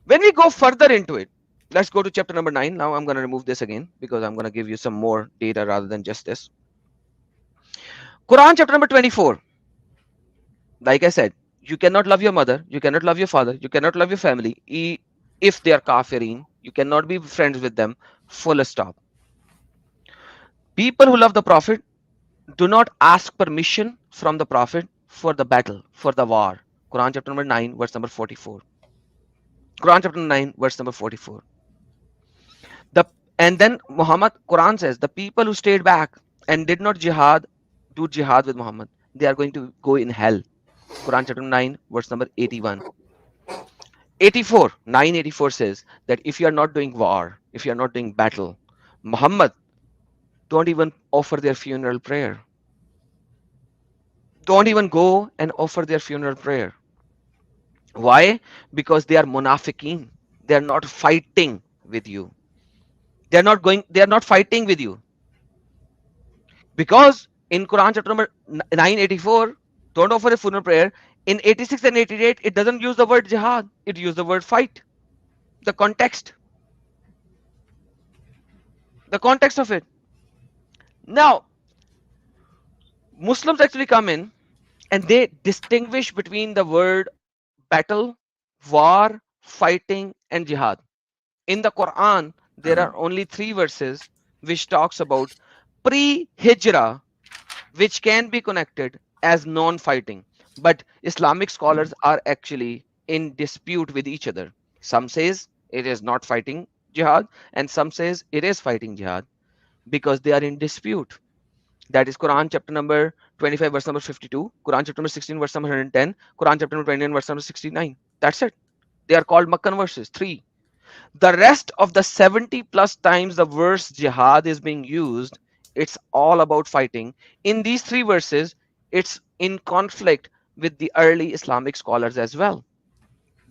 when we go further into it, let's go to chapter number 9. Now I'm going to remove this again because I'm going to give you some more data rather than just this. Quran chapter number 24. Like I said, you cannot love your mother, you cannot love your father, you cannot love your family if they are kafirin. You cannot be friends with them. Full stop. People who love the Prophet do not ask permission from the Prophet for the battle, for the war. Quran chapter number 9, verse number 44. Quran chapter 9, verse number 44. And then Muhammad, Quran says, the people who stayed back and did not do jihad with Muhammad, they are going to go in hell. Quran chapter 9, verse number 81. 984 says that if you are not doing war, if you are not doing battle, Muhammad, don't even offer their funeral prayer. Don't even go and offer their funeral prayer. Why? Because they are munafiqeen. They are not fighting with you. They are not fighting with you. Because in Quran chapter number 984, don't offer a funeral prayer. In 86 and 88, it doesn't use the word jihad. It uses the word fight. The context of it. Now, Muslims actually come in and they distinguish between the word battle, war, fighting, and jihad. In the Quran, there are only 3 verses which talks about pre-hijrah, which can be connected as non-fighting. But Islamic scholars are actually in dispute with each other. Some says it is not fighting jihad, and some says it is fighting jihad because they are in dispute. That is Quran chapter number 25, verse number 52, Quran chapter number 16, verse number 110, Quran chapter number 29, verse number 69. That's it. They are called Makkan verses, 3. The rest of the 70 plus times the verse jihad is being used, it's all about fighting. In these 3 verses, it's in conflict with the early Islamic scholars as well.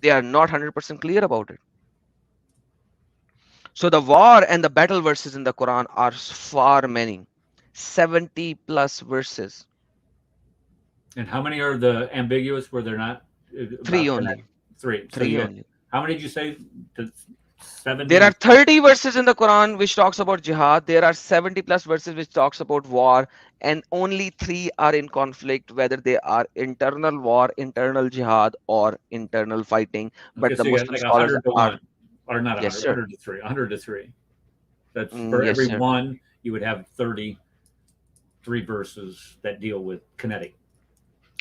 They are not 100% clear about it. So the war and the battle verses in the Quran are far many. 70 plus verses. And how many are the ambiguous where they're not? 3 only. 3. So 3 only. How many did you say? 70? There are 30 verses in the Quran which talks about jihad. There are 70 plus verses which talks about war, and only 3 are in conflict, whether they are internal war, internal jihad, or internal fighting. But Okay, the so Muslim like scholars 100 to are 1, or not 100, yes, sir. 100 to 3. 100 to 3. That's for Yes, every sir. one, you would have 33 verses that deal with kinetic.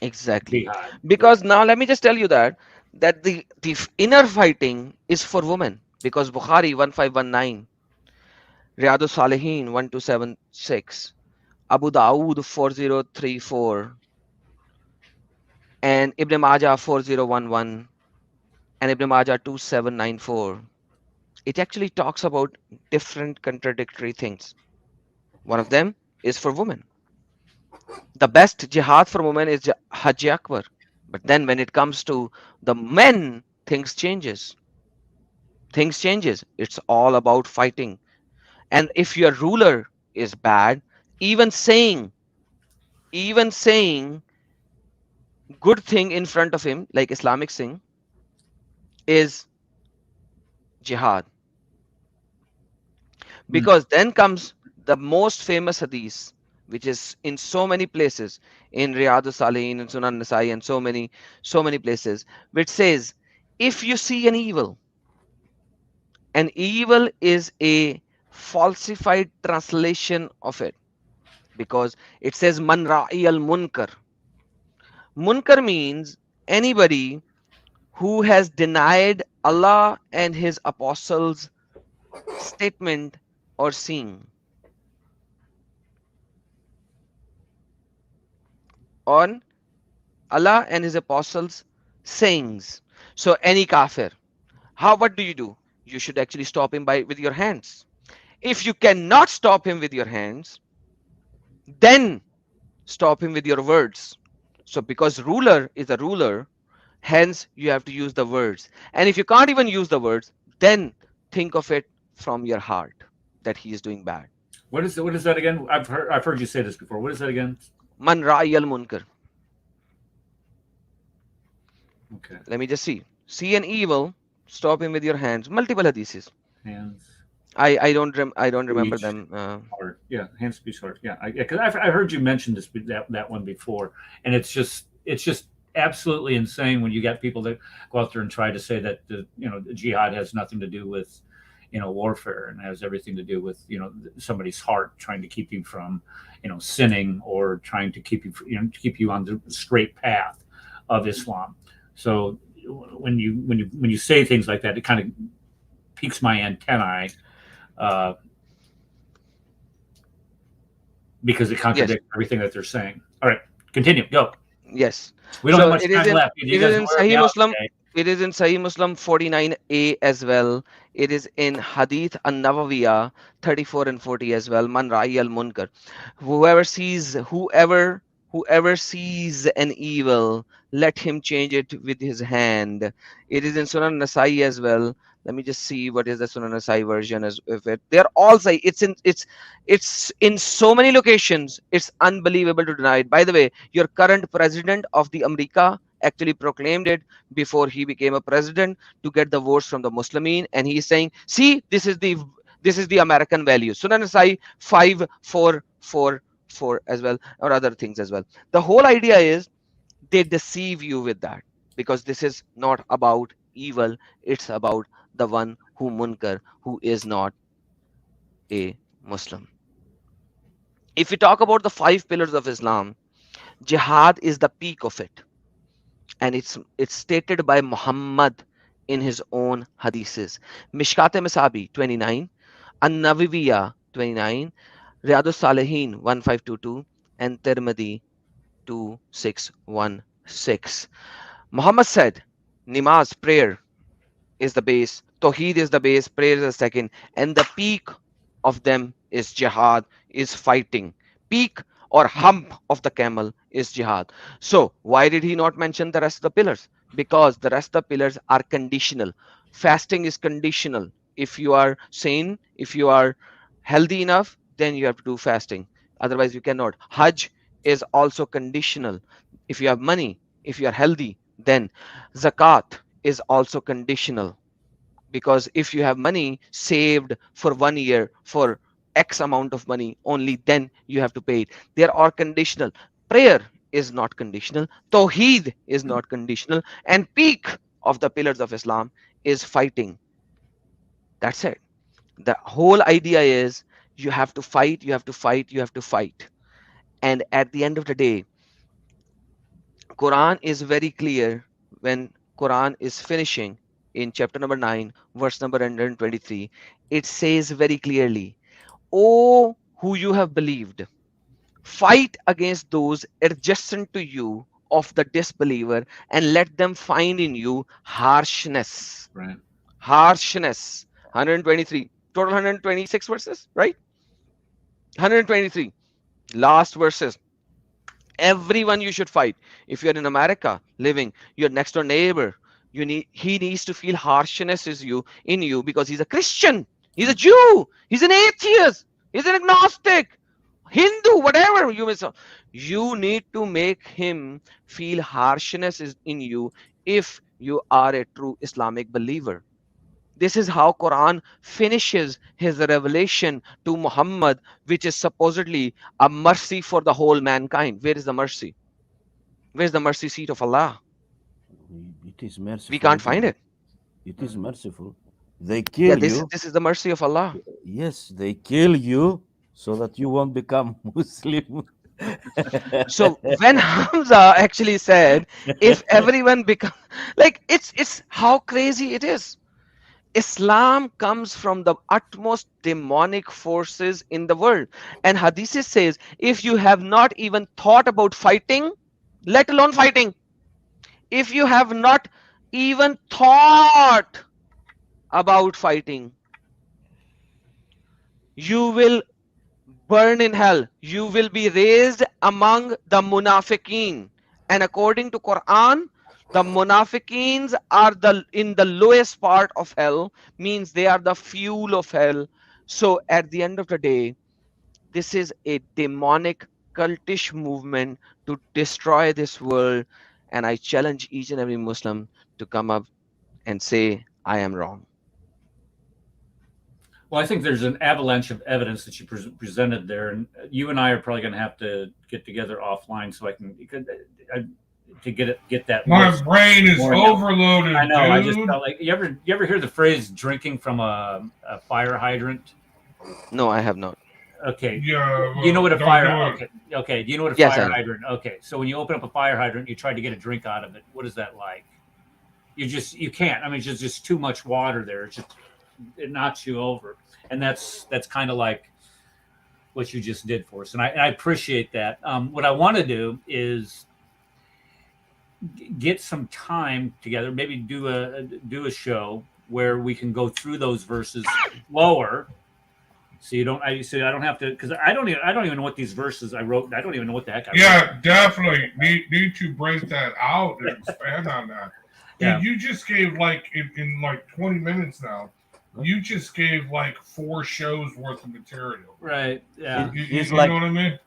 Exactly. Jihad. Because now let me just tell you that the inner fighting is for women. Because Bukhari 1519, Riyadus Salihin 1276, Abu Dawood 4034, and Ibn Majah 4011, and Ibn Majah 2794. It actually talks about different contradictory things. One of them is for women. The best jihad for women is Hajj Akbar. But then when it comes to the men, things changes. Things changes. It's all about fighting. And if your ruler is bad, even saying good thing in front of him, like Islamic thing, is jihad. Because then comes the most famous hadith, which is in so many places, in Riyadus Salihin and Sunan Nasai and so many places, which says, if you see an evil is a falsified translation of it, because it says man ra'i al munkar. Munkar means anybody who has denied Allah and his apostles' statement or seeing. On Allah and his apostles' sayings. So any kafir, what do? You should actually stop him with your hands. If you cannot stop him with your hands, then stop him with your words. So because ruler is a ruler, hence you have to use the words. And if you can't even use the words, then think of it from your heart that he is doing bad. What is that again? I've heard you say this before. What is that again? Man ra'i al munkar. Okay. Let me just see. See an evil, stop him with your hands. Multiple hadiths. Hands. I don't remember them. Heart. Yeah, hands, speech, heart. Yeah, because I heard you mention that one before, and it's just absolutely insane when you get people that go out there and try to say that the jihad has nothing to do with warfare and has everything to do with somebody's heart, trying to keep you from sinning or trying to keep you keep you on the straight path of Islam. So when you say things like that, it kind of piques my antennae. Because it contradicts everything that they're saying. All right, continue. Go. Yes. We don't have much time left. It is in Sahih Muslim. It is in Sahih Muslim 49a as well. It is in Hadith an-Nawawiyah 34 and 40 as well. Man ra'i al munkar. Whoever sees an evil, let him change it with his hand. It is in Sunan Nasai as well. Let me just see what is the Sunan Nasai version of it. They're all say it's in so many locations. It's unbelievable to deny it. By the way, your current president of the America actually proclaimed it before he became a president to get the votes from the Muslimin, and he's saying, see, this is the American value. Sunan Nasai 5444 as well, or other things as well. The whole idea is they deceive you with that, because this is not about evil, it's about the one who munkar, who is not a Muslim. If we talk about the 5 pillars of Islam, jihad is the peak of it, and it's stated by Muhammad in his own hadiths. Mishkat-e-Masabi 29, An-Nawawiyah 29, Riyadus Salihin 1522, and Tirmidhi 2616. Muhammad said, Namaz, prayer, is the base, Tawheed is the base, prayer is the second, and the peak of them is jihad, is fighting. Peak or hump of the camel is jihad. So why did he not mention the rest of the pillars? Because the rest of the pillars are conditional. Fasting is conditional. If you are sane, if you are healthy enough, then you have to do fasting. Otherwise you cannot. Hajj is also conditional. If you have money, if you are healthy, then zakat is also conditional, because if you have money saved for 1 year for X amount of money, only then you have to pay it. There are conditional. Prayer is not conditional. Tawheed is not conditional. And peak of the pillars of Islam is fighting. That's it. The whole idea is you have to fight, you have to fight, you have to fight. And at the end of the day, Quran is very clear when Quran is finishing in chapter number 9, verse number 123. It says very clearly, O who you have believed, fight against those adjacent to you of the disbeliever, and let them find in you harshness. Right. Harshness. 123. Total 126 verses, right? 123. Last verses. Everyone you should fight. If you're in America living, your next door neighbor, He needs to feel harshness in you because he's a Christian, he's a Jew, he's an atheist, he's an agnostic, Hindu, whatever you may say. You need to make him feel harshness is in you if you are a true Islamic believer. This is how Quran finishes his revelation to Muhammad, which is supposedly a mercy for the whole mankind. Where is the mercy? Where's the mercy seat of Allah? It is merciful. We can't find it. It is merciful. They kill you. This is the mercy of Allah. Yes, they kill you so that you won't become Muslim. So when Hamza actually said, if everyone become like, it's how crazy it is. Islam comes from the utmost demonic forces in the world. And Hadith says, if you have not even thought about fighting, let alone fighting, if you have not even thought about fighting, you will burn in hell. You will be raised among the munafiqeen. And according to Quran, the munafiqeens are in the lowest part of hell, means they are the fuel of hell. So at the end of the day, this is a demonic cultish movement to destroy this world. And I challenge each and every Muslim to come up and say, I am wrong. Well, I think there's an avalanche of evidence that you presented there, and you and I are probably going to have to get together offline so I can to get that. My brain is overloaded. I know. Dude. I just felt like you ever hear the phrase "drinking from a fire hydrant"? No, I have not. Okay. Yeah. You know what a fire? Okay. Do you know what a Yes, fire hydrant? Okay. So when you open up a fire hydrant, you try to get a drink out of it. What is that like? You can't. I mean, it's just too much water there. It knocks you over, and that's kind of like what you just did for us, and I appreciate that. What I want to do is get some time together, maybe do a show where we can go through those verses slower, so I don't have to, because I don't even know what these verses I wrote. I don't even know what the heck I wrote. Yeah, definitely need to break that out and expand on that. Yeah. You just gave like in like 20 minutes now. You just gave like 4 shows worth of material. Right. Yeah. He's you like, know what I mean?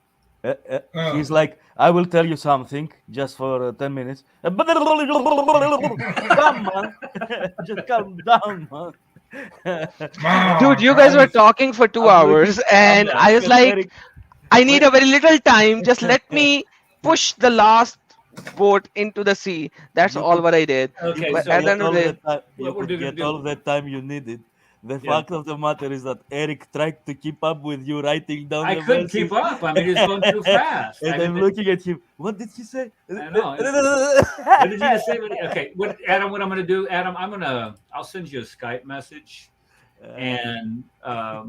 He's like, I will tell you something just for 10 minutes. Come on. Just calm down, man. Dude, you guys were talking for 2 hours, and I was like, I need a very little time. Just let me push the last boat into the sea. That's all what I did. Okay. But So at the end of the day, you could get all the time you needed. The fact of the matter is that Eric tried to keep up with you writing down I the couldn't verses. keep up. I mean, it's going too fast. And I'm looking at him. What did he say? I know. What did you just say? Okay, Adam, what I'm going to do, Adam, I'll send you a Skype message, and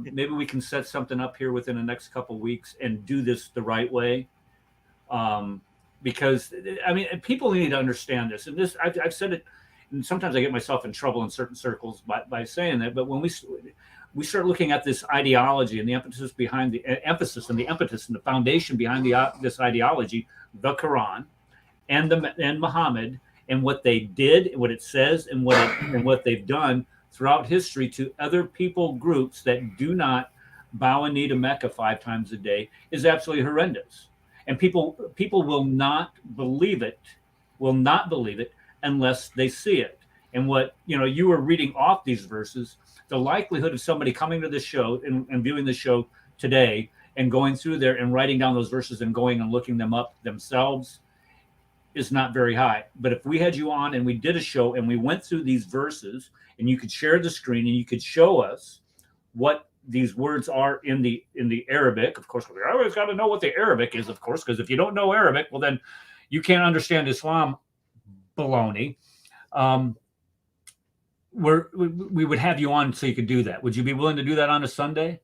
maybe we can set something up here within the next couple of weeks and do this the right way. Because I mean, people need to understand this, and this I've said it. And sometimes I get myself in trouble in certain circles by saying that. But when we start looking at this ideology and the emphasis behind the emphasis and the impetus and the foundation behind this ideology, the Quran and Muhammad, and what they did, and what it says, and what they've done throughout history to other people groups that do not bow a knee to Mecca 5 times a day, is absolutely horrendous. And people will not believe it. Unless they see it. And what you were reading off these verses, the likelihood of somebody coming to the show and viewing the show today and going through there and writing down those verses and going and looking them up themselves is not very high. But if we had you on and we did a show and we went through these verses and you could share the screen and you could show us what these words are in the Arabic, of course, we always got to know what the Arabic is, of course, because if you don't know Arabic, well, then you can't understand Islam. Baloney. We would have you on so you could do that. Would you be willing to do that on a Sunday?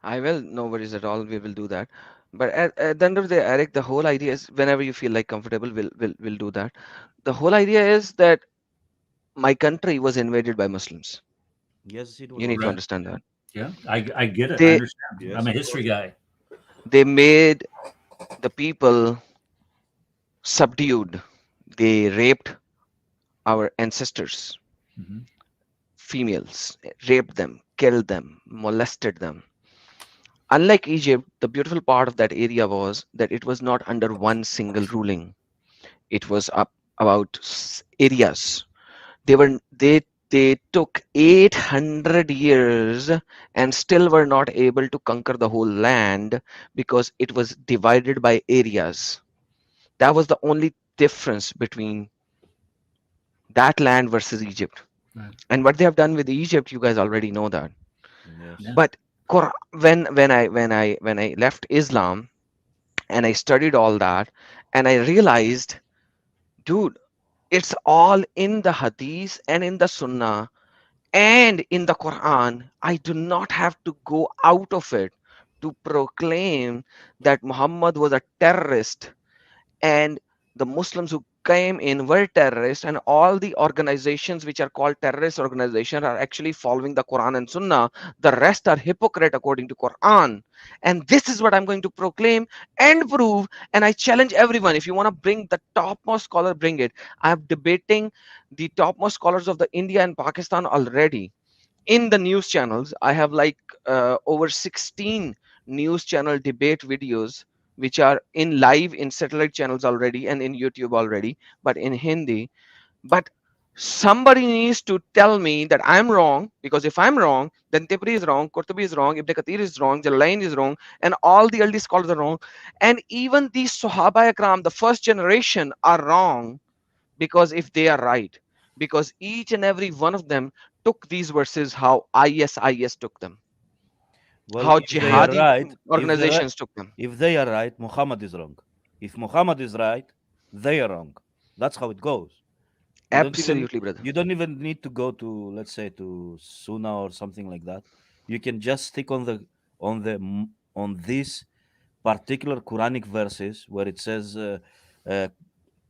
I will. No worries at all. We will do that. But at the end of the day, Eric, the whole idea is whenever you feel like comfortable, we'll do that. The whole idea is that my country was invaded by Muslims. Yes, it was. You need to understand that. Yeah, I get it. I understand. Yes, I'm a history guy. They made the people subdued. They raped, our ancestors, Mhm. females, raped them, killed them, molested them. Unlike Egypt, the beautiful part of that area was that it was not under one single ruling. It was up about areas. They took 800 years and still were not able to conquer the whole land because it was divided by areas. That was the only difference between that land versus Egypt. Right. And what they have done with Egypt, you guys already know that. Yes. Yeah. But when I left Islam and I studied all that, and I realized, dude, it's all in the Hadith and in the Sunnah and in the Quran. I do not have to go out of it to proclaim that Muhammad was a terrorist and the Muslims who came in were terrorists, and all the organizations which are called terrorist organizations are actually following the Quran and Sunnah. The rest are hypocrite according to Quran. And this is what I'm going to proclaim and prove. And I challenge everyone, if you want to bring the topmost scholar, bring it. I'm debating the topmost scholars of the India and Pakistan already in the news channels. I have like over 16 news channel debate videos which are in live in satellite channels already and in YouTube already, but in Hindi. But somebody needs to tell me that I'm wrong, because if I'm wrong, then Tipri is wrong, Qurtubi is wrong, Ibn Kathir is wrong, Jalalain is wrong, and all the early scholars are wrong. And even these Sahaba Ikram, the first generation, are wrong, because if they are right, because each and every one of them took these verses how ISIS took them, Well, how if they are jihadi right, organizations took them. if they are right, Muhammad is wrong. If Muhammad is right, they are wrong. That's how it goes. Absolutely, brother. You don't even need to go to, let's say, to Sunnah or something like that. You can just stick on these particular Quranic verses where it says,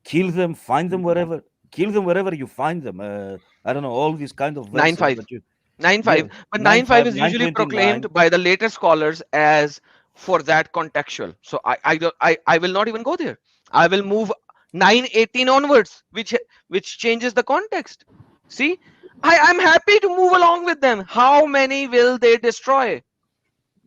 kill them, find them wherever, kill them wherever you find them. I don't know, all these kind of verses 9-5. that you 9-5. But 9-5 is usually proclaimed by the later scholars as for that contextual. So I will not even go there. I will move 9-18 onwards, which changes the context. See, I'm happy to move along with them. How many will they destroy?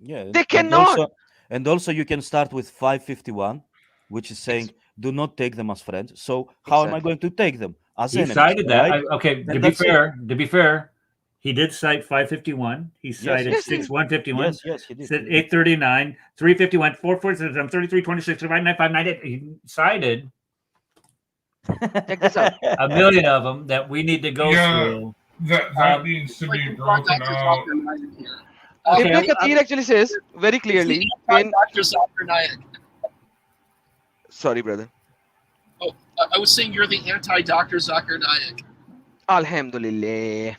Yeah, they cannot. And also you can start with 551, which is saying, do not take them as friends. So how am I going to take them as he enemies? Cited that. Right? Okay, Then to be fair, he did cite 551. He cited yes, 6151. Yes, he did. 839, 351, 447, 3326, 9598. He cited check this out. a million of them that we need to go through. That needs to be broken out. Ibn Kathir actually says very clearly in Dr. Zakir Naik. Sorry, brother. Oh, I was saying you're the anti-Dr. Zakir Naik. Alhamdulillah.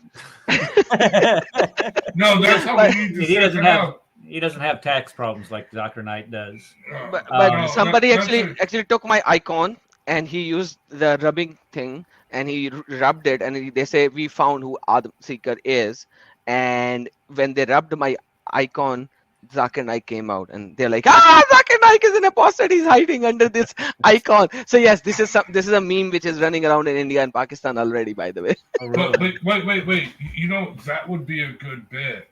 No, that's how we need to set it up. He doesn't have tax problems like Dr. Knight does. But somebody actually took my icon and he used the rubbing thing and he rubbed it, and they say we found who Adam Seeker is. And when they rubbed my icon, Zakir Naik came out, and they're like, Zakir Naik is an apostate. He's hiding under this icon. So yes, this is a meme which is running around in India and Pakistan already, by the way. But wait. You know, that would be a good bit.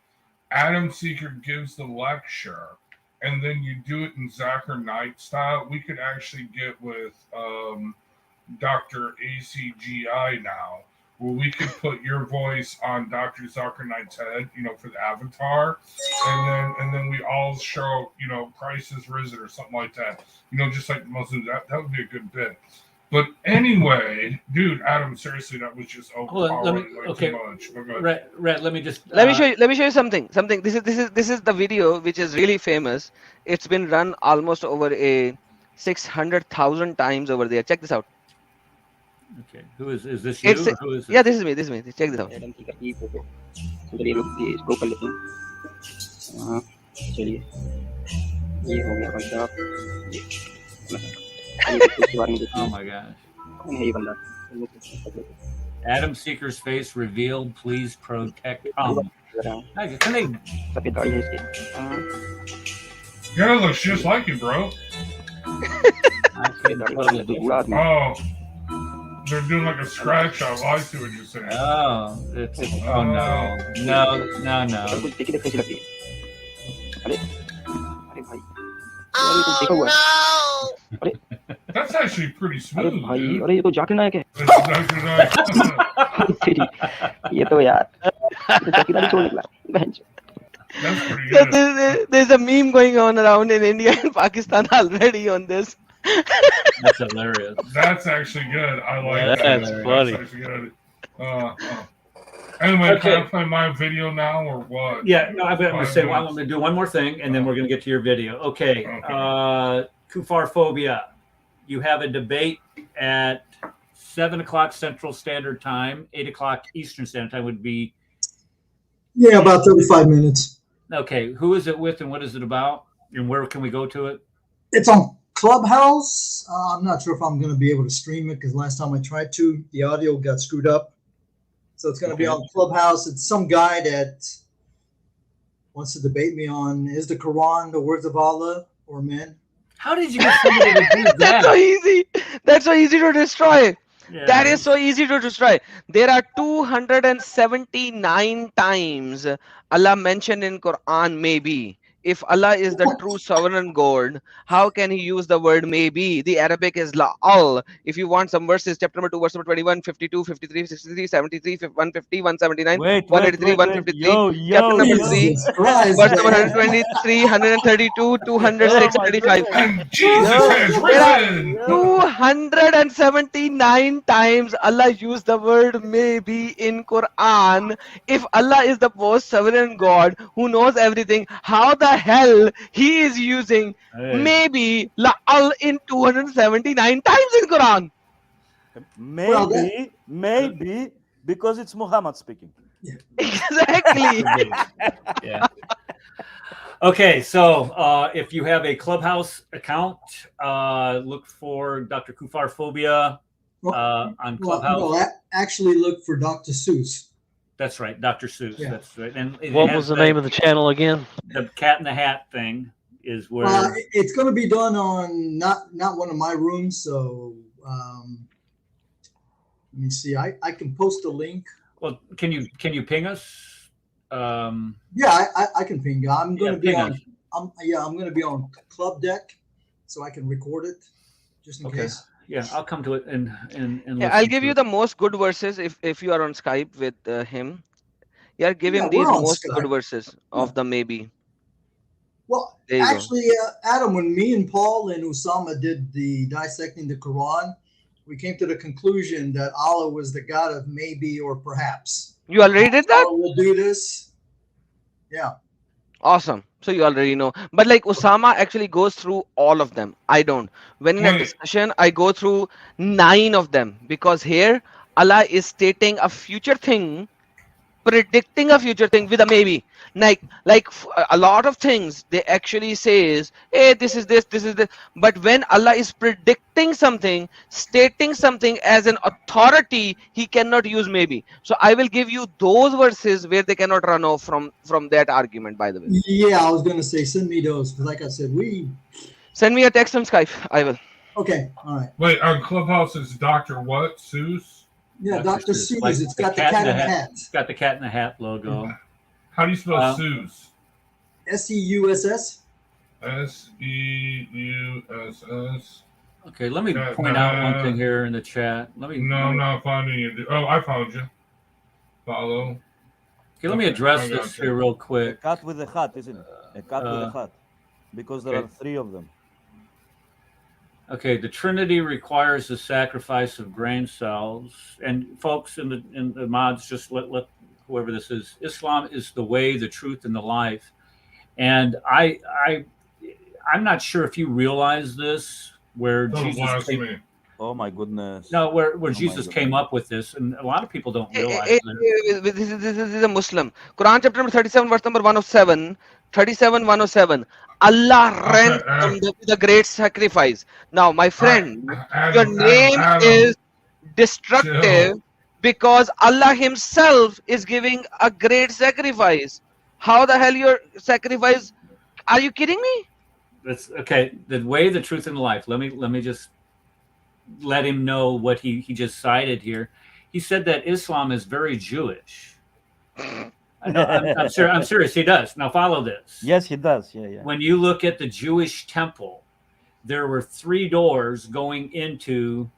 Adam Seeker gives the lecture, and then you do it in Zakir Naik style. We could actually get with Dr. ACGI now, where we could put your voice on Dr. Zakir Naik's head, for the avatar, and then we all show, Christ is risen or something like that. Just like the Muslims. That would be a good bit. But anyway, dude, Adam, seriously, that was just overpowering too much. Rhett, let me just let me show you something. This is the video which is really famous. It's been run almost over 600,000 times over there. Check this out. Okay, who is this? You? Or who is this? Yeah, this is me. Check this out. Oh my gosh. Adam Seeker's face revealed. Please protect Tom. Yeah, it looks just like you, bro. Oh. They're doing like a scratch out. I see what you're saying. Oh, no. Oh no! That's actually pretty smooth, dude. अरे ये तो जाकिर नायक है ये तो यार चौकीदारी छोड़ निकला बहन चो। So there's a meme going on around in India and Pakistan already on this. That's hilarious. That's actually good. I like that. That's funny. That's actually good. Anyway, can I play my video now or what? Yeah, no, I'm going to say, well, I'm going to do one more thing, and then we're going to get to your video. Okay. Kufar phobia. You have a debate at 7 o'clock Central Standard Time, 8 o'clock Eastern Standard Time would be. Yeah, about 35 minutes. Okay. Who is it with and what is it about? And where can we go to it? It's on Clubhouse. I'm not sure if I'm going to be able to stream it because last time I tried to, the audio got screwed up. So it's going to be on Clubhouse. It's some guy that wants to debate me on, is the Quran the words of Allah or men? How did you get somebody to do that? That's so easy. That's so easy to destroy. Yeah. That is so easy to destroy. There are 279 times Allah mentioned in Quran maybe. If Allah is the true sovereign God, how can he use the word maybe? The Arabic is la'al. If you want some verses, chapter number 2, verse number 21, 52, 53, 63, 73, 150, 179, 183, 153, chapter number 3, verse number 123, 132, 206, 35. Jesus has risen! 279 times Allah used the word maybe in Quran. If Allah is the most sovereign God who knows everything, how the hell he is using maybe la'al in 279 times in Quran? Maybe because it's Muhammad speaking. Exactly. Yeah. Okay, so if you have a Clubhouse account, look for Dr. Kufar Phobia on Clubhouse. No, actually look for Dr. Seuss. That's right, Dr. Seuss. Yeah. That's right. And What was the name of the channel again? The Cat in the Hat thing is where it's going to be done on not one of my rooms. So let me see. I can post a link. Well, can you ping us? Yeah, I can ping you. I'm going to be ping on. us. I'm going to be on Club Deck, so I can record it just in case. Yeah, I'll come to it and Yeah, I'll give you the most good verses if you are on Skype with him. Yeah, give him these most good verses of the maybe. Well, There you go. actually, Adam, when me and Paul and Usama did the dissecting the Quran, we came to the conclusion that Allah was the God of maybe or perhaps. You already did that? Allah will do this. Yeah. Awesome. So you already know. But like Osama actually goes through all of them. I don't. When in a discussion, I go through 9 of them because here Allah is stating a future thing, predicting a future thing with a maybe. Like a lot of things they actually says, hey, this is this. But when Allah is predicting something, stating something as an authority, he cannot use maybe. So I will give you those verses where they cannot run off from that argument, by the way. Yeah, I was going to say, send me those. Because like I said, Send me a text on Skype. I will. Okay, all right. Wait, on Clubhouse is Dr. what? Seuss? Yeah, Dr. Seuss. Like It's got the cat in the hat. It's got the Cat in the Hat logo. How do you spell Seuss? Seuss. Seuss. Okay, let me point out one thing here in the chat. No, I'm not finding you. Oh, I found you. Follow. Okay, let me address this here real quick. A cat with a hat, isn't it? A cat with a hat. Because there are 3 of them. Okay, the Trinity requires the sacrifice of grain cells. And folks in the mods, just let whoever this is, Islam is the way, the truth, and the life. And I'm not sure if you realize this, where Jesus came. Oh my goodness. No, where Jesus came up with this, and a lot of people don't realize This is a Muslim. Quran chapter number 37, verse number 107. 107. Allah ransomed the great sacrifice. Now, my friend, your name is destructive because Allah himself is giving a great sacrifice. How the hell your sacrifice? Are you kidding me? That's okay. The way, the truth, and the life. Let me just let him know what he just cited here. He said that Islam is very Jewish. No, I'm serious. He does. Now follow this. Yes, he does. Yeah. When you look at the Jewish temple, there were 3 doors going into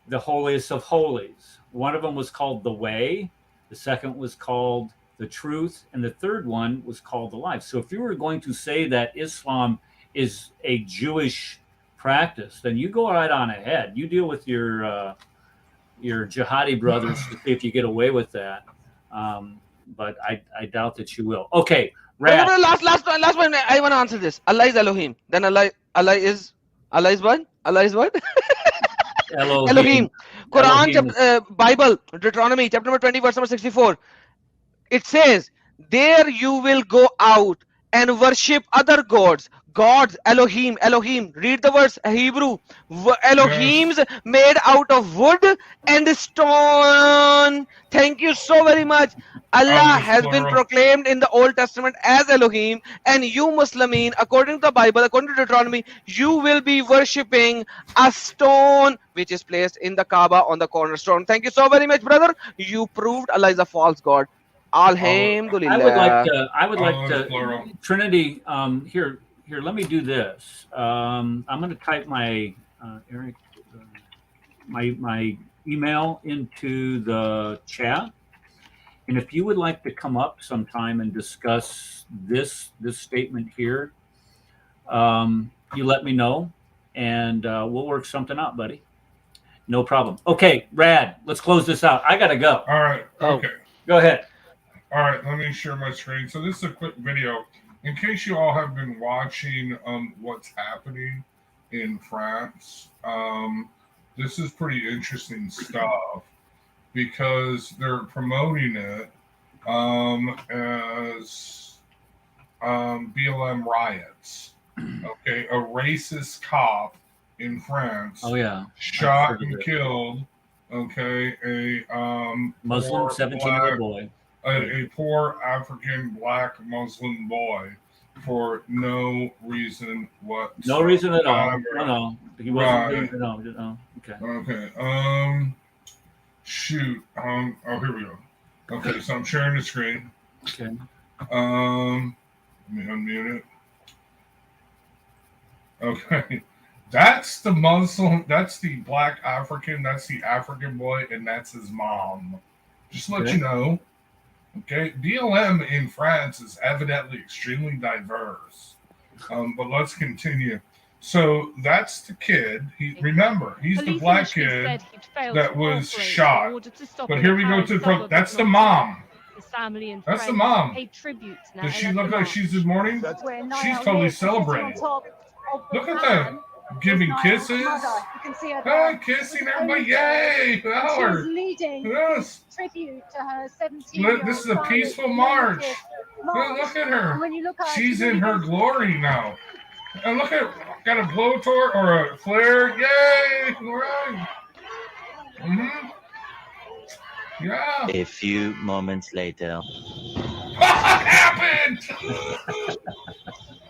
the holiest of holies. One of them was called the Way, the second was called the Truth, and the third one was called the Life. So if you were going to say that Islam is a Jewish practice, then you go right on ahead. You deal with your jihadi brothers to see if you get away with that. But I doubt that you will. Okay, Rad. Last one. I want to answer this. Allah is Elohim. Then Allah is what? Allah is what? Elohim. Quran, Bible, Deuteronomy, chapter number 20, verse number 64. It says, there you will go out and worship other gods. Gods, Elohim. Read the verse, Hebrew. Elohims made out of wood and stone. Thank you so very much. Allah has been proclaimed in the Old Testament as Elohim, and you Muslimin, according to the Bible, according to Deuteronomy, you will be worshipping a stone which is placed in the Kaaba on the cornerstone. Thank you so very much, brother. You proved Allah is a false god. Alhamdulillah. I would like to Trinity. Here. Let me do this. I'm going to type my Eric, my email into the chat, and if you would like to come up sometime and discuss this statement here, you let me know, and we'll work something out, buddy. No problem. Okay, Rad. Let's close this out. I gotta go. All right. Okay. Go ahead. All right. Let me share my screen. So this is a quick video. In case you all have been watching what's happening in France, this is pretty interesting stuff because they're promoting it as BLM riots. Okay, a racist cop in France. Oh yeah, shot and killed. Okay, a Muslim 17-year-old boy. A poor African black Muslim boy for no reason whatsoever. No reason at all. No. He wasn't. Right. No. Okay. Okay. Shoot. Oh, here we go. Okay, so I'm sharing the screen. Okay. Let me unmute it. Okay. That's the Muslim. That's the black African. That's the African boy, and that's his mom. Just to let you know. Okay, BLM in France is evidently extremely diverse. But let's continue. So that's the kid. Remember, he's the black kid that was shot. But here we go to that's the mom. That's the mom. Does she look like she's in mourning? She's totally celebrating. Look at that. Giving kisses. Kissing everybody. Yay! She was leading tribute to her 17-year-old. This is a peaceful march. Look at her. She's in her glory now. And look at got a blowtorch or a flare. Yay! All right. Yeah. A few moments later. What happened?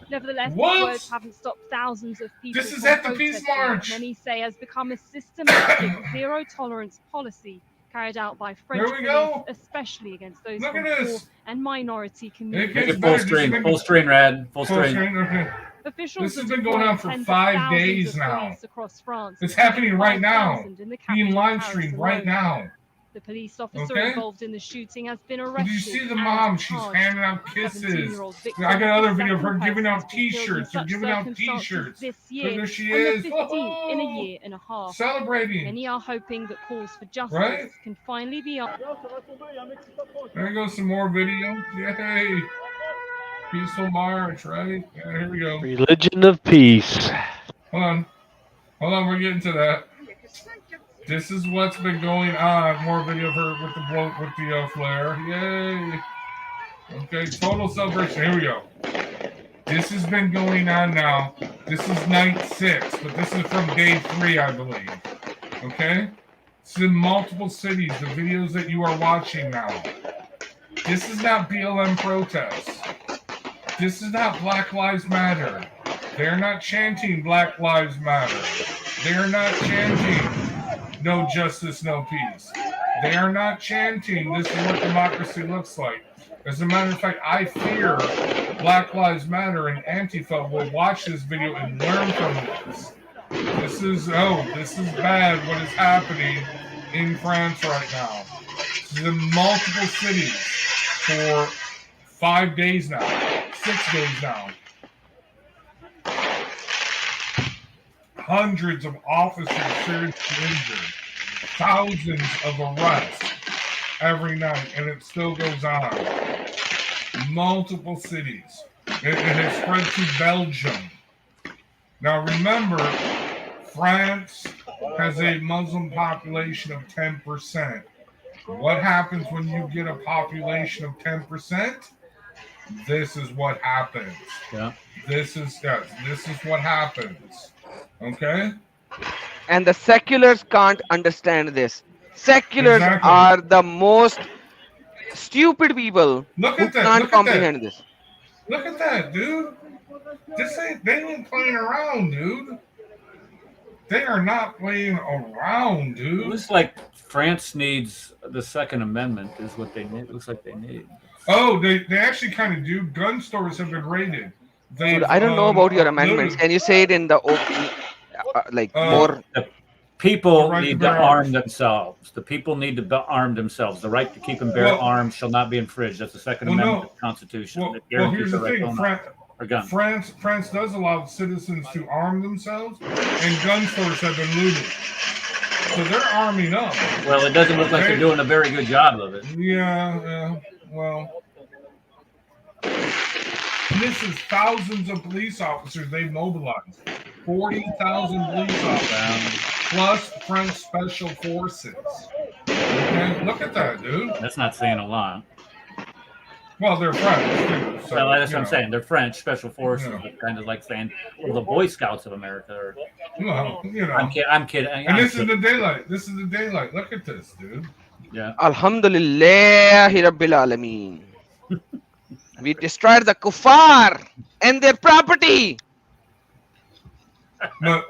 Nevertheless, these words haven't stopped thousands of people. This is at the Peace March. Many say has become a systematic zero-tolerance policy carried out by French police, especially against those from poor and minority communities. Make it full screen. Full screen, Rad. Full screen. Okay. Officials this has been going on for 5 days now. Across France, it's happening right now. Being live streamed right now. The police officer involved in the shooting has been arrested. Did you see the mom? She's handing out kisses. I got another video of her giving out T-shirts. They're giving out T-shirts. This year, there she is. The 15th in a year and a half. Celebrating. Many are hoping that calls for justice can finally be up. There goes some more video. Yay! Peaceful march, right? Yeah, here we go. Religion of peace. Hold on. We're getting to that. This is what's been going on. More video of her with the flare. Yay! Okay, total celebration. Here we go. This has been going on now. This is night 6, but this is from day 3, I believe. Okay? It's in multiple cities. The videos that you are watching now. This is not BLM protests. This is not Black Lives Matter. They're not chanting Black Lives Matter. They are not chanting no justice, no peace. They are not chanting this is what democracy looks like. As a matter of fact, I fear Black Lives Matter and Antifa will watch this video and learn from this. This is bad what is happening in France right now. This is in multiple cities for 5 days now, 6 days now. Hundreds of officers seriously injured, thousands of arrests every night, and it still goes on. Multiple cities. It has spread to Belgium. Now remember, France has a Muslim population of 10%. What happens when you get a population of 10%? This is what happens. Yeah. This is what happens. Okay? And the seculars can't understand this. Seculars are the most stupid people who can't comprehend this. Look at that, dude. They ain't playing around, dude. They are not playing around, dude. It looks like France needs the Second Amendment is what they need. It looks like they need. Oh, they actually kind of do. Gun stores have been raided. Dude, I don't know about your amendments. Can you say it in the open, more? The people need to arm themselves. The people need to arm themselves. The right to keep and bear arms shall not be infringed. That's the Second Amendment of the Constitution. Well, here's the thing. France does allow citizens to arm themselves, and gun stores have been looted. So they're arming up. Well, it doesn't look like they're doing a very good job of it. Yeah. Well, this is thousands of police officers they've mobilized. 40,000 police officers, plus French special forces. Okay, look at that, dude. That's not saying a lot. Well, they're French, too. So, well, that's what I'm saying. They're French special forces. Yeah. Kind of like saying, well, the Boy Scouts of America are. Well, I'm kidding. And this is the daylight. This is the daylight. Look at this, dude. Yeah. Alhamdulillah Rabbil Alameen. We destroyed the kuffar and their property. But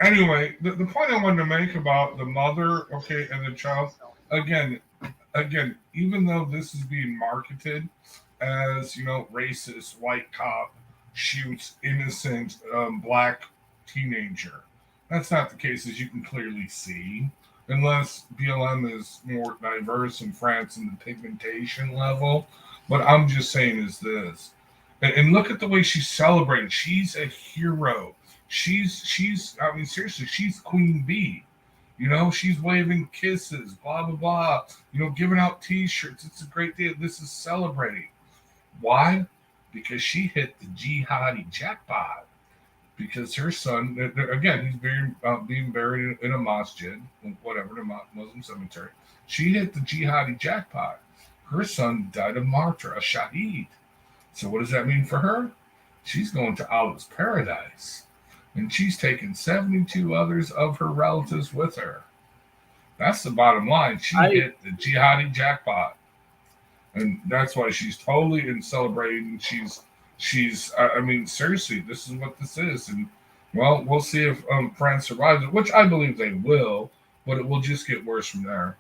anyway, the point I wanted to make about the mother, and the child, again, even though this is being marketed as, racist, white cop shoots innocent black teenager, that's not the case, as you can clearly see, unless BLM is more diverse in France in the pigmentation level. What I'm just saying is this, and look at the way she's celebrating. She's a hero. She's seriously, she's Queen Bee. She's waving kisses, blah, blah, blah. Giving out T-shirts. It's a great day. This is celebrating. Why? Because she hit the jihadi jackpot. Because her son, again, he's being buried in a masjid, whatever, the Muslim cemetery. She hit the jihadi jackpot. Her son died a martyr, a shaheed. So what does that mean for her? She's going to Allah's paradise. And she's taken 72 others of her relatives with her. That's the bottom line. She hit the jihadi jackpot. And that's why she's totally in celebrating. She's seriously, this is what this is. And, well, we'll see if France survives it, which I believe they will, but it will just get worse from there.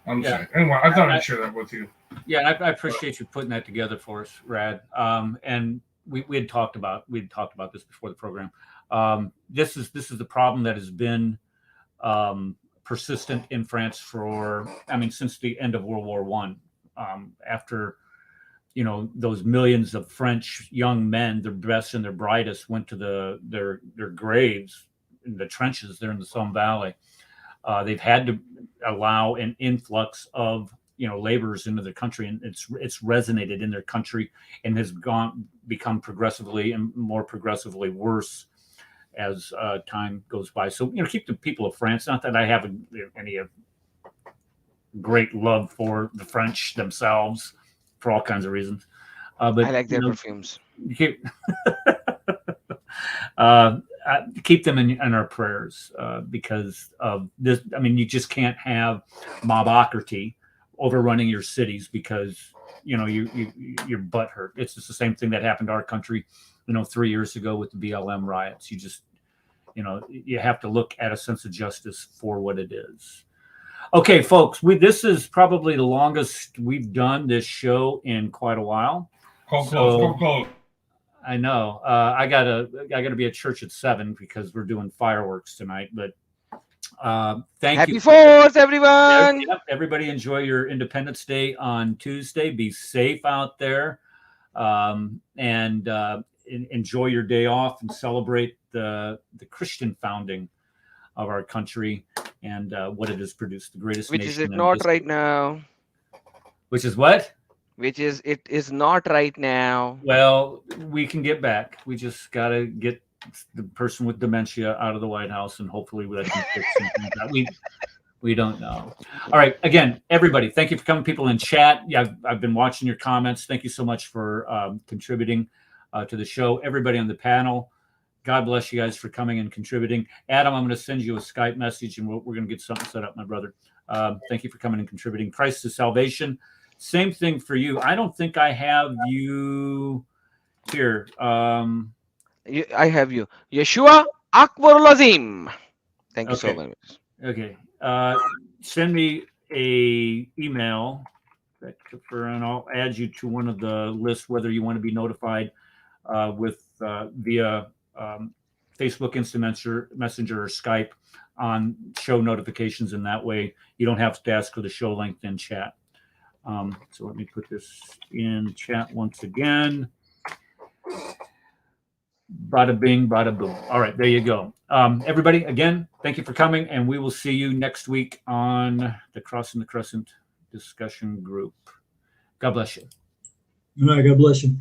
I'm saying. Anyway, I thought I'd share that with you. Yeah, I appreciate you putting that together for us, Rad. And we had talked about this before the program. This is the problem that has been persistent in France since the end of World War I. After those millions of French young men, their best and their brightest, went to their graves in the trenches there in the Somme Valley. They've had to allow an influx of laborers into their country, and it's resonated in their country and has become progressively and more progressively worse as time goes by. So keep the people of France. Not that I have any great love for the French themselves for all kinds of reasons, but I like their perfumes. Keep them in our prayers because of this. You just can't have mobocracy overrunning your cities because you're butthurt. It's just the same thing that happened to our country 3 years ago with the BLM riots. you have to look at a sense of justice for what it is. Okay, folks, this is probably the longest we've done this show in quite a while. Close. I know. I gotta be at church at 7 because we're doing fireworks tonight. But thank you. Happy 4th, everyone. Everybody enjoy your Independence Day on Tuesday. Be safe out there, and enjoy your day off and celebrate the Christian founding of our country and what it has produced, the greatest Which nation. is it not right now? Which is what? Which is it is not right now. Well, we can get back. We just got to get the person with dementia out of the White House, and hopefully that can fix some things out. We don't know. All right. Again, everybody, thank you for coming. People in chat. Yeah, I've been watching your comments. Thank you so much for contributing to the show. Everybody on the panel, God bless you guys for coming and contributing. Adam, I'm going to send you a Skype message, and we're going to get something set up, my brother. Thank you for coming and contributing. Christ is salvation. Same thing for you. I don't think I have you here. I have you. Yeshua Akbar Lazim. Thank you so much. Okay. Send me a email, and I'll add you to one of the lists, whether you want to be notified via Facebook Instant Messenger or Skype on show notifications. In that way, you don't have to ask for the show length in chat. So let me put this in chat once again. Bada bing, bada boom. All right, there you go. Everybody, again, thank you for coming, and we will see you next week on the Crossing the Crescent discussion group. God bless you. All right, God bless you.